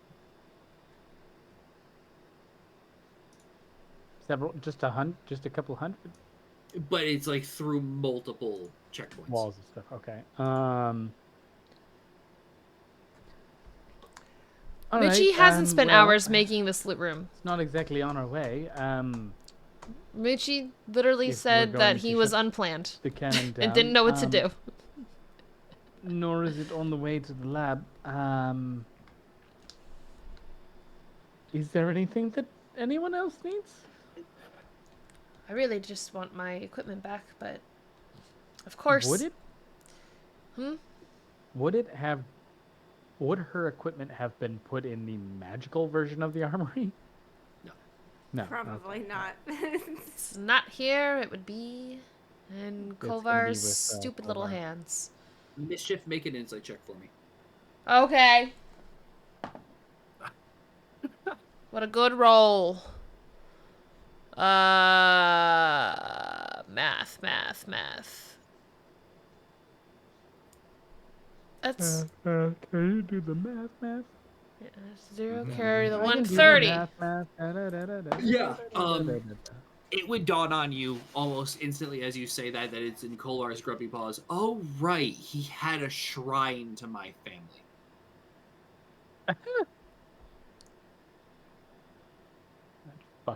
Several, just a couple hundred But it's like through multiple checkpoints. walls and stuff. Okay. All Richie right, hasn't spent well, hours making this loot room. It's not exactly on our way. Richie literally If we're said that going he to was shut unplanned the cannon down. and didn't know what to do. Nor is it on the way to the lab. Is there anything that anyone else needs? I really just want my equipment back, but of course. Would it? Hmm? Would her equipment have been put in the magical version of the armory? No. No. Probably okay. not. It's not here. It would be in gonna be Kolvar's with, stupid little Kolvar. hands. Mischief, make an insight check for me. Okay. What a good roll. Math. That's Can you do the math? 0 Mhm. carry the I can do the 130. math. Yeah. It would dawn on you almost instantly as you say that it's in Kolar's Grumpy Paws. Oh, right. He had a shrine to my family.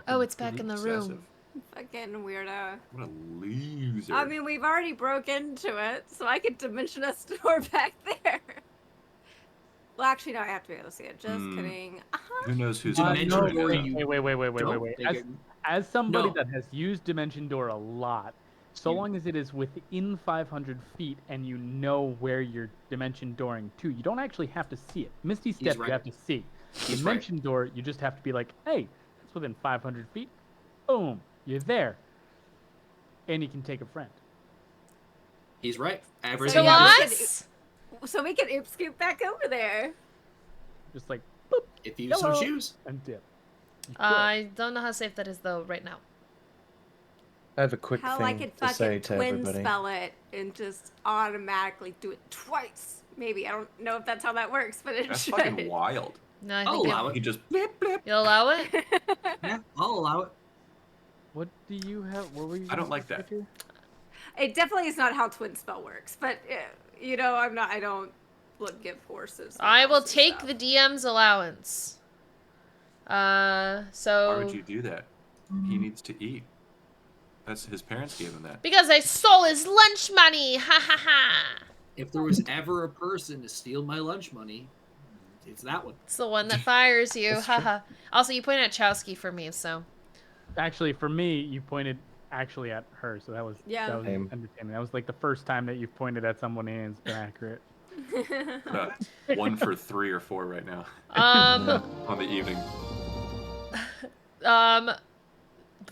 Oh, it's back in the Excessive. room. Fucking weirdo. What a loser. I mean, we've already broke into it, so I could dimension a store back there. Well, actually, no, I have to be able to see it. Just kidding. Who knows who's Dimension up No, right door now? you wait. don't think As somebody No. that has used Dimension Door a lot, so You- long as it is within 500 feet and you know where you're Dimension Dooring to, you don't actually have to see it. Misty Step, right. you have to see. He's right. Dimension Door, you just have to be like, hey, it's within 500 feet. Boom, you're there. And you can take a friend. He's right. So Everything yeah, you we just- could- So we can oop scoop back over there. Just like, boop, if you so hello, choose. and dip. You could. I don't know how safe that is though right now. I have a quick Hell, I thing could to say fucking to twin everybody. spell it and just automatically do it twice. Maybe. I don't know if that's how that works, but it That's should. fucking wild. No, I I'll think allow You it. can just you'll allow it. Yeah, I'll allow it. What do you have? What were you? I don't gonna like say that. here? It definitely is not how twin spell works, but you know, I don't give horses. I will mouse and take stuff. the DM's allowance. So. Why would you do that? He needs to eat. That's his parents gave him that. Because I stole his lunch money! Ha ha ha! If there was ever a person to steal my lunch money, it's that one. It's the one that fires you. That's Ha true. ha. Also, you pointed at Chowski for me, so. Actually, for me, you pointed actually at her, so that was Yeah. Same. entertaining. That was like the first time that you've pointed at someone and it's been accurate. 1 for 3 or 4 right now Um. on the evening.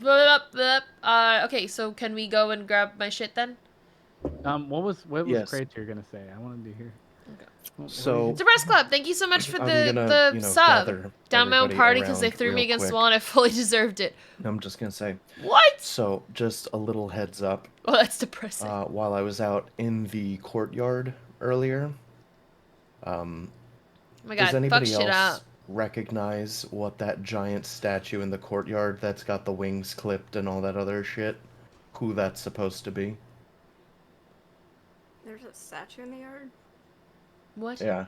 Okay, so can we go and grab my shit then? What was Yes. Krater gonna say? I wanted to hear. So Depress Club, thank you so much for I'm the gonna, you know, sub. gather Down my own everybody party because they around threw me real against the quick. wall and I fully deserved it. I'm just gonna say. What? So just a little heads up. Oh, that's depressing. While I was out in the courtyard earlier, Oh my does god, fuck anybody shit else up. recognize what that giant statue in the courtyard that's got the wings clipped and all that other shit? Who that's supposed to be? There's a statue in the yard. What? Yeah.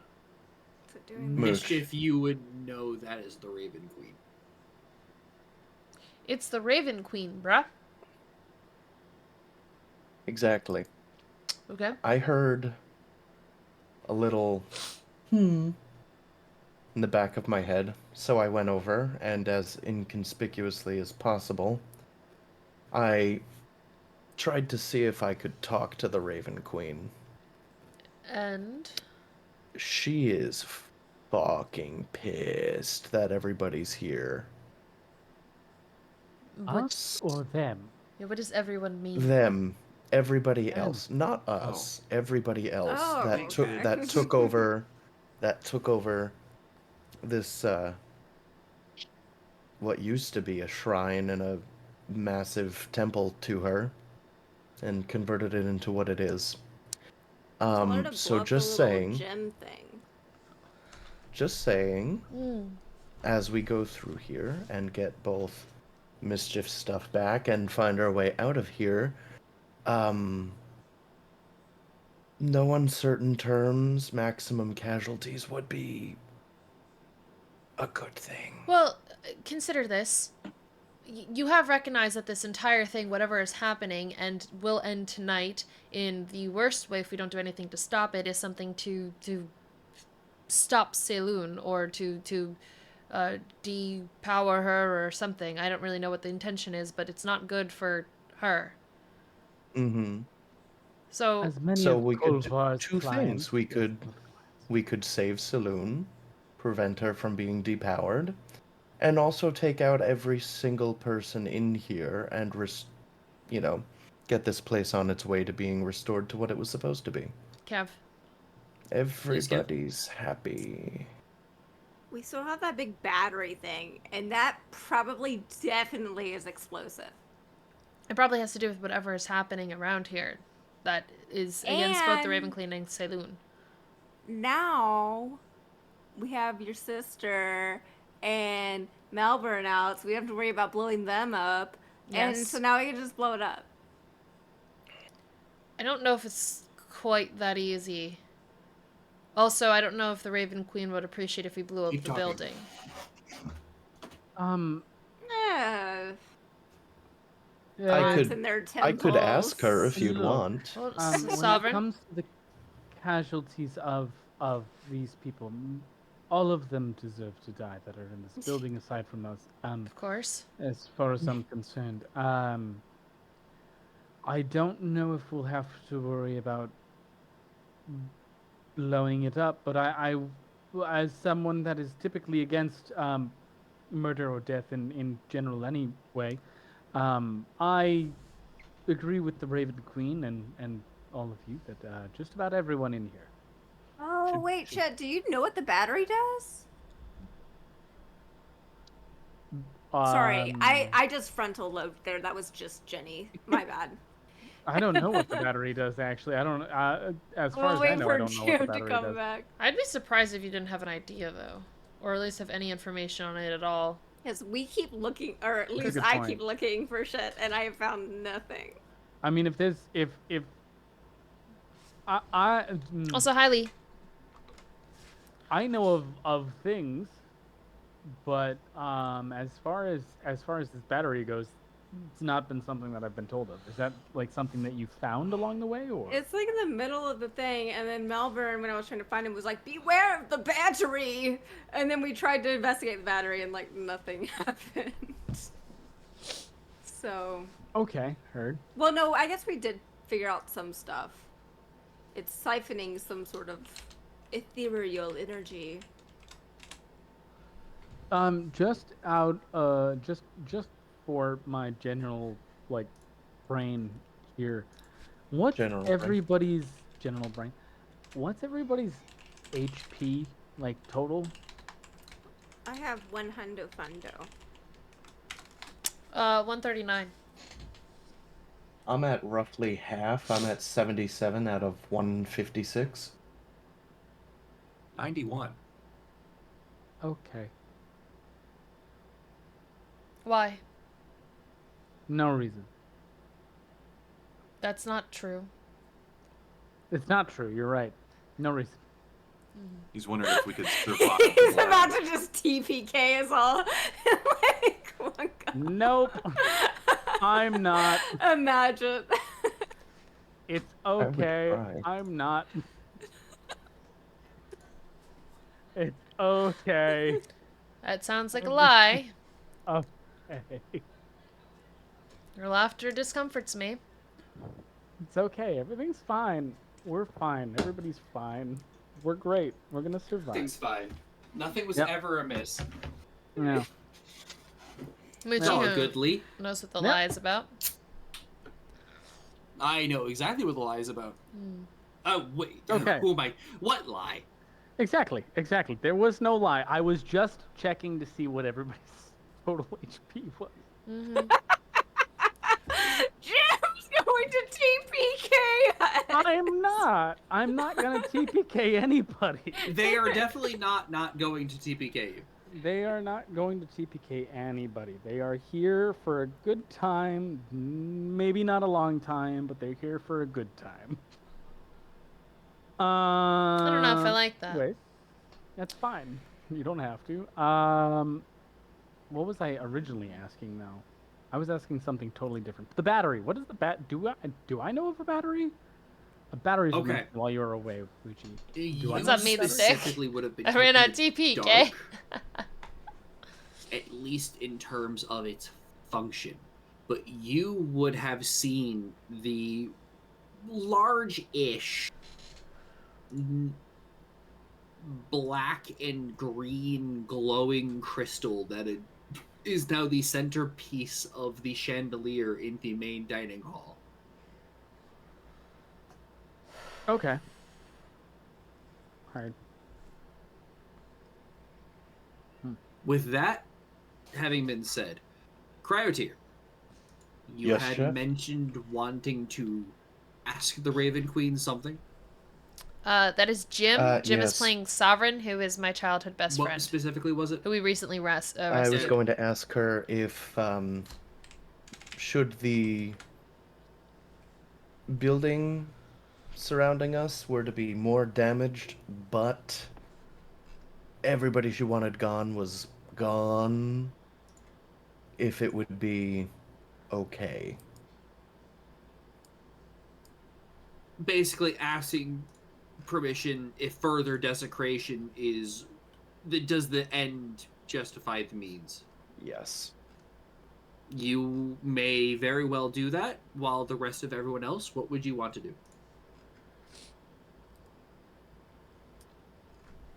What's it doing? Mooch. Mischief, you would know that is the Raven Queen. It's the Raven Queen, bruh. Exactly. Okay. I heard a little in the back of my head, so I went over, and as inconspicuously as possible, I tried to see if I could talk to the Raven Queen. And. She is fucking pissed that everybody's here. What, Us or them? yeah, what does everyone mean? Them, everybody Them. else, not us. Everybody else Oh, that took okay. that took over, that took over this what used to be a shrine and a massive temple to her, and converted it into what it is. Tell her to So blow up the just little saying, gem thing. Mm. as we go through here and get both Mischief stuff back and find our way out of here, no uncertain terms, maximum casualties would be a good thing. Well, consider this. You have recognized that this entire thing, whatever is happening, and will end tonight in the worst way if we don't do anything to stop it, is something to stop Saloon or to depower her or something. I don't really know what the intention is, but it's not good for her. Mm-hmm. So As many So of we could do Kolvar's two clients- things. We could save Saloon, prevent her from being depowered, and also take out every single person in here and get this place on its way to being restored to what it was supposed to be. Kev. Everybody's happy. We still have that big battery thing, and that probably definitely is explosive. It probably has to do with whatever is happening around here that is against both the And- Raven Queen and Saloon. now we have your sister and Melbourne out, so we don't have to worry about blowing them up. And Yes. so now we can just blow it up. I don't know if it's quite that easy. Also, I don't know if the Raven Queen would appreciate if we blew up Keep the talking. building. Yeah. I Gods could- in their I could ask her temples. if you'd Look. want. Well, when it Sovereign? comes to the casualties of these people, all of them deserve to die that are in this building, aside from us. Of course. As far as I'm concerned, I don't know if we'll have to worry about blowing it up, but as someone that is typically against murder or death in general anyway, I agree with the Raven Queen and all of you that just about everyone in here. Oh, Should- wait, should- Chet, do you know what the battery does? Sorry, I just frontal lobed there. That was just Jenny. My bad. I don't know what the battery does actually. I don't. As far We'll as I wait know, for I don't know what Jim the to battery come does. back. I'd be surprised if you didn't have an idea, though. Or at least have any information on it at all. Yes, we keep looking, or at a least good I point. keep looking for shit, and I have found nothing. I mean, if Also, Hailey. I know of things, but as far as this battery goes, it's not been something that I've been told of. Is that like something that you found along the way, or? It's like in the middle of the thing, and then Melbourne, when I was trying to find him, was like, "Beware of the battery!" And then we tried to investigate the battery, and like nothing happened. So, Okay, heard. well, no, I guess we did figure out some stuff. It's siphoning some sort of ethereal energy. Just for my general like brain here, what's General brain. everybody's general brain? What's everybody's HP like total? I have one hundo fundo. 139. I'm at roughly half. I'm at 77 out of 156. 91. Okay, Why? no reason. That's not true. It's not true. You're right. No reason. He's wondering if we could survive. He's the about war. to just TPK us all. Like, one guy. Nope. I'm not. Imagine. It's would okay. cry. I'm not. It's okay. That sounds like a lie. Okay. Your laughter discomforts me. It's okay. Everything's fine. We're fine. Everybody's fine. We're great. We're gonna survive. Things fine. Nothing was Yep. ever amiss. Yeah. Moochie All who goodly. knows what the Yep. lie is about. I know exactly what the lie is about. Oh, wait. Okay. Who am I? What lie? Exactly. Exactly. There was no lie. I was just checking to see what everybody's total HP was. Jim's going to TPK us. I'm not. I'm not gonna TPK anybody. They are definitely not going to TPK you. They are not going to TPK anybody. They are here for a good time. Maybe not a long time, but they're here for a good time. I don't know if I like that. Wait. That's fine. You don't have to. What was I originally asking now? I was asking something totally different. The battery. What is the do I know of a battery? A battery's Okay. mentioned while you were away, Fuji. You What's up, me the dick? specifically would have been I ran out talking TP, dark, okay? at least in terms of its function. But you would have seen the large-ish black and green glowing crystal that is now the centerpiece of the chandelier in the main dining hall. Okay. Alright. With that having been said, Cryotier, you Yes, had chef? mentioned wanting to ask the Raven Queen something. That is Jim. Jim is Yes. playing Sovereign, who is my childhood best What friend, specifically was it? who we recently I was arrested. going to ask her if should the building surrounding us were to be more damaged, but everybody she wanted gone was gone, if it would be okay. Basically asking permission if further desecration is does the end justify the means. Yes. You may very well do that, while the rest of everyone else, what would you want to do?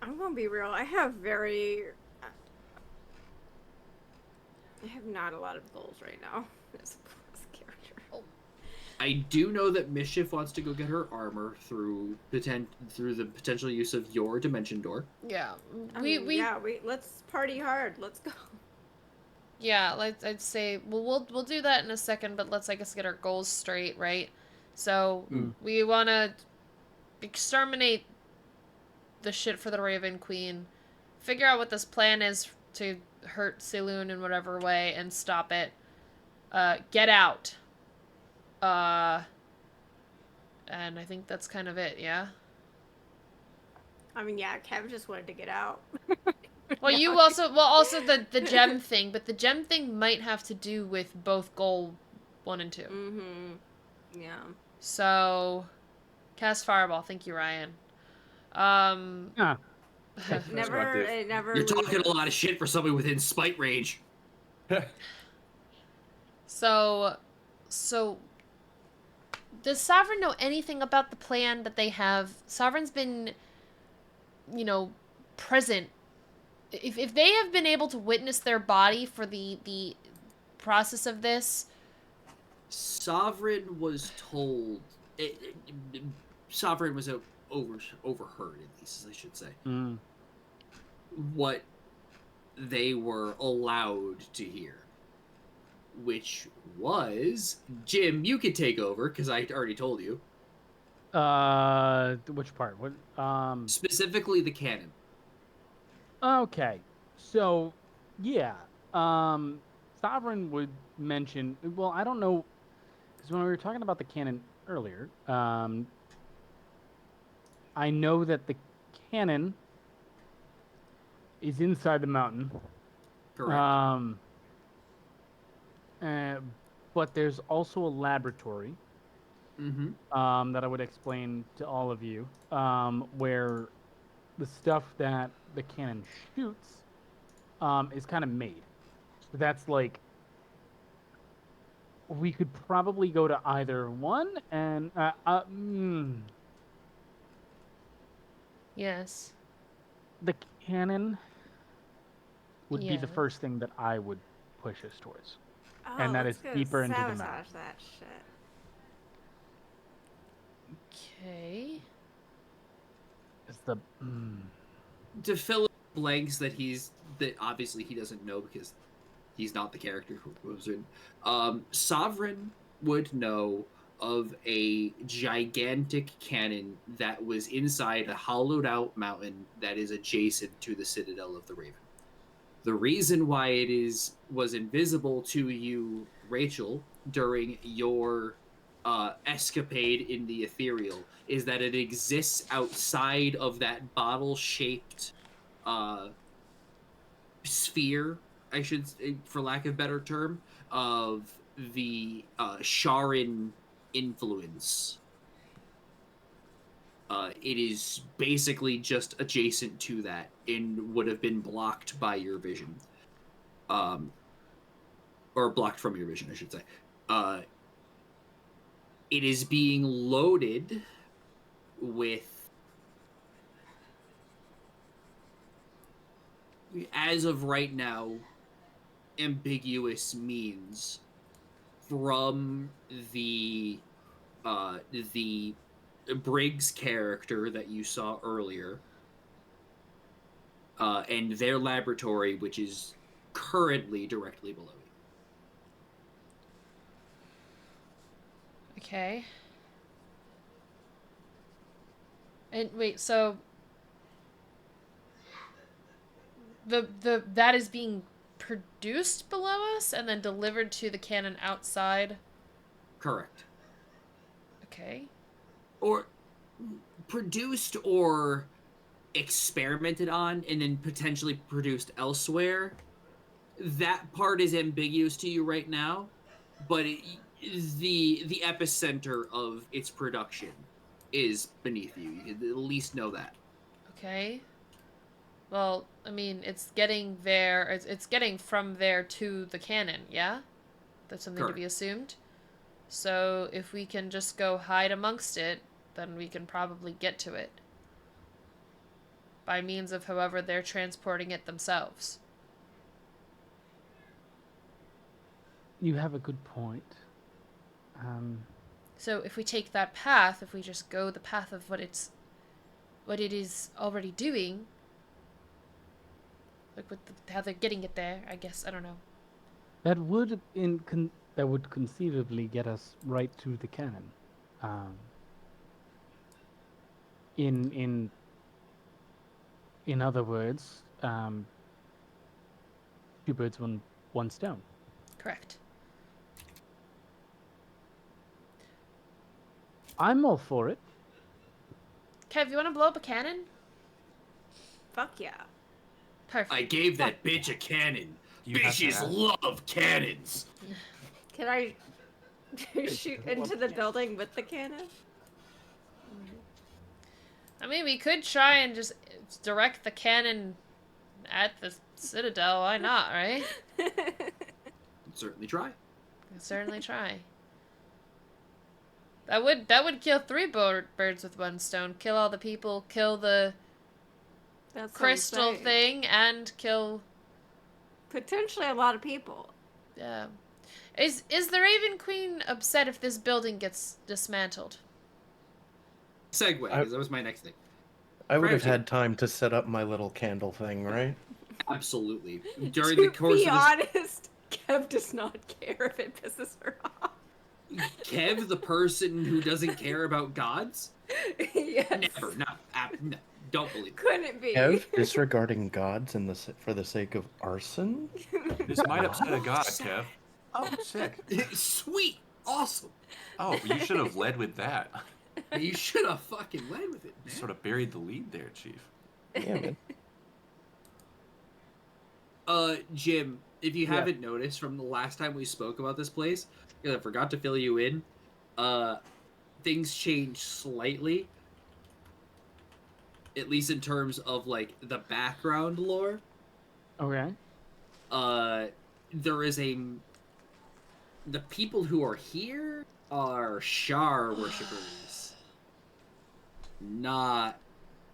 I'm gonna be real. I have not a lot of goals right now as a character. I do know that Mischief wants to go get her armor through the potential use of your dimension door. Yeah, Yeah, let's party hard. Let's go. Yeah, I'd say we'll do that in a second, but let's, I guess, get our goals straight, right? So we want to exterminate the shit for the Raven Queen, figure out what this plan is to hurt Saloon in whatever way, and stop it. Get out. And I think that's kind of it, yeah? I mean, yeah, Kev just wanted to get out. Well, you also the gem thing, but the gem thing might have to do with both goal 1 and 2. Mm-hmm. Yeah. So, cast Fireball. Thank you, Ryan. It Perspective. never. You're talking loses. a lot of shit for somebody within spite range. So, does Sovereign know anything about the plan that they have? Sovereign's been, present. If they have been able to witness their body for the process of this, Sovereign was told. Sovereign was overheard, at least, I should say. What they were allowed to hear. Which was... Jim, you could take over, because I already told you. Which part? What? Specifically the canon. Okay. So, yeah. Sovereign would mention. Well, I don't know, because when we were talking about the canon earlier, I know that the cannon is inside the mountain. Correct. But there's also a laboratory that I would explain to all of you, where the stuff that the cannon shoots is kind of made. So that's like, we could probably go to either one, and yes. the cannon would be the Yeah. first thing that I would push us towards. Oh, And that let's is go deeper into the sabotage map. that shit. Okay. It's the To fill in blanks that obviously he doesn't know because he's not the character who was in. Sovereign would know of a gigantic cannon that was inside a hollowed out mountain that is adjacent to the Citadel of the Raven. The reason why it was invisible to you, Rachel, during your escapade in the ethereal is that it exists outside of that bottle-shaped sphere, I should, for lack of a better term, of the Sharin influence. It is basically just adjacent to that and would have been blocked by your vision. Or blocked from your vision, I should say. It is being loaded with, as of right now, ambiguous means from the Briggs character that you saw earlier, and their laboratory, which is currently directly below you. Okay. And wait, so that is being produced below us and then delivered to the cannon outside. Correct. Okay. Or produced or experimented on and then potentially produced elsewhere. That part is ambiguous to you right now, but the epicenter of its production is beneath you. You can at least know that. Okay. Well, I mean, it's getting there. It's getting from there to the cannon. Yeah, that's something to be Correct. assumed. So if we can just go hide amongst it, then we can probably get to it by means of however they're transporting it themselves. You have a good point. So if we take that path, if we just go the path of what it is already doing, like with how they're getting it there, I guess I don't know. That would that would conceivably get us right to the cannon. Um, in other words, two birds, one stone. Correct. I'm all for it. Kev, you want to blow up a cannon? Fuck yeah. Perfect. I gave that bitch a cannon. You have to Bitches ask. love cannons. Can I shoot into the building with the cannon? I mean, we could try and just direct the cannon at the citadel. Why not, right? Certainly try. We can certainly try. That would kill three birds with one stone. Kill all the people, kill the That's crystal thing, and kill. Potentially a lot of people. Yeah. Is the Raven Queen upset if this building gets dismantled? Segue, because that was my next thing. I would have Prior to- had time to set up my little candle thing, right? Absolutely. During the course To be of honest, Kev does not care if it pisses her off. Kev, the person who doesn't care about gods? Yes. Never. No. No. Don't believe it. Couldn't be. Ev, disregarding gods for the sake of arson? This might upset a god, Kev. Oh, sick. Sweet. Awesome. Oh, you should have led with that. You should have fucking led with it, You man. sort of buried the lead there, Chief. Yeah, man. Jim, if you haven't noticed from the last time we spoke about this place, because I forgot to fill you in, things changed slightly. At least in terms of, like, the background lore. Okay. There is the people who are here are Shar worshippers, not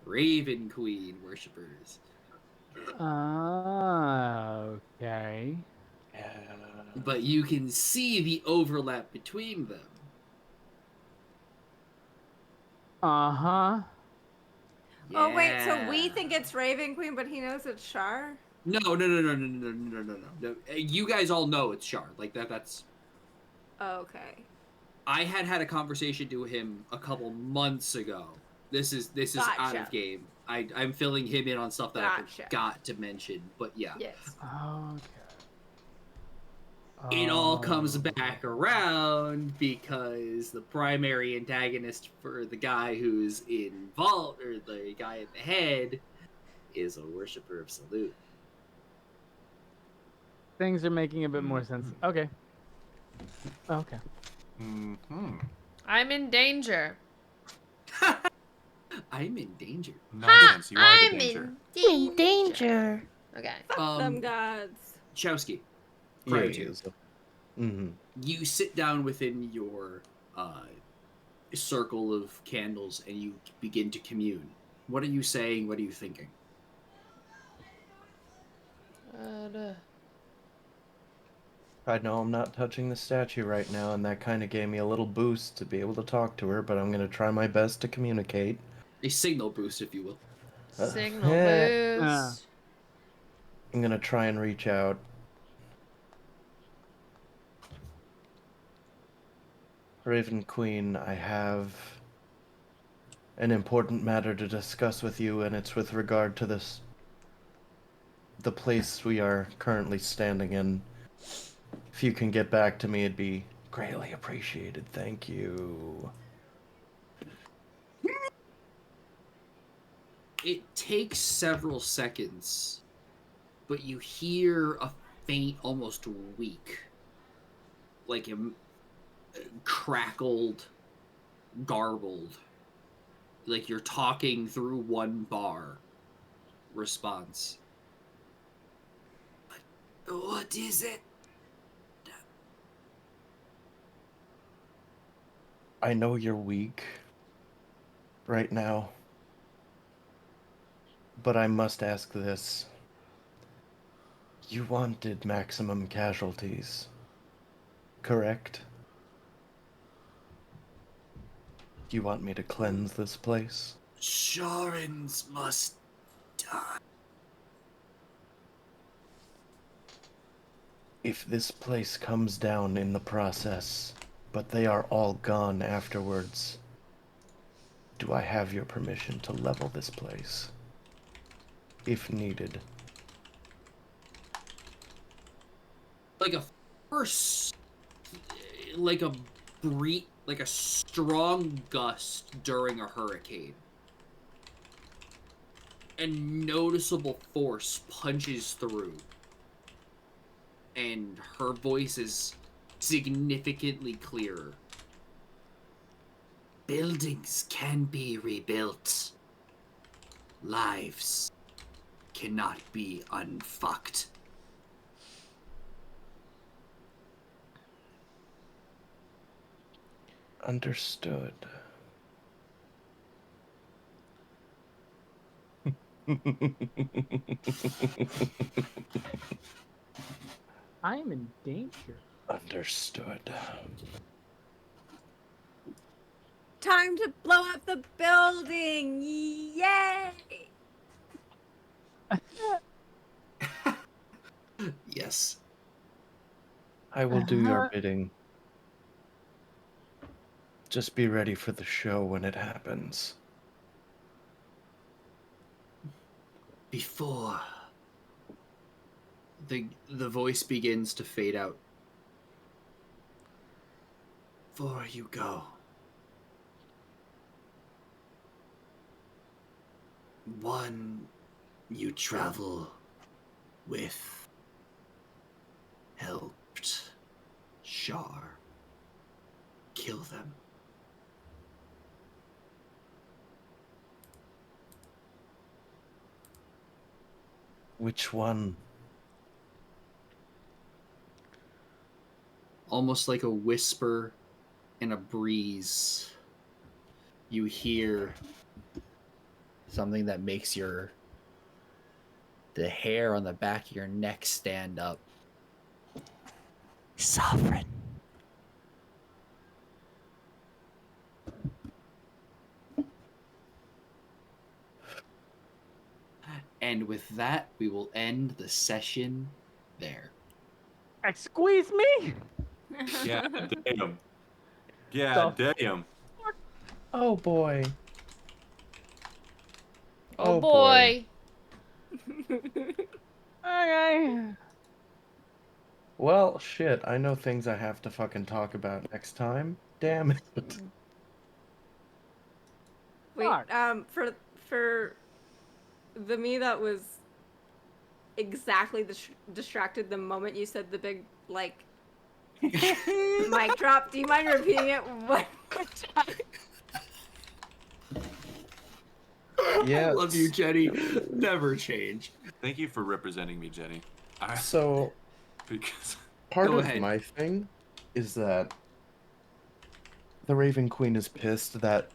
Raven Queen worshippers. Okay. But you can see the overlap between them. Uh-huh. Oh wait, so we Yeah. think it's Raven Queen, but he knows it's Shar? No. You guys all know it's Shar. Like that's. Oh, okay. I had a conversation to him a couple months ago. This is out Gotcha. of game. I'm filling him in on stuff that I Gotcha. forgot to mention. But yeah. Yes. Okay. It all comes Oh. back around because the primary antagonist for the guy who's involved, or the guy at the head, is a worshiper of Salute. Things are making a bit more sense. Okay. Okay. Mm-hmm. I'm in danger. I'm in danger. Nonsense. You are the danger. in danger. Okay. Them gods. Chowski, Yeah, prior he to, is. Mm-hmm. you sit down within your circle of candles and you begin to commune. What are you saying? What are you thinking? I know I'm not touching the statue right now, and that kind of gave me a little boost to be able to talk to her, but I'm going to try my best to communicate. A signal boost, if you will. Signal Yeah. boost. I'm going to try and reach out. Raven Queen, I have an important matter to discuss with you, and it's with regard to the place we are currently standing in. If you can get back to me, it'd be greatly appreciated. Thank you. It takes several seconds, but you hear a faint, almost weak, like a crackled, garbled, like you're talking through one bar response. What is it? I know you're weak right now, but I must ask this. You wanted maximum casualties, correct? Do you want me to cleanse this place? Sharans must die. If this place comes down in the process, but they are all gone afterwards, do I have your permission to level this place? If needed. Like a force, like a like a strong gust during a hurricane. And noticeable force punches through. And her voice is significantly clearer. Buildings can be rebuilt. Lives cannot be unfucked. Understood. I'm in danger. Understood. Time to blow up the building! Yay! Yes. I will do your bidding. Just be ready for the show when it happens. Before the voice begins to fade out. Before you go, one you travel with helped Shar kill them. Which one? Almost like a whisper in a breeze, you hear something that makes the hair on the back of your neck stand up. Sovereign. And with that, we will end the session there. Squeeze me! Yeah, damn. Yeah, damn. Oh boy. Oh boy. Okay. Well, shit, I know things I have to fucking talk about next time. Damn it. Wait, Fuck. for the me that was exactly distracted the moment you said the big, like, mic drop, do you mind repeating it one more time? Yeah. I love you, Jenny. Never change. Thank you for representing me, Jenny. So, Because part Go of ahead. my thing is that the Raven Queen is pissed that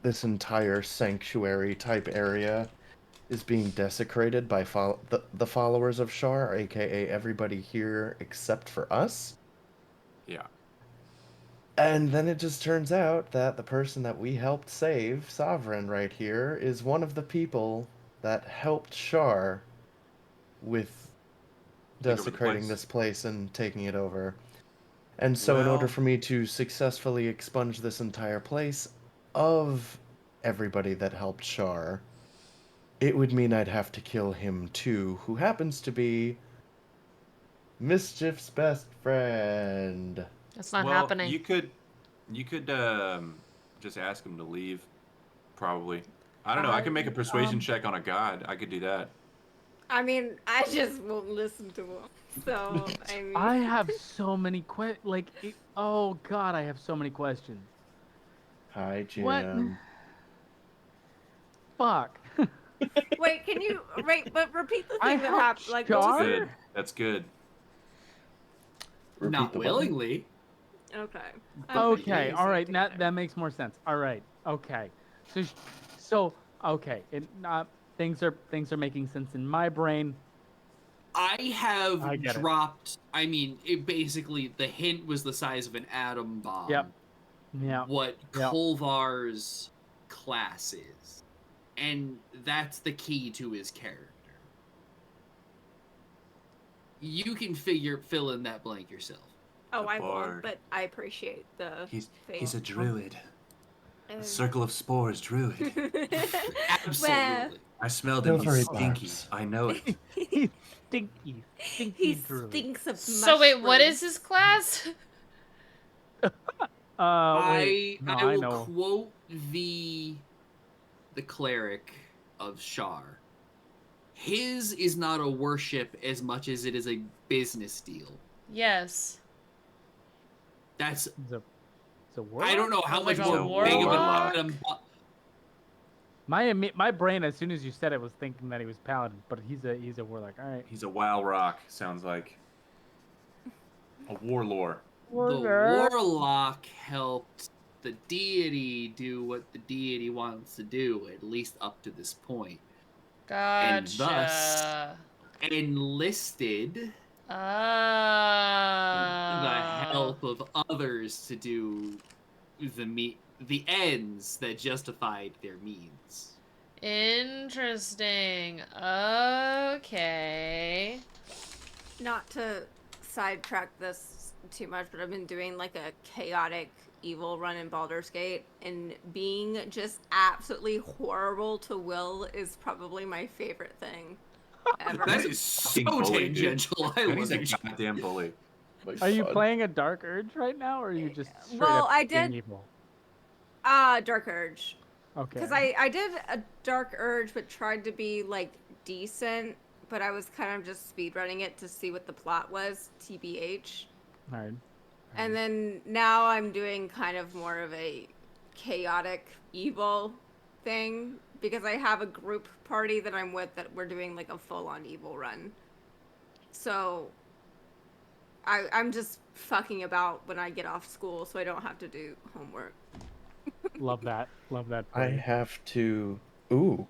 this entire sanctuary type area is being desecrated by the followers of Shar, aka everybody here except for us. yeah. And then it just turns out that the person that we helped save, Sovereign right here, is one of the people that helped Shar with Take over the desecrating place. this place and taking it over. And so in order Well- for me to successfully expunge this entire place of everybody that helped Shar, it would mean I'd have to kill him too, who happens to be Mischief's best friend. That's not well, happening. you could just ask him to leave. Probably. I don't know. I can make a persuasion check on a god. I could do that. I mean, I just won't listen to him. So, I mean... I have so many oh god, I have so many questions. Hi, Jim. What? Fuck. Wait, can you... Wait, but repeat the I thing that helped happened. Like, what was Char? it? Good. That's good. Repeat Not the willingly. Okay. Okay, all right, Something now there. that makes more sense. All right, okay, so okay, things are making sense in my brain. I have I get it. dropped. I mean, basically the hint was the size of an atom bomb. Yep. Yeah. What Yep. Kolvar's class is, and that's the key to his character. You can fill in that blank yourself. Oh, The I won't, bard. but I appreciate the He's a faith. druid. Um, A circle of spores druid. Absolutely. I smelled No him. He's furry stinky. barbs. I know it. He's stinky he druid. stinks of So wait, what is mushrooms. his class? Wait, I no, will know. quote the cleric of Shar. His is not a worship as much as it is a business deal. Yes. That's It's a warlock? I don't know how Like much a more big of a warlock? item. My brain, as soon as you said it, was thinking that he was paladin, but he's a warlock. All right. He's a wow rock. Sounds like a warlord. The warlock helped the deity do what the deity wants to do, at least up to this point. Gotcha. thus- Enlisted the Ah. help of others to do the ends that justified their means. Interesting. Okay. Not to sidetrack this too much, but I've been doing like a chaotic evil run in Baldur's Gate, and being just absolutely horrible to Will is probably my favorite thing ever. That is so Fucking bully, dude. tangential. I And he's love a it. goddamn bully. My Are you son. playing a Dark Urge right now, or are you just straight Well, up I being did- evil? Dark Urge. Okay. Because I did a Dark Urge, but tried to be like decent, but I was kind of just speedrunning it to see what the plot was, TBH. All right. And then now I'm doing kind of more of a chaotic evil thing because I have a group party that I'm with that we're doing like a full-on evil run. So I'm just fucking about when I get off school so I don't have to do homework. Love that. Love that. for I you. have to. Ooh.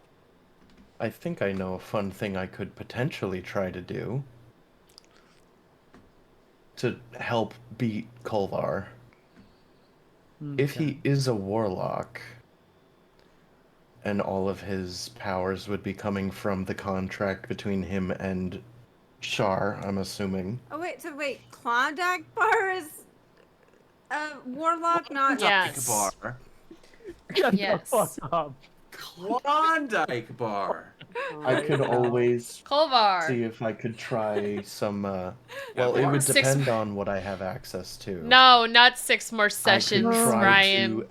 I think I know a fun thing I could potentially try to do to help beat Kolvar. If Okay. he is a warlock, and all of his powers would be coming from the contract between him and Shar, I'm assuming. Oh wait, Klondike Bar is a warlock, not Yes. Bar. Shut the Yes. fuck up. Klondike bar. I could always Kolvar. see if I could try some. Well, it more. would 6 depend on what I have access to. No, not 6 more I could sessions, try Ryan. to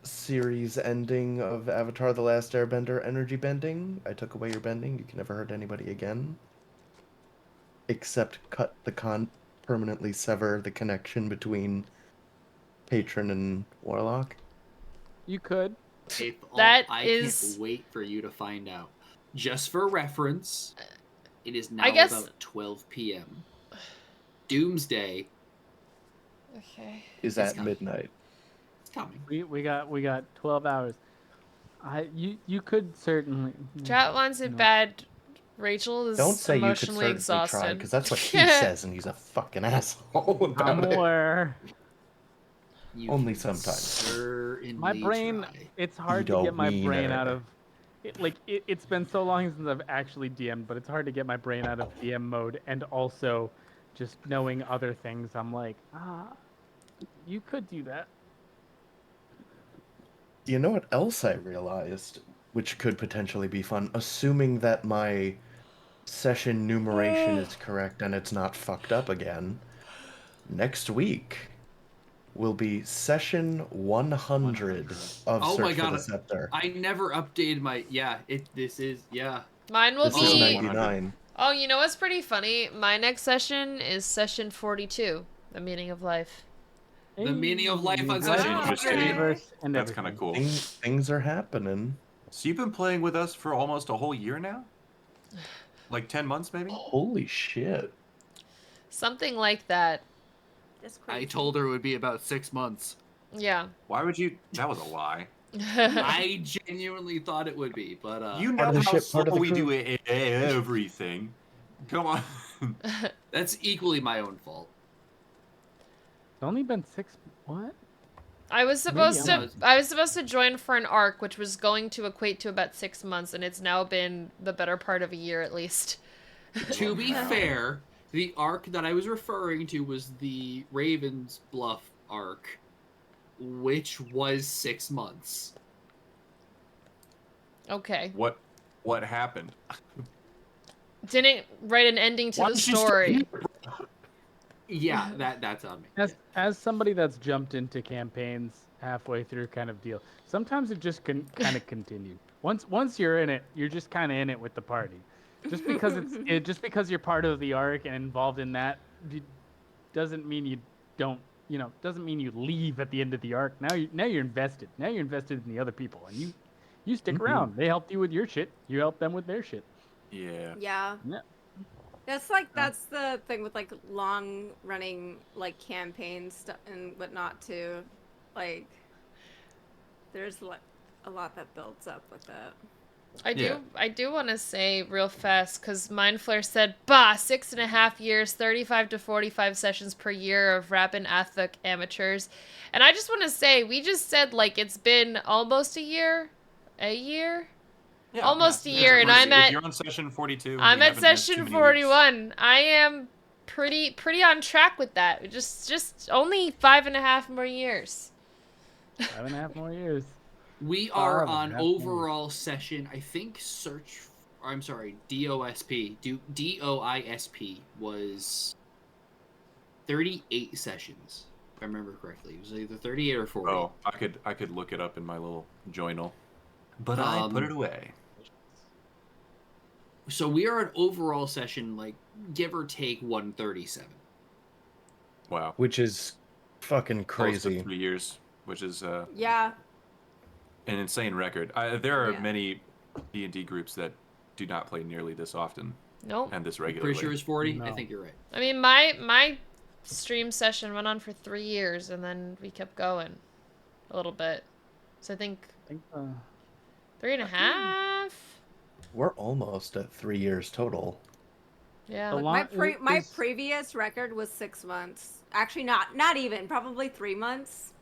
series ending of Avatar: The Last Airbender energy bending. I took away your bending. You can never hurt anybody again. Except permanently sever the connection between patron and warlock. You could. That I is- can't wait for you to find out. Just for reference, it is now I guess- about 12 p.m. Doomsday Okay. Is It's at coming. midnight. is coming. We got 12 hours. You could certainly. Chat wants it No. bad. Rachel is Don't say you could emotionally certainly exhausted. try, because that's what he says, and he's a fucking asshole about I'm it. aware. You Only can sometimes. certainly My brain. try. It's hard You to get my don't brain mean out it. of. It's been so long since I've actually DM'd, but it's hard to get my brain out of DM mode, and also just knowing other things. I'm like, you could do that. You know what else I realized, which could potentially be fun, assuming that my session numeration is correct and it's not fucked up again. Next week will be session 100 of Oh my Search for the god, Scepter. I never updated my. Yeah, this is. Yeah. Mine will This is be. 99. Oh, you know what's pretty funny? My next session is session 42, the meaning of life. The meaning of life on Hey, session wow. 100. universe and That's kind of everything. cool. Things are happening. So you've been playing with us for almost a whole year now? Like 10 months, maybe? Holy shit. Something like that. That's crazy. I told her it would be about 6 months. Yeah. Why would you? That was a lie. I genuinely thought it would be, but You Part know of the how ship, slow part of the we do crew. everything. Come on. that's equally my own fault. It's only been 6. What? I was Maybe supposed I'm- to I was supposed to join for an arc, which was going to equate to about 6 months, and it's now been the better part of a year at least. To be fair, the arc that I was referring to was the Ravens Bluff arc, which was 6 months. Okay. What happened? Didn't write an ending to Why the did you story. Yeah, that's on me. As somebody that's jumped into campaigns halfway through kind of deal, sometimes it just can kind of continue. Once you're in it, you're just kind of in it with the party. Just because just because you're part of the arc and involved in that doesn't mean you don't, doesn't mean you leave at the end of the arc. Now you're invested. Now you're invested in the other people, and you stick around. They helped you with your shit. You help them with their shit. Yeah. Yeah. Yeah. That's the thing with like long running like campaigns and whatnot too. Like there's a lot that builds up with that. I do want to say real fast, because Mindflare said, bah, 6.5 years, 35 to 45 sessions per year of Rapid Athletic amateurs. And I just want to say, we just said, like, it's been almost a year? Yeah, Almost a yeah. year, and If I'm at you're on session 42. I'm we at haven't missed too session many 41. I am pretty on track with that. Just only 5.5 more years. 5.5 more years. We are 5.5 on more overall session, I think I'm sorry, DOSP. DOISP was 38 sessions, if I remember correctly. It was either 38 or 40. Oh, I could look it up in my little journal, but I put it away. So we are an overall session, like, give or take 137. Wow. Which is fucking Close to crazy. 3 years, which is Yeah. an insane record. There are Yeah. many D&D groups that do not play nearly this often Nope. and this regularly. Pretty sure it's 40. No. I think you're right. I mean, my stream session went on for 3 years, and then we kept going a little bit. So I think I think 3.5. We're almost at 3 years total. Yeah. The My long- my is- previous record was 6 months. Actually, not even. Probably 3 months.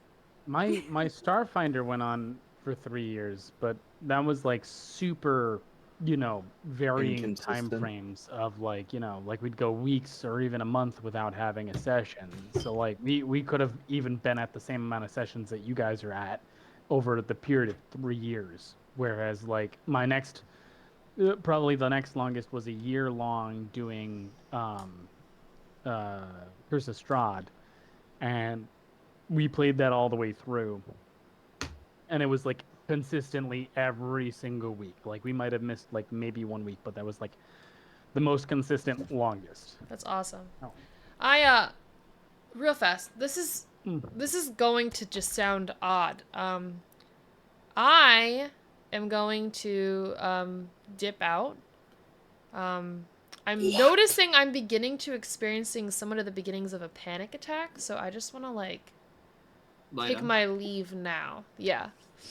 My Starfinder went on for 3 years, but that was like super, varying time Inconsistent. frames of like, like we'd go weeks or even a month without having a session. So like we could have even been at the same amount of sessions that you guys are at over the period of 3 years. Whereas like my next, probably the next longest was a year long doing Curse of Strahd, and we played that all the way through, and it was like consistently every single week. Like we might have missed like maybe 1 week, but that was like the most consistent longest. That's awesome. Oh. I real fast. This is Mm. going to just sound odd. I am going to dip out. I'm noticing I'm beginning to experiencing somewhat of the beginnings of a panic attack, so I just want to like Lie take down. my leave now. Yeah.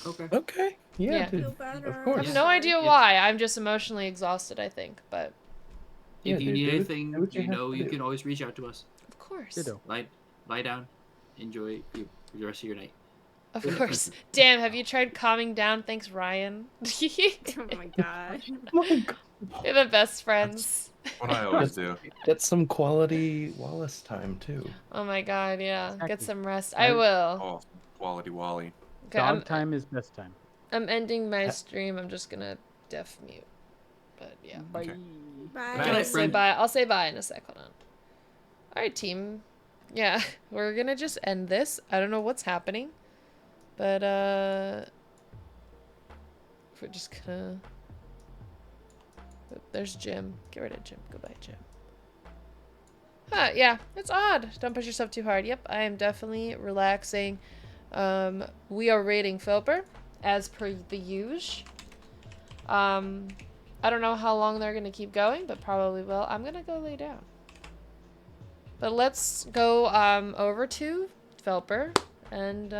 Okay. Okay. Yeah, Yeah. Feel dude. better. Of course. I have Yeah. no idea It's- why. I'm just emotionally exhausted, I think, but Yeah, If you dude, need do anything, what you you have know to you do. can always reach out to us. of course. Ditto. Lie down. Enjoy the rest of your night. Of course. Damn, have you tried calming down? Thanks, Ryan. Oh my god. My God. You're the best friends. What I always do. Get some quality Wallace time too. Oh my god, yeah. Get Exactly. some rest. I- I will. Oh, quality Wally. Okay, Dog time is best time. I'm ending my stream. I'm just gonna def mute. But yeah. Bye. Okay. Bye. Good night, friend. Bye. I'll say bye in a sec. Hold on. Alright, team. Yeah, we're gonna just end this. I don't know what's happening. But we're just gonna... There's Jim. Get rid of Jim. Goodbye, Jim. Huh, yeah, it's odd. Don't push yourself too hard. Yep, I am definitely relaxing. We are rating Philper, as per the usual. I don't know how long they're gonna keep going, but probably will. I'm gonna go lay down. But let's go over to Philper and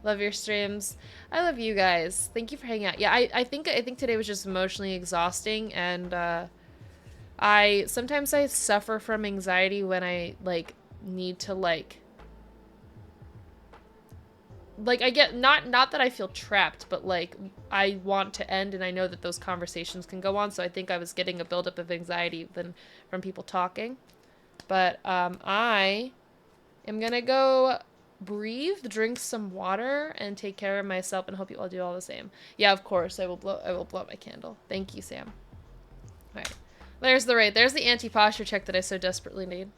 love your streams. I love you guys. Thank you for hanging out. Yeah, I think today was just emotionally exhausting, and sometimes I suffer from anxiety when I like need to like I get not that I feel trapped, but like I want to end and I know that those conversations can go on, so I think I was getting a buildup of anxiety from people talking. But I am gonna go breathe, drink some water, and take care of myself, and hope you all do all the same. Yeah, of course, I will blow up my candle. Thank you, Sam. Alright. There's the raid. There's the anti-posture check that I so desperately need.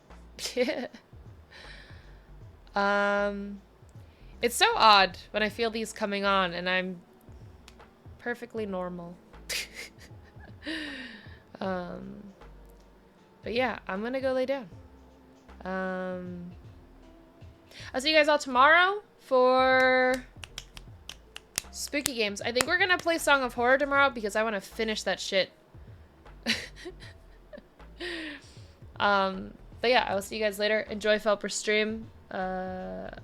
It's so odd when I feel these coming on and I'm perfectly normal. But yeah, I'm gonna go lay down. I'll see you guys all tomorrow for spooky games. I think we're gonna play Song of Horror tomorrow because I want to finish that shit. But yeah, I will see you guys later. Enjoy Felper's stream. Bye.